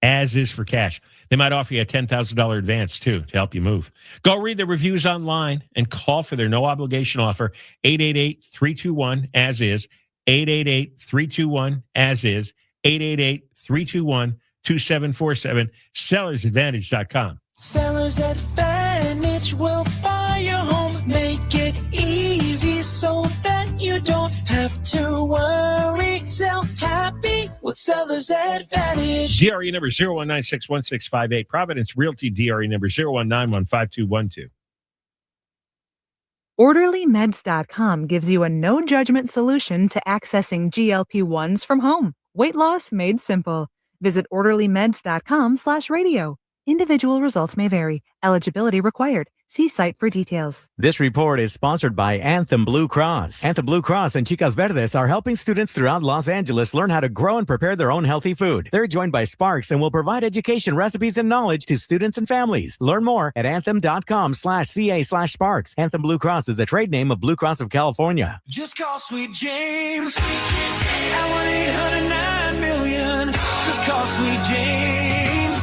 As is for cash. They might offer you a $10,000 advance, too, to help you move. Go read the reviews online and call for their no-obligation offer, 888-321-AS-IS, 888-321-AS-IS, 888-321-2747, sellersadvantage.com. Seller's Advantage will buy your home, make it easy so that you don't have to worry. Sell happy with Seller's Advantage. DRE number 01961658, Providence Realty DRE number 01915212. OrderlyMeds.com gives you a no-judgment solution to accessing GLP-1s from home. Weight loss made simple. Visit OrderlyMeds.com/radio. Individual results may vary. Eligibility required. See site for details. This report is sponsored by Anthem Blue Cross. Anthem Blue Cross and Chicas Verdes are helping students throughout Los Angeles learn how to grow and prepare their own healthy food. They're joined by Sparks and will provide education, recipes, and knowledge to students and families. Learn more at anthem.com/CA/Sparks. Anthem Blue Cross is the trade name of Blue Cross of California. Just call Sweet James at 1-800-9-million. Just call Sweet James,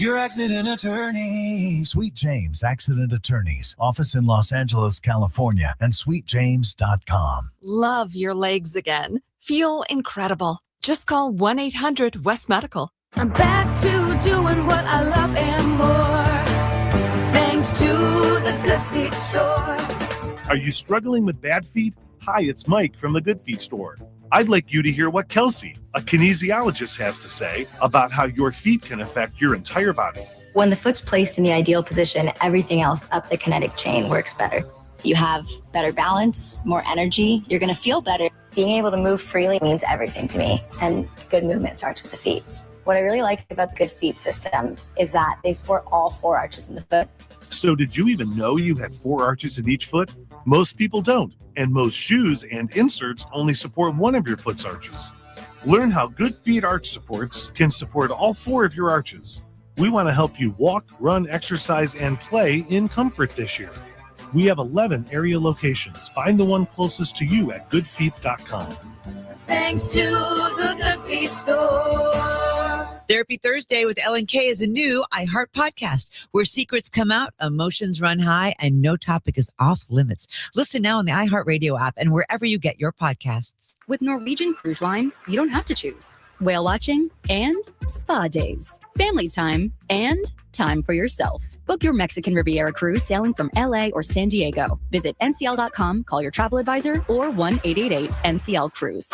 your accident attorney. Sweet James Accident Attorneys. Office in Los Angeles, California, and sweetjames.com. Love your legs again. Feel incredible. Just call 1-800-WEST-MEDICAL. I'm back to doing what I love and more, thanks to the Good Feet store. Are you struggling with bad feet? Hi, it's Mike from the Good Feet store. I'd like you to hear what Kelsey, a kinesiologist, has to say about how your feet can affect your entire body. When the foot's placed in the ideal position, everything else up the kinetic chain works better. You have better balance, more energy, you're going to feel better. Being able to move freely means everything to me, and good movement starts with the feet. What I really like about the Good Feet system is that they support all 4 arches in the foot. So did you even know you had 4 arches in each foot? Most people don't, and most shoes and inserts only support one of your foot's arches. Learn how Good Feet arch supports can support all 4 of your arches. We want to help you walk, run, exercise, and play in comfort this year. We have 11 area locations. Find the one closest to you at goodfeet.com. Thanks to the Good Feet store. Therapy Thursday with Ellen K is a new iHeart podcast where secrets come out, emotions run high, and no topic is off limits. Listen now on the iHeartRadio app and wherever you get your podcasts. With Norwegian Cruise Line, you don't have to choose. Whale watching and spa days, family time and time for yourself. Book your Mexican Riviera cruise sailing from LA or San Diego. Visit ncl.com, call your travel advisor, or 1-888-NCL-CRUISE.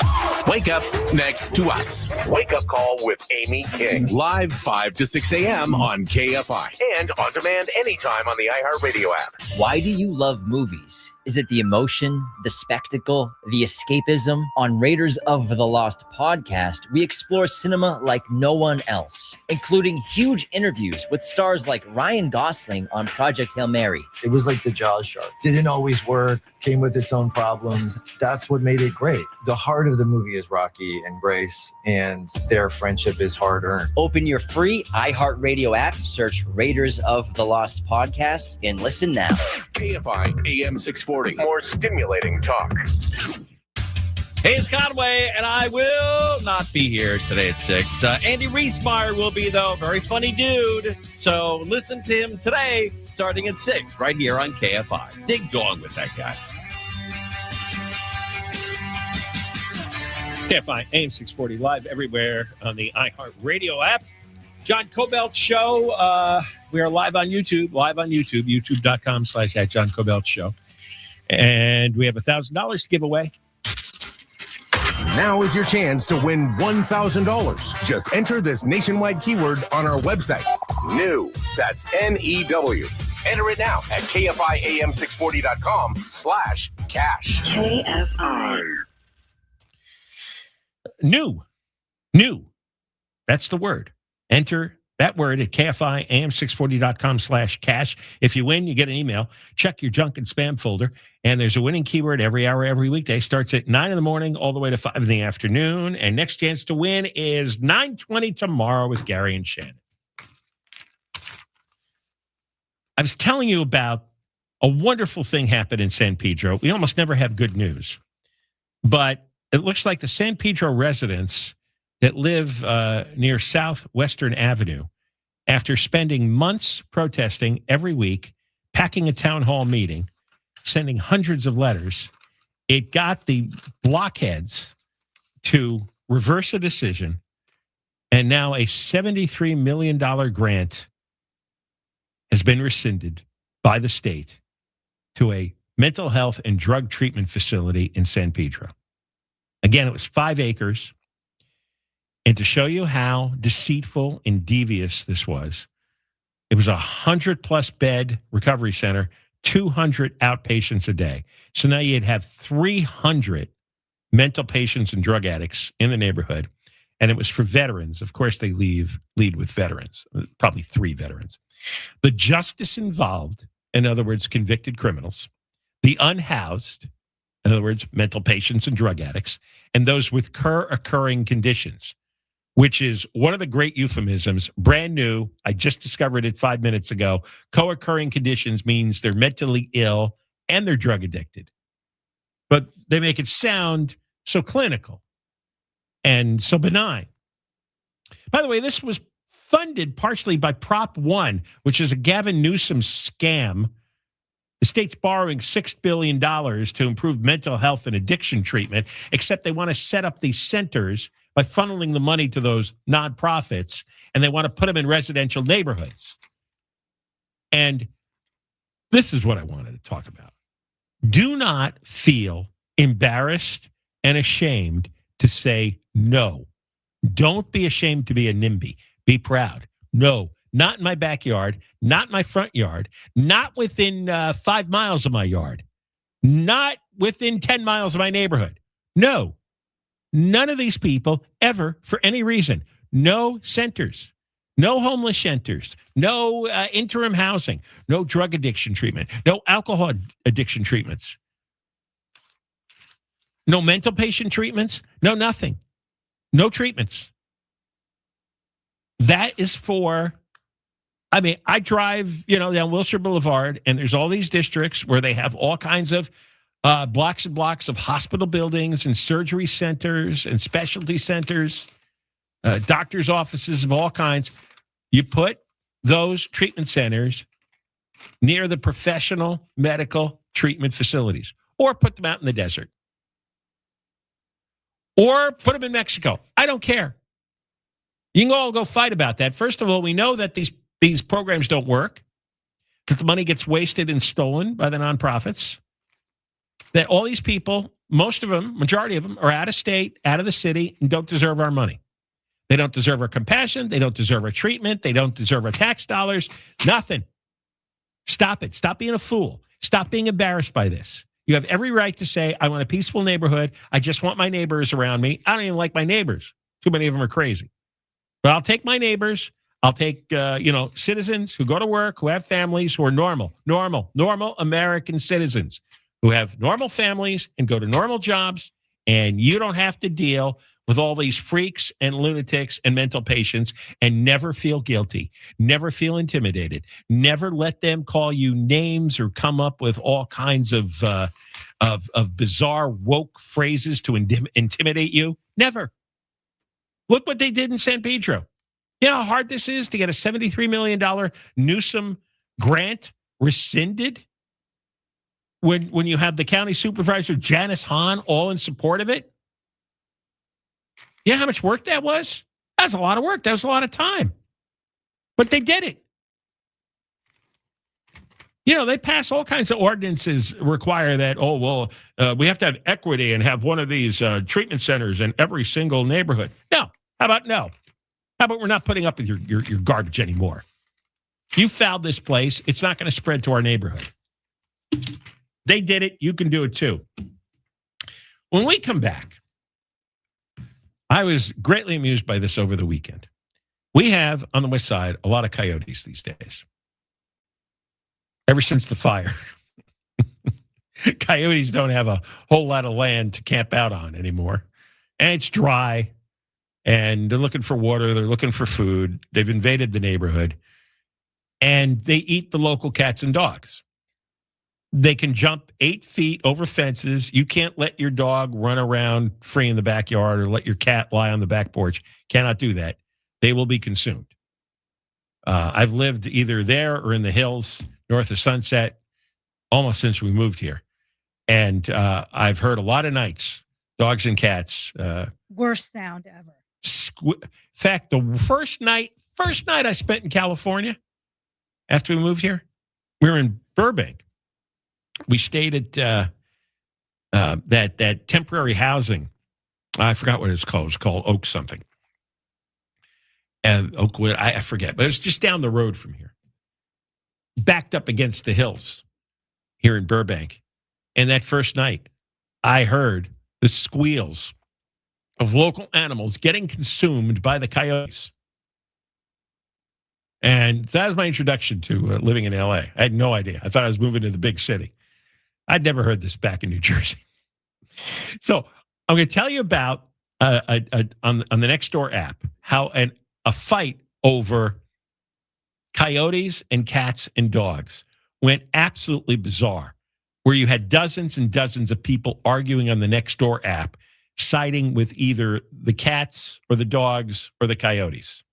Wake up next to us. Wake Up Call with Amy King. Live 5 to 6 a.m. on KFI. And on demand anytime on the iHeartRadio app. Why do you love movies? Is it the emotion, the spectacle, the escapism? On Raiders of the Lost podcast, we explore cinema like no one else, including huge interviews with stars like Ryan Gosling on Project Hail Mary. It was like the Jaws shark. Didn't always work, came with its own problems. That's what made it great. The heart of the movie is Rocky and Grace, and their friendship is hard-earned. Open your free iHeartRadio app, search Raiders of the Lost podcast, and listen now. KFI AM 640. More stimulating talk. Hey, it's Conway, and I will not be here today at 6. Andy Reesmeyer will be, though. Very funny dude. So listen to him today, starting at 6, right here on KFI. Dig dog with that guy. KFI AM 640 live everywhere on the iHeartRadio app. John Kobylt Show. We are live on YouTube, youtube.com/John Kobylt Show. And we have $1,000 to give away. Now is your chance to win $1,000. Just enter this nationwide keyword on our website. New. That's N-E-W. Enter it now at KFIAM640.com/cash. KFI. New. That's the word. Enter that word at KFIAM640.com/cash. If you win, you get an email. Check your junk and spam folder. And there's a winning keyword every hour, every weekday. Starts at 9 in the morning all the way to 5 in the afternoon. And next chance to win is 9:20 tomorrow with Gary and Shannon. I was telling you about a wonderful thing happened in San Pedro. We almost never have good news. But it looks like the San Pedro residents that live near Southwestern Avenue, after spending months protesting every week, packing a town hall meeting, sending hundreds of letters, it got the blockheads to reverse a decision, and now a $73 million grant has been rescinded by the state to a mental health and drug treatment facility in San Pedro. Again, it was 5 acres. And to show you how deceitful and devious this was, it was 100+ bed recovery center, 200 outpatients a day. So now you'd have 300 mental patients and drug addicts in the neighborhood. And it was for veterans. Of course, they lead with veterans, probably 3 veterans. The justice involved, in other words, convicted criminals, the unhoused, in other words, mental patients and drug addicts, and those with occurring conditions, which is one of the great euphemisms, brand new. I just discovered it 5 minutes ago. Co-occurring conditions means they're mentally ill and they're drug addicted. But they make it sound so clinical and so benign. By the way, this was funded partially by Prop 1, which is a Gavin Newsom scam. The state's borrowing $6 billion to improve mental health and addiction treatment, except they want to set up these centers by funneling the money to those nonprofits, and they want to put them in residential neighborhoods. And this is what I wanted to talk about. Do not feel embarrassed and ashamed to say no. Don't be ashamed to be a NIMBY. Be proud. No, not in my backyard, not my front yard, not within 5 miles of my yard, not within 10 miles of my neighborhood. No. None of these people ever, for any reason, no centers, no homeless shelters, no interim housing, no drug addiction treatment, no alcohol addiction treatments, no mental patient treatments, no nothing, no treatments. That is for, I drive, down Wilshire Boulevard, and there's all these districts where they have all kinds of blocks and blocks of hospital buildings and surgery centers and specialty centers, doctors' offices of all kinds. You put those treatment centers near the professional medical treatment facilities, or put them out in the desert, or put them in Mexico. I don't care. You can all go fight about that. First of all, we know that these programs don't work, that the money gets wasted and stolen by the nonprofits, that all these people, most of them, majority of them, are out of state, out of the city, and don't deserve our money. They don't deserve our compassion. They don't deserve our treatment. They don't deserve our tax dollars. Nothing. Stop it. Stop being a fool. Stop being embarrassed by this. You have every right to say, I want a peaceful neighborhood. I just want my neighbors around me. I don't even like my neighbors. Too many of them are crazy. But I'll take my neighbors. I'll take, citizens who go to work, who have families, who are normal American citizens, who have normal families and go to normal jobs, and you don't have to deal with all these freaks and lunatics and mental patients and never feel guilty, never feel intimidated, never let them call you names or come up with all kinds of bizarre woke phrases to intimidate you. Never. Look what they did in San Pedro. You know how hard this is to get a $73 million Newsom grant rescinded when you have the county supervisor, Janice Hahn, all in support of it? You know how much work that was? That's a lot of work. That was a lot of time. But they did it. You know, they pass all kinds of ordinances require that, we have to have equity and have one of these treatment centers in every single neighborhood. No. How about no? How about we're not putting up with your garbage anymore? You fouled this place. It's not going to spread to our neighborhood. They did it. You can do it too. When we come back, I was greatly amused by this over the weekend. We have on the west side a lot of coyotes these days. Ever since the fire, coyotes don't have a whole lot of land to camp out on anymore. And it's dry, and they're looking for water. They're looking for food. They've invaded the neighborhood, and they eat the local cats and dogs. They can jump 8 feet over fences. You can't let your dog run around free in the backyard or let your cat lie on the back porch. Cannot do that. They will be consumed. I've lived either there or in the hills north of Sunset almost since we moved here. And I've heard a lot of nights, dogs and cats. Worst sound ever. In fact, the first night I spent in California after we moved here, we were in Burbank. We stayed at that temporary housing. I forgot what it's called. It's called Oak something. And Oakwood, I forget. But it was just down the road from here. Backed up against the hills here in Burbank. And that first night, I heard the squeals of local animals getting consumed by the coyotes. And so that was my introduction to living in LA. I had no idea. I thought I was moving to the big city. I'd never heard this back in New Jersey. So I'm going to tell you about on the Nextdoor app how a fight over coyotes and cats and dogs went absolutely bizarre, where you had dozens and dozens of people arguing on the Nextdoor app, siding with either the cats or the dogs or the coyotes.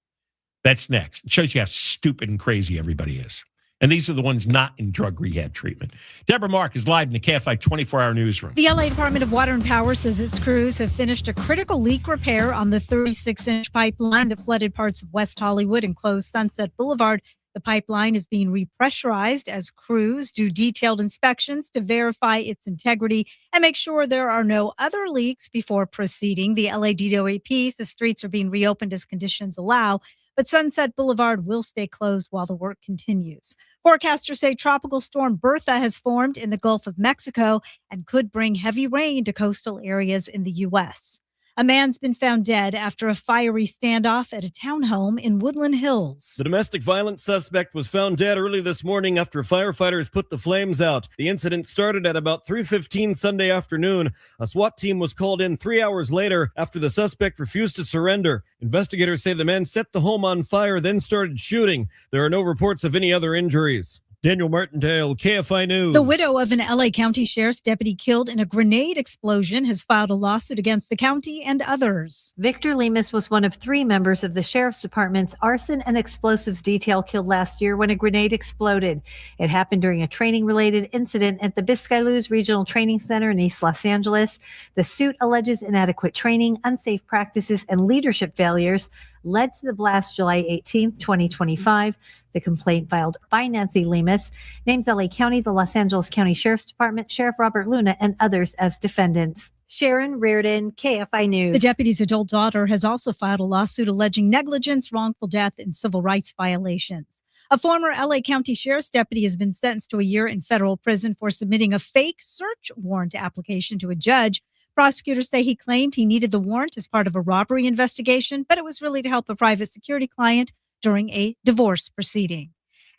That's next. It shows you how stupid and crazy everybody is. And these are the ones not in drug rehab treatment. Deborah Mark is live in the KFI 24-hour newsroom. The LA Department of Water and Power says its crews have finished a critical leak repair on the 36-inch pipeline that flooded parts of West Hollywood and closed Sunset Boulevard. The pipeline is being repressurized as crews do detailed inspections to verify its integrity and make sure there are no other leaks before proceeding. The LADWP says the streets are being reopened as conditions allow, but Sunset Boulevard will stay closed while the work continues. Forecasters say Tropical Storm Bertha has formed in the Gulf of Mexico and could bring heavy rain to coastal areas in the U.S. A man's been found dead after a fiery standoff at a townhome in Woodland Hills. The domestic violence suspect was found dead early this morning after firefighters put the flames out. The incident started at about 3:15 Sunday afternoon. A SWAT team was called in 3 hours later after the suspect refused to surrender. Investigators say the man set the home on fire, then started shooting. There are no reports of any other injuries. Daniel Martindale, KFI News. The widow of an LA County Sheriff's deputy killed in a grenade explosion has filed a lawsuit against the county and others. Victor Lemus was one of 3 members of the Sheriff's Department's arson and explosives detail killed last year when a grenade exploded. It happened during a training-related incident at the Biscay Luz Regional Training Center in East Los Angeles. The suit alleges inadequate training, unsafe practices, and leadership failures led to the blast July 18th, 2025. The complaint filed by Nancy Lemus names LA County, the Los Angeles County Sheriff's Department, Sheriff Robert Luna, and others as defendants. Sharon Reardon, KFI News. The deputy's adult daughter has also filed a lawsuit alleging negligence, wrongful death, and civil rights violations. A former LA County Sheriff's deputy has been sentenced to a year in federal prison for submitting a fake search warrant application to a judge. Prosecutors say he claimed he needed the warrant as part of a robbery investigation, but it was really to help a private security client during a divorce proceeding.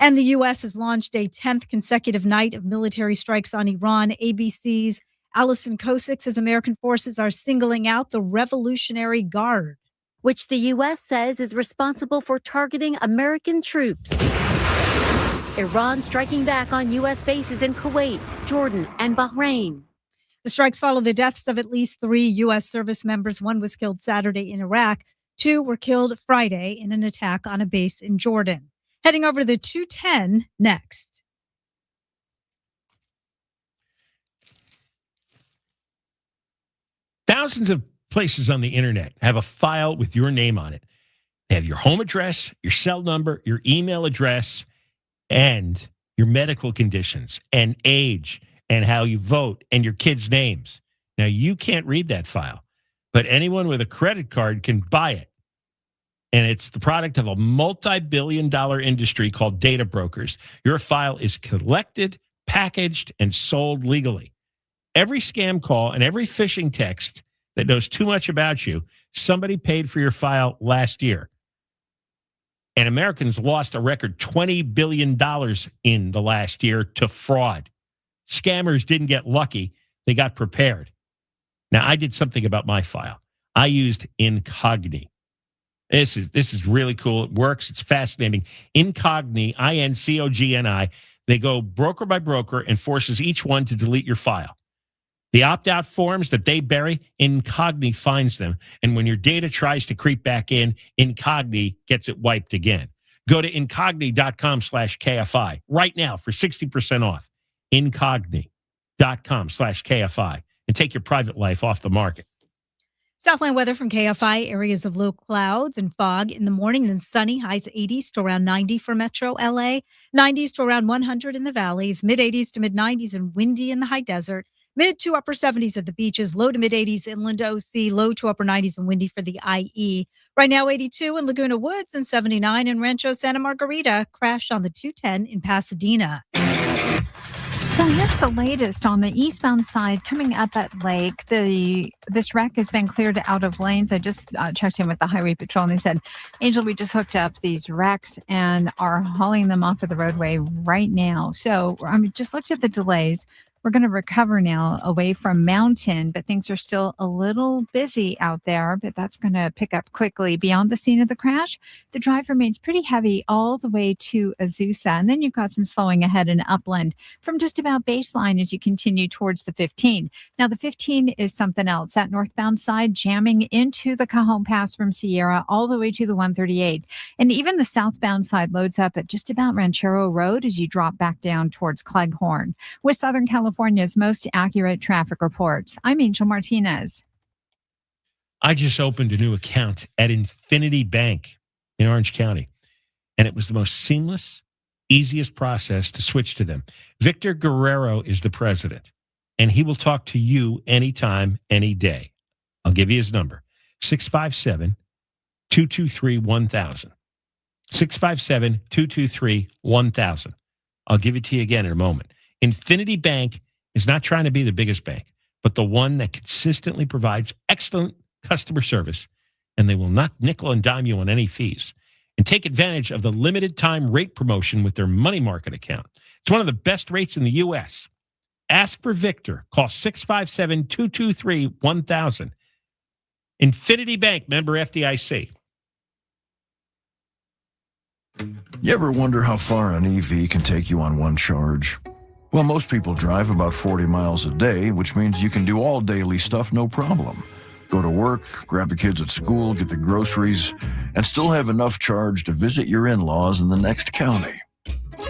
And the U.S. has launched a 10th consecutive night of military strikes on Iran. ABC's Allison Kosick says American forces are singling out the Revolutionary Guard, which the U.S. says is responsible for targeting American troops. Iran striking back on U.S. bases in Kuwait, Jordan, and Bahrain. The strikes follow the deaths of at least 3 U.S. service members. 1 was killed Saturday in Iraq. 2 were killed Friday in an attack on a base in Jordan. Heading over to the 210 next. Thousands of places on the internet have a file with your name on it. They have your home address, your cell number, your email address, and your medical conditions and age and how you vote and your kids' names. Now, you can't read that file, but anyone with a credit card can buy it. And it's the product of a multi-billion-dollar industry called data brokers. Your file is collected, packaged, and sold legally. Every scam call and every phishing text that knows too much about you, somebody paid for your file last year. And Americans lost a record $20 billion in the last year to fraud. Scammers didn't get lucky. They got prepared. Now, I did something about my file. I used Incogni. This is really cool. It works. It's fascinating. Incogni, I-N-C-O-G-N-I. They go broker by broker and forces each one to delete your file. The opt-out forms that they bury, Incogni finds them. And when your data tries to creep back in, Incogni gets it wiped again. Go to incogni.com/KFI right now for 60% off. Incogni.com/KFI and take your private life off the market. Southland weather from KFI, areas of low clouds and fog in the morning, then sunny, highs 80s to around 90 for Metro LA, 90s to around 100 in the valleys, mid 80s to mid 90s and windy in the high desert, mid to upper 70s at the beaches, low to mid 80s inland OC, low to upper 90s and windy for the IE. Right now, 82 in Laguna Woods and 79 in Rancho Santa Margarita. Crash on the 210 in Pasadena. So here's the latest on the eastbound side coming up at Lake. This wreck has been cleared out of lanes. I just checked in with the Highway Patrol and they said, Angel, we just hooked up these wrecks and are hauling them off of the roadway right now. So I just looked at the delays. We're going to recover now away from Mountain, but things are still a little busy out there, but that's going to pick up quickly. Beyond the scene of the crash, the drive remains pretty heavy all the way to Azusa. And then you've got some slowing ahead in Upland from just about baseline as you continue towards the 15. Now, the 15 is something else. That northbound side jamming into the Cajon Pass from Sierra all the way to the 138. And even the southbound side loads up at just about Ranchero Road as you drop back down towards Cleghorn. With Southern California's most accurate traffic reports, I'm Angel Martinez. I just opened a new account at Infinity Bank in Orange County, and it was the most seamless, easiest process to switch to them. Victor Guerrero is the president, and he will talk to you anytime, any day. I'll give you his number, 657-223-1000. 657-223-1000. I'll give it to you again in a moment. Infinity Bank is not trying to be the biggest bank, but the one that consistently provides excellent customer service, and they will not nickel and dime you on any fees. And take advantage of the limited time rate promotion with their money market account. It's one of the best rates in the U.S. Ask for Victor. Call 657-223-1000. Infinity Bank, member FDIC. You ever wonder how far an EV can take you on one charge? Well, most people drive about 40 miles a day, which means you can do all daily stuff no problem. Go to work, grab the kids at school, get the groceries, and still have enough charge to visit your in-laws in the next county.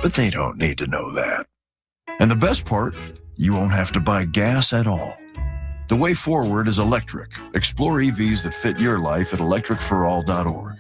But they don't need to know that. And the best part, you won't have to buy gas at all. The way forward is electric. Explore EVs that fit your life at electricforall.org.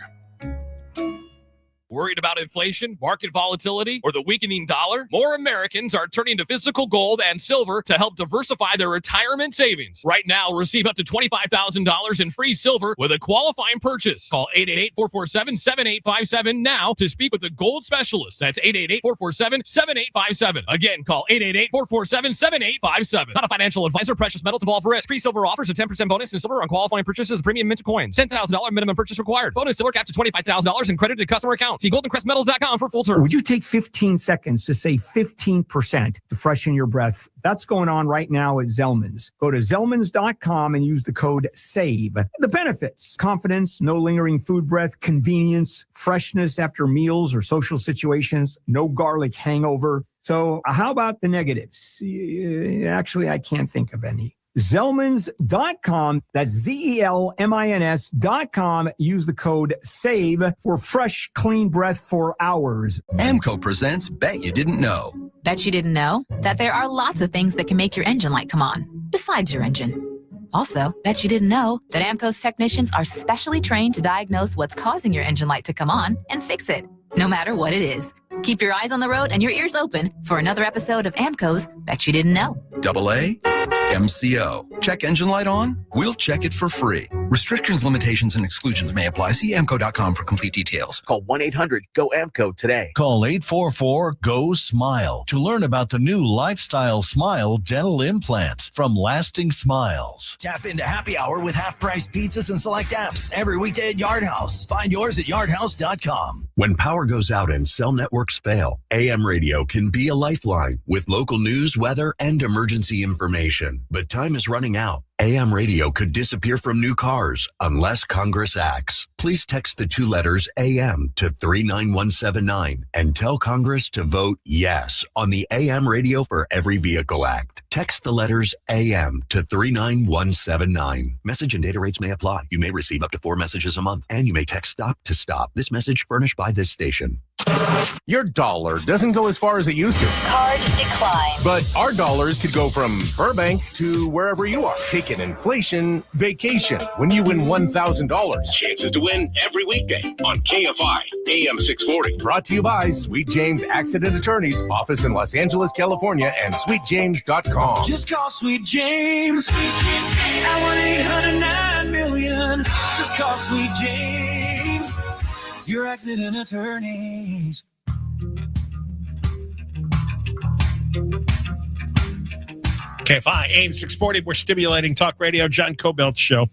Worried about inflation, market volatility, or the weakening dollar? More Americans are turning to physical gold and silver to help diversify their retirement savings. Right now, receive up to $25,000 in free silver with a qualifying purchase. Call 888-447-7857 now to speak with a gold specialist. That's 888-447-7857. Again, call 888-447-7857. Not a financial advisor. Precious metals involve risk. Free silver offers a 10% bonus in silver on qualifying purchases of premium mint coins. $10,000 minimum purchase required. Bonus silver capped to $25,000 and credited to customer account. See goldencrestmetals.com for full terms. Would you take 15 seconds to save 15% to freshen your breath? That's going on right now at Zellman's. Go to Zellman's.com and use the code SAVE. The benefits: confidence, no lingering food breath, convenience, freshness after meals or social situations, no garlic hangover. So how about the negatives? Actually, I can't think of any. Zellmans.com, that's Zellmins.com. Use the code SAVE for fresh, clean breath for hours. AMCO presents Bet You Didn't Know. Bet you didn't know that there are lots of things that can make your engine light come on, besides your engine. Also, bet you didn't know that AMCO's technicians are specially trained to diagnose what's causing your engine light to come on and fix it, no matter what it is. Keep your eyes on the road and your ears open for another episode of AMCO's Bet You Didn't Know. AA, MCO. Check engine light on? We'll check it for free. Restrictions, limitations, and exclusions may apply. See AMCO.com for complete details. Call 1-800-GO-AMCO today. Call 844-GO-SMILE to learn about the new Lifestyle Smile dental implants from Lasting Smiles. Tap into happy hour with half-price pizzas and select apps every weekday at Yard House. Find yours at yardhouse.com. When power goes out and cell networks fail, AM radio can be a lifeline with local news, weather, and emergency information. But time is running out. AM radio could disappear from new cars unless Congress acts. Please text the 2 letters AM to 39179 and tell Congress to vote yes on the AM Radio for Every Vehicle Act. Text the letters AM to 39179. Message and data rates may apply. You may receive up to 4 messages a month, and you may text STOP to STOP. This message furnished by this station. Your dollar doesn't go as far as it used to. Card decline. But our dollars could go from Burbank to wherever you are. Take an inflation vacation when you win $1,000. Chances to win every weekday on KFI AM 640. Brought to you by Sweet James Accident Attorneys, office in Los Angeles, California, and sweetjames.com. Just call Sweet James. At 1-800-9-million. Just call Sweet James. Your accident attorneys. KFI, AM 640. We're stimulating talk radio, John Kobylt Show.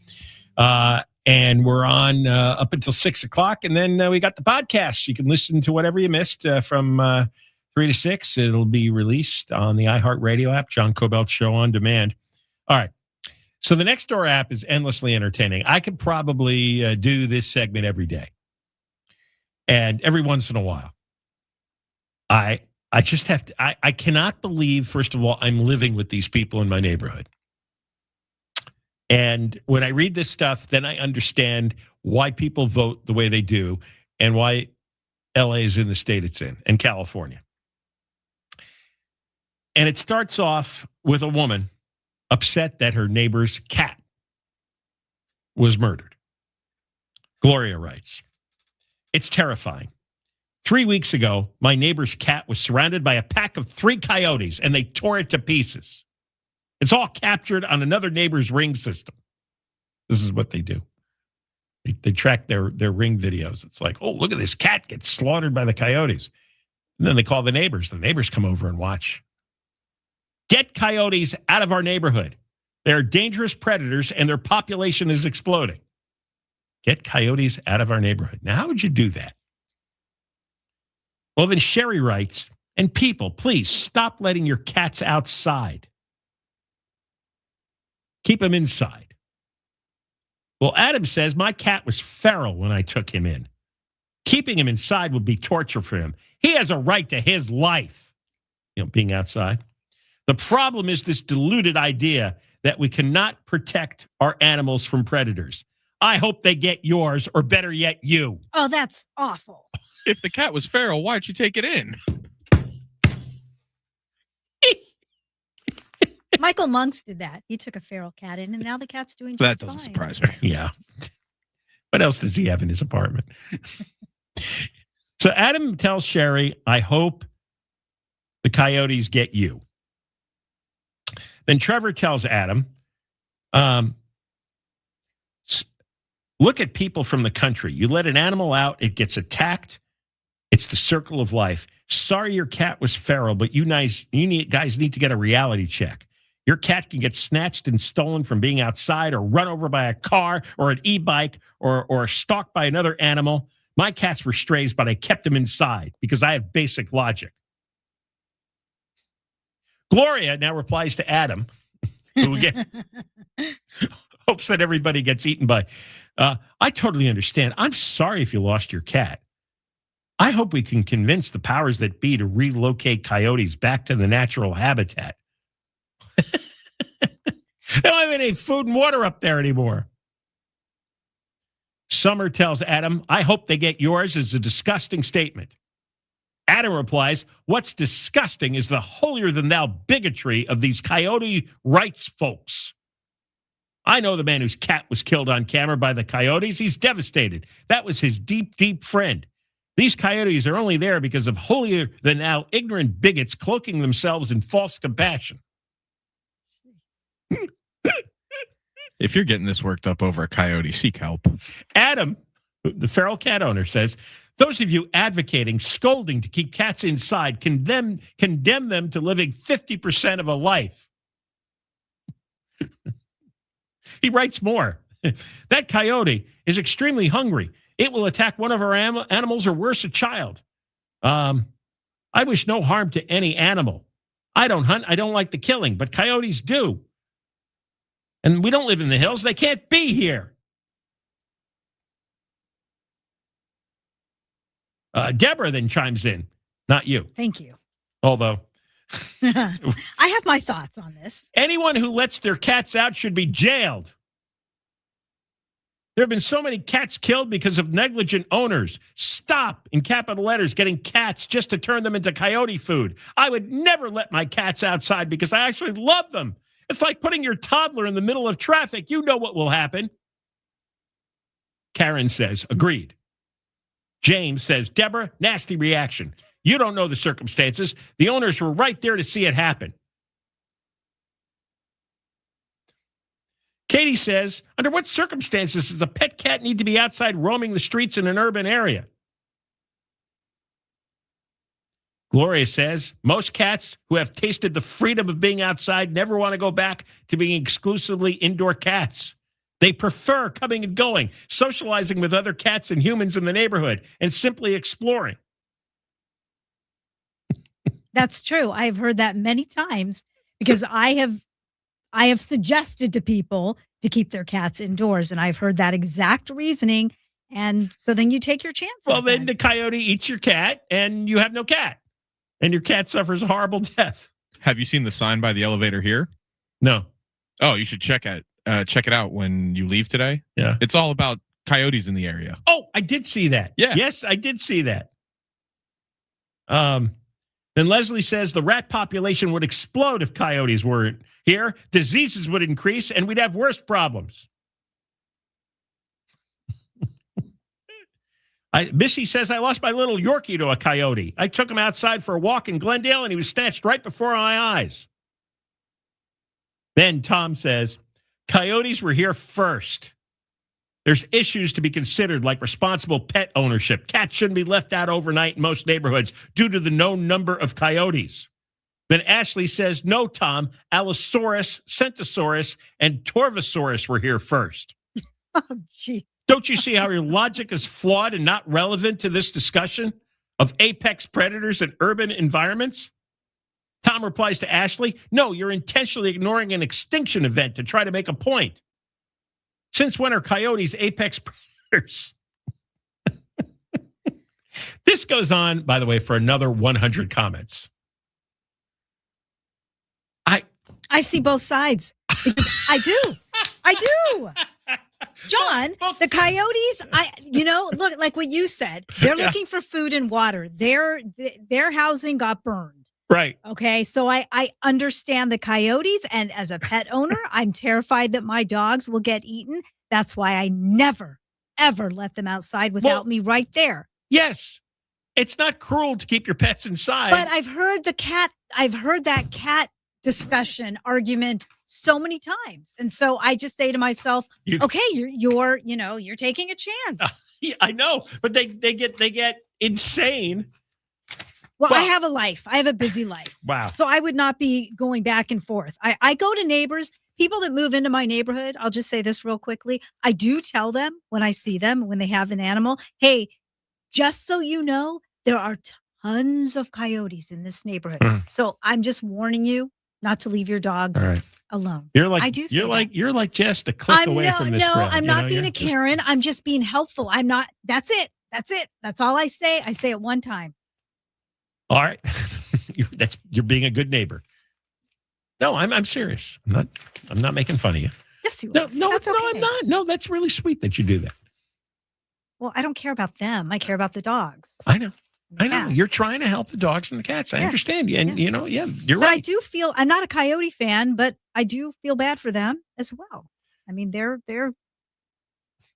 And we're on up until 6 o'clock. And then we got the podcast. You can listen to whatever you missed from 3 to 6. It'll be released on the iHeartRadio app, John Kobylt Show on demand. All right. So the Nextdoor app is endlessly entertaining. I could probably do this segment every day. And every once in a while, I just have to, I cannot believe, first of all, I'm living with these people in my neighborhood. And when I read this stuff, then I understand why people vote the way they do and why LA is in the state it's in, and California. And it starts off with a woman upset that her neighbor's cat was murdered. Gloria writes, "It's terrifying. 3 weeks ago, my neighbor's cat was surrounded by a pack of 3 coyotes, and they tore it to pieces. It's all captured on another neighbor's Ring system." This is what they do. They track their Ring videos. It's like, oh, look at this cat gets slaughtered by the coyotes. And then they call the neighbors. The neighbors come over and watch. "Get coyotes out of our neighborhood. They're dangerous predators, and their population is exploding. Get coyotes out of our neighborhood." Now, how would you do that? Well, then Sherry writes, "And people, please stop letting your cats outside. Keep them inside." Well, Adam says, "My cat was feral when I took him in. Keeping him inside would be torture for him. He has a right to his life." Being outside. "The problem is this deluded idea that we cannot protect our animals from predators. I hope they get yours, or better yet, you." Oh, that's awful. If the cat was feral, why'd you take it in? Michael Monks did that. He took a feral cat in, and now the cat's doing just That doesn't fine. surprise me. Yeah. What else does he have in his apartment? So Adam tells Sherry, "I hope the coyotes get you." Then Trevor tells Adam, "Look at people from the country. You let an animal out, it gets attacked. It's the circle of life. Sorry your cat was feral, but you guys need to get a reality check. Your cat can get snatched and stolen from being outside, or run over by a car or an e-bike, or stalked by another animal. My cats were strays, but I kept them inside because I have basic logic." Gloria now replies to Adam, who again hopes that everybody gets eaten by. "I totally understand. I'm sorry if you lost your cat. I hope we can convince the powers that be to relocate coyotes back to the natural habitat. They don't have any food and water up there anymore." Summer tells Adam, "I hope they get yours," is a disgusting statement. Adam replies, "What's disgusting is the holier-than-thou bigotry of these coyote rights folks." I know the man whose cat was killed on camera by the coyotes. He's devastated. That was his deep, deep friend. These coyotes are only there because of holier-than-thou ignorant bigots cloaking themselves in false compassion. If you're getting this worked up over a coyote, seek help. Adam, the feral cat owner, says, those of you advocating scolding to keep cats inside condemn them to living 50% of a life. He writes more. That coyote is extremely hungry. It will attack one of our animals or worse, a child. I wish no harm to any animal. I don't hunt. I don't like the killing, but coyotes do. And we don't live in the hills. They can't be here. Deborah then chimes in. Not you. Thank you. Although. I have my thoughts on this. Anyone who lets their cats out should be jailed. There have been so many cats killed because of negligent owners. Stop, in capital letters, getting cats just to turn them into coyote food. I would never let my cats outside because I actually love them. It's like putting your toddler in the middle of traffic. You know what will happen. Karen says, agreed. James says, Deborah, nasty reaction. You don't know the circumstances. The owners were right there to see it happen. Katie says, under what circumstances does a pet cat need to be outside roaming the streets in an urban area? Gloria says, most cats who have tasted the freedom of being outside never want to go back to being exclusively indoor cats. They prefer coming and going, socializing with other cats and humans in the neighborhood, and simply exploring. That's true. I've heard that many times because I have suggested to people to keep their cats indoors, and I've heard that exact reasoning. And so then you take your chances. Well, then the coyote eats your cat, and you have no cat, and your cat suffers a horrible death. Have you seen the sign by the elevator here? No. Oh, you should check it out when you leave today. Yeah, it's all about coyotes in the area. Oh, I did see that. Yeah. Yes, I did see that. Then Leslie says the rat population would explode if coyotes weren't here. Diseases would increase, and we'd have worse problems. Missy says, I lost my little Yorkie to a coyote. I took him outside for a walk in Glendale, and he was snatched right before my eyes. Then Tom says, coyotes were here first. There's issues to be considered like responsible pet ownership. Cats shouldn't be left out overnight in most neighborhoods due to the known number of coyotes. Then Ashley says, no, Tom, Allosaurus, Centosaurus, and Torvosaurus were here first. Oh, gee. Don't you see how your logic is flawed and not relevant to this discussion of apex predators in urban environments? Tom replies to Ashley, no, you're intentionally ignoring an extinction event to try to make a point. Since when are coyotes apex predators? This goes on, by the way, for another 100 comments. I see both sides. I do. John, the coyotes, look, like what you said, they're looking for food and water. Their housing got burned. Right. Okay. So I understand the coyotes. And as a pet owner, I'm terrified that my dogs will get eaten. That's why I never, ever let them outside without me right there. Yes. It's not cruel to keep your pets inside. But I've heard that cat discussion argument so many times. And so I just say to myself, okay, you're taking a chance. Yeah, I know, but they get insane. Well, I have a life. I have a busy life. Wow. So I would not be going back and forth. I go to neighbors, people that move into my neighborhood. I'll just say this real quickly. I do tell them when I see them, when they have an animal, hey, just so you know, there are tons of coyotes in this neighborhood. So I'm just warning you not to leave your dogs alone. You're like, I do you're like just a click away from this. No, crowd, I'm not being a Karen. I'm just being helpful. I'm not. That's it. That's all I say. I say it one time. All right. You're being a good neighbor. No, I'm serious. I'm not making fun of you. Yes, you are. No, no, I'm not. No, that's really sweet that you do that. Well, I don't care about them. I care about the dogs. I know. You're trying to help the dogs and the cats. I understand you. And, you're right. But I do feel, I'm not a coyote fan, but I do feel bad for them as well. I mean, they're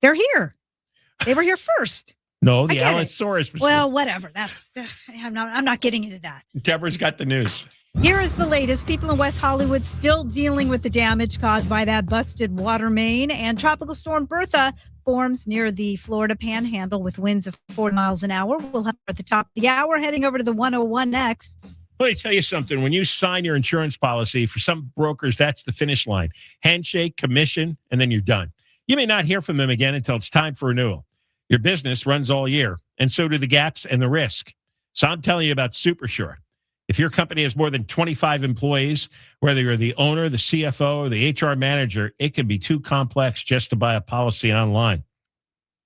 here. They were here first. No, the Allosaurus. Well, whatever. I'm not getting into that. Deborah's got the news. Here is the latest. People in West Hollywood still dealing with the damage caused by that busted water main. And Tropical Storm Bertha forms near the Florida Panhandle with winds of 4 miles an hour. We'll have her at the top of the hour, heading over to the 101 next. Let me tell you something. When you sign your insurance policy, for some brokers, that's the finish line. Handshake, commission, and then you're done. You may not hear from them again until it's time for renewal. Your business runs all year, and so do the gaps and the risk. So I'm telling you about SuperSure. If your company has more than 25 employees, whether you're the owner, the CFO, or the HR manager, it can be too complex just to buy a policy online.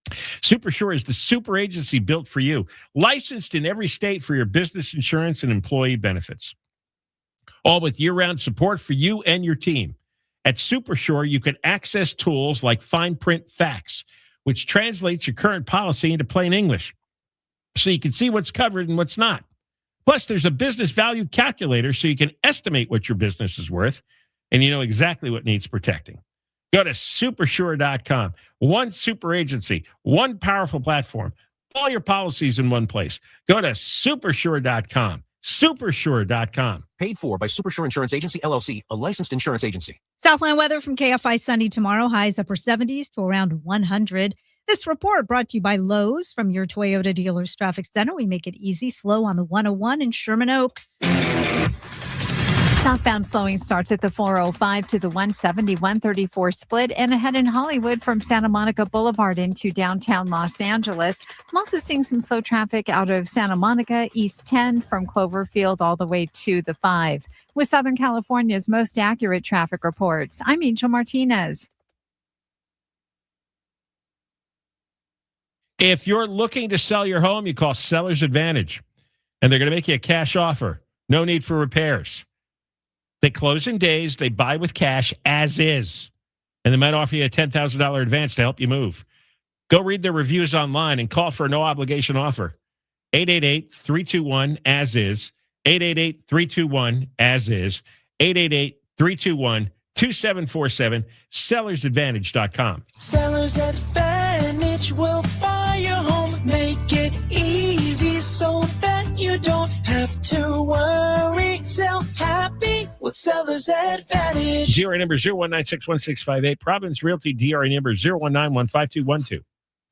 SuperSure is the super agency built for you, licensed in every state for your business insurance and employee benefits, all with year-round support for you and your team. At SuperSure, you can access tools like fine print facts, which translates your current policy into plain English, so you can see what's covered and what's not. Plus, there's a business value calculator, so you can estimate what your business is worth, and you know exactly what needs protecting. Go to supersure.com. One super agency, one powerful platform, all your policies in one place. Go to supersure.com. Supersure.com. Paid for by Supersure Insurance Agency, LLC, a licensed insurance agency. Southland weather from KFI. Sunny tomorrow. Highs upper 70s to around 100. This report brought to you by Lowe's from your Toyota Dealers Traffic Center. We make it easy, slow on the 101 in Sherman Oaks. Southbound slowing starts at the 405 to the 170, 134 split, and ahead in Hollywood from Santa Monica Boulevard into downtown Los Angeles. I'm also seeing some slow traffic out of Santa Monica, East 10 from Cloverfield all the way to the 5. With Southern California's most accurate traffic reports, I'm Angel Martinez. If you're looking to sell your home, you call Seller's Advantage, and they're going to make you a cash offer. No need for repairs. They close in days. They buy with cash as is. And they might offer you a $10,000 advance to help you move. Go read their reviews online and call for a no-obligation offer. 888-321-AS-IS. 888-321-AS-IS. 888-321-2747. SellersAdvantage.com. Seller's Advantage will buy your home, make it easy so that you don't have to worry. Sell happy with Seller's Advantage. DRA number 0196168. Providence Realty DRA number 019152212.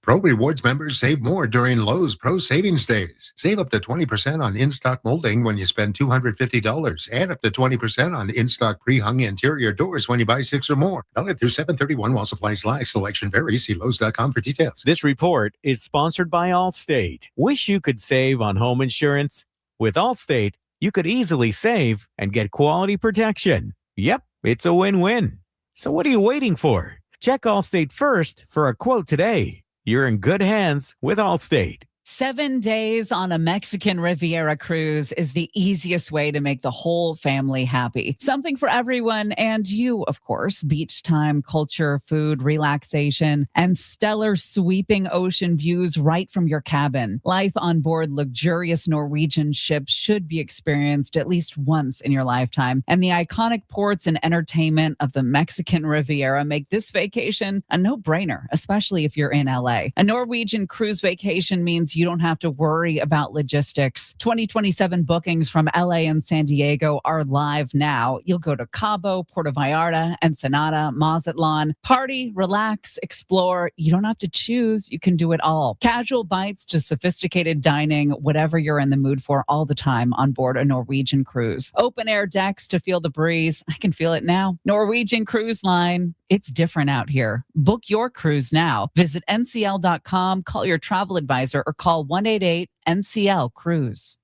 Pro Rewards members save more during Lowe's Pro Savings Days. Save up to 20% on in-stock molding when you spend $250 and up to 20% on in-stock pre-hung interior doors when you buy 6 or more. Valid through 7/31 while supplies last. Selection varies. See Lowe's.com for details. This report is sponsored by Allstate. Wish you could save on home insurance? With Allstate, you could easily save and get quality protection. Yep, it's a win-win. So what are you waiting for? Check Allstate first for a quote today. You're in good hands with Allstate. 7 days on a Mexican Riviera cruise is the easiest way to make the whole family happy. Something for everyone and you, of course. Beach time, culture, food, relaxation, and stellar sweeping ocean views right from your cabin. Life on board luxurious Norwegian ships should be experienced at least once in your lifetime. And the iconic ports and entertainment of the Mexican Riviera make this vacation a no-brainer, especially if you're in LA. A Norwegian cruise vacation means you don't have to worry about logistics. 2027 bookings from LA and San Diego are live now. You'll go to Cabo, Puerto Vallarta, Ensenada, Mazatlan. Party, relax, explore. You don't have to choose. You can do it all. Casual bites to sophisticated dining, whatever you're in the mood for all the time on board a Norwegian cruise. Open air decks to feel the breeze. I can feel it now. Norwegian Cruise Line. It's different out here. Book your cruise now. Visit ncl.com, call your travel advisor, or call 188-NCL-CRUISE.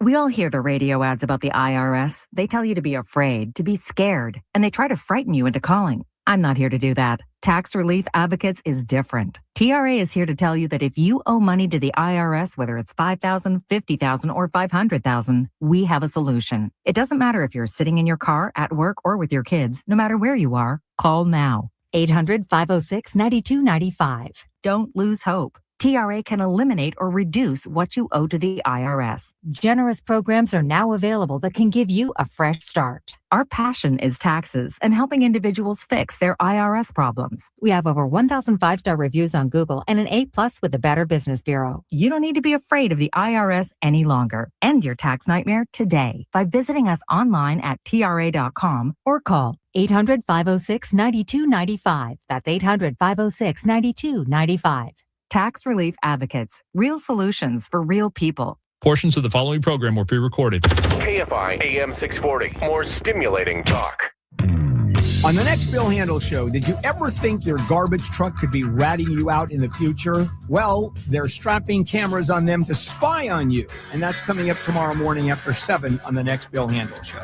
We all hear the radio ads about the IRS. They tell you to be afraid, to be scared, and they try to frighten you into calling. I'm not here to do that. Tax Relief Advocates is different. TRA is here to tell you that if you owe money to the IRS, whether it's $5,000, $50,000, or $500,000, we have a solution. It doesn't matter if you're sitting in your car, at work, or with your kids. No matter where you are, call now. 800-506-9295. Don't lose hope. TRA can eliminate or reduce what you owe to the IRS. Generous programs are now available that can give you a fresh start. Our passion is taxes and helping individuals fix their IRS problems. We have over 1,000 5-star reviews on Google and an A+ with the Better Business Bureau. You don't need to be afraid of the IRS any longer. End your tax nightmare today by visiting us online at TRA.com or call 800-506-9295. That's 800-506-9295. Tax Relief Advocates. Real solutions for real people. Portions of the following program were pre-recorded. KFI AM 640. More stimulating talk. On the next Bill Handel Show, did you ever think your garbage truck could be ratting you out in the future? Well, they're strapping cameras on them to spy on you. And that's coming up tomorrow morning after 7 on the next Bill Handel Show.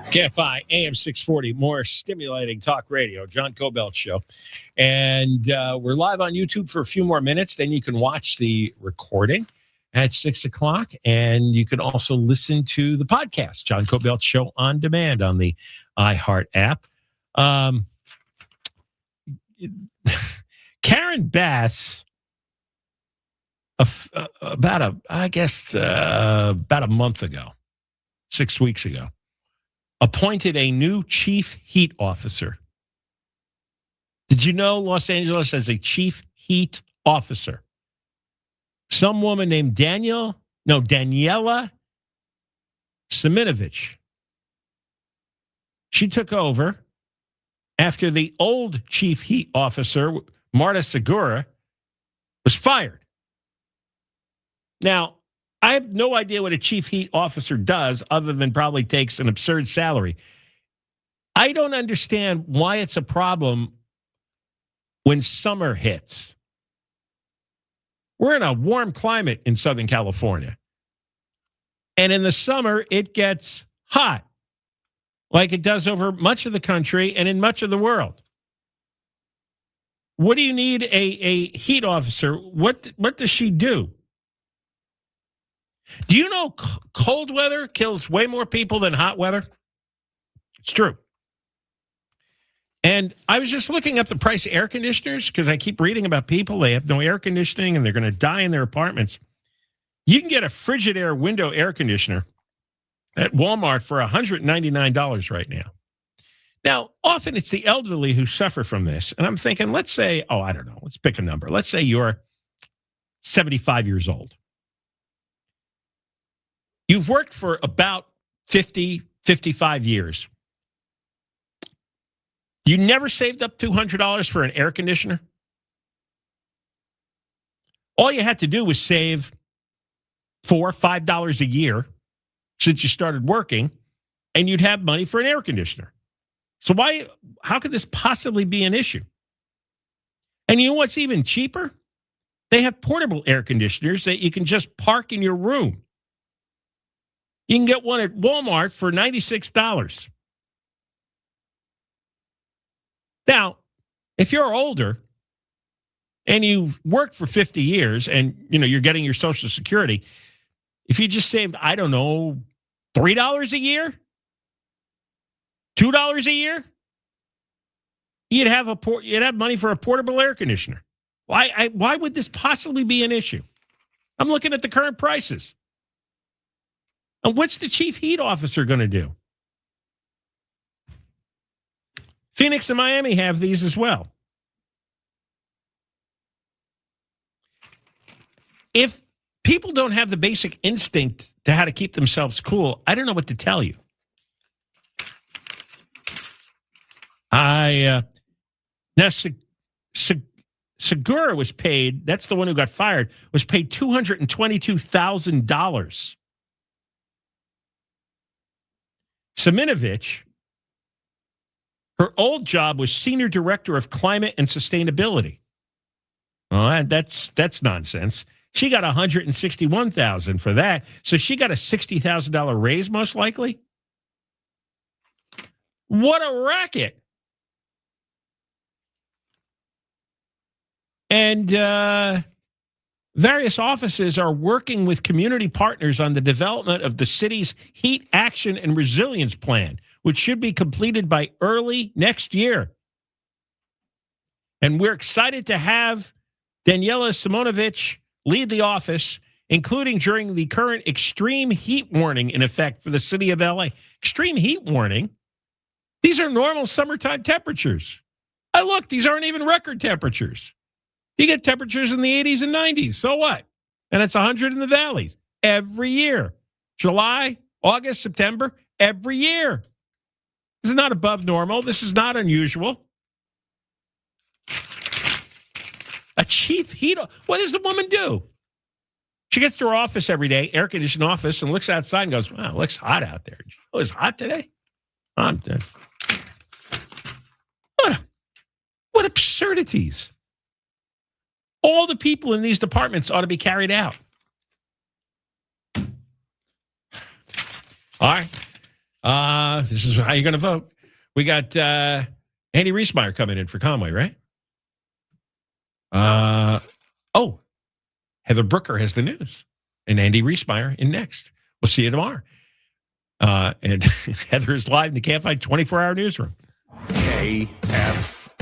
KFI AM 640, more stimulating talk radio, John Kobylt Show. And we're live on YouTube for a few more minutes. Then you can watch the recording at 6 o'clock. And you can also listen to the podcast, John Kobylt Show on demand on the iHeart app. Karen Bass, about a month ago, 6 weeks ago, appointed a new chief heat officer. Did you know Los Angeles has a chief heat officer? Some woman named Daniela Siminovich. She took over after the old chief heat officer, Marta Segura, was fired. Now, I have no idea what a chief heat officer does other than probably takes an absurd salary. I don't understand why it's a problem when summer hits. We're in a warm climate in Southern California. And in the summer, it gets hot, like it does over much of the country and in much of the world. What do you need a heat officer? What does she do? Do you know cold weather kills way more people than hot weather? It's true. And I was just looking up the price of air conditioners because I keep reading about people, they have no air conditioning and they're going to die in their apartments. You can get a Frigidaire window air conditioner at Walmart for $199 right now. Now, often it's the elderly who suffer from this. And I'm thinking, let's say, let's pick a number. Let's say you're 75 years old. You've worked for about 50, 55 years. You never saved up $200 for an air conditioner? All you had to do was save $4, $5 a year since you started working, and you'd have money for an air conditioner. So how could this possibly be an issue? And you know what's even cheaper? They have portable air conditioners that you can just park in your room. You can get one at Walmart for $96. Now, if you're older and you've worked for 50 years and you're getting your Social Security, if you just saved, $3 a year, $2 a year, you'd have money for a portable air conditioner. Why would this possibly be an issue? I'm looking at the current prices. And what's the chief heat officer going to do? Phoenix and Miami have these as well. If people don't have the basic instinct to how to keep themselves cool, I don't know what to tell you. Segura was paid, that's the one who got fired, was paid $222,000. Siminovich, her old job was Senior Director of Climate and Sustainability. Oh, that's nonsense. She got $161,000 for that. So she got a $60,000 raise, most likely. What a racket. And various offices are working with community partners on the development of the city's Heat Action and Resilience Plan, which should be completed by early next year. And we're excited to have Daniela Simonovic lead the office, including during the current extreme heat warning in effect for the city of LA. Extreme heat warning? These are normal summertime temperatures. Look, these aren't even record temperatures. You get temperatures in the 80s and 90s. So what? And it's 100 in the valleys every year. July, August, September, every year. This is not above normal. This is not unusual. A chief heat. What does the woman do? She gets to her office every day, air-conditioned office, and looks outside and goes, wow, it looks hot out there. Oh, it's hot today? What absurdities. All the people in these departments ought to be carried out. All right. This is how you're going to vote. We got Andy Riesmeyer coming in for Conway, right? Heather Brooker has the news. And Andy Riesmeyer in next. We'll see you tomorrow. And Heather is live in the KFI 24-hour newsroom. KFI.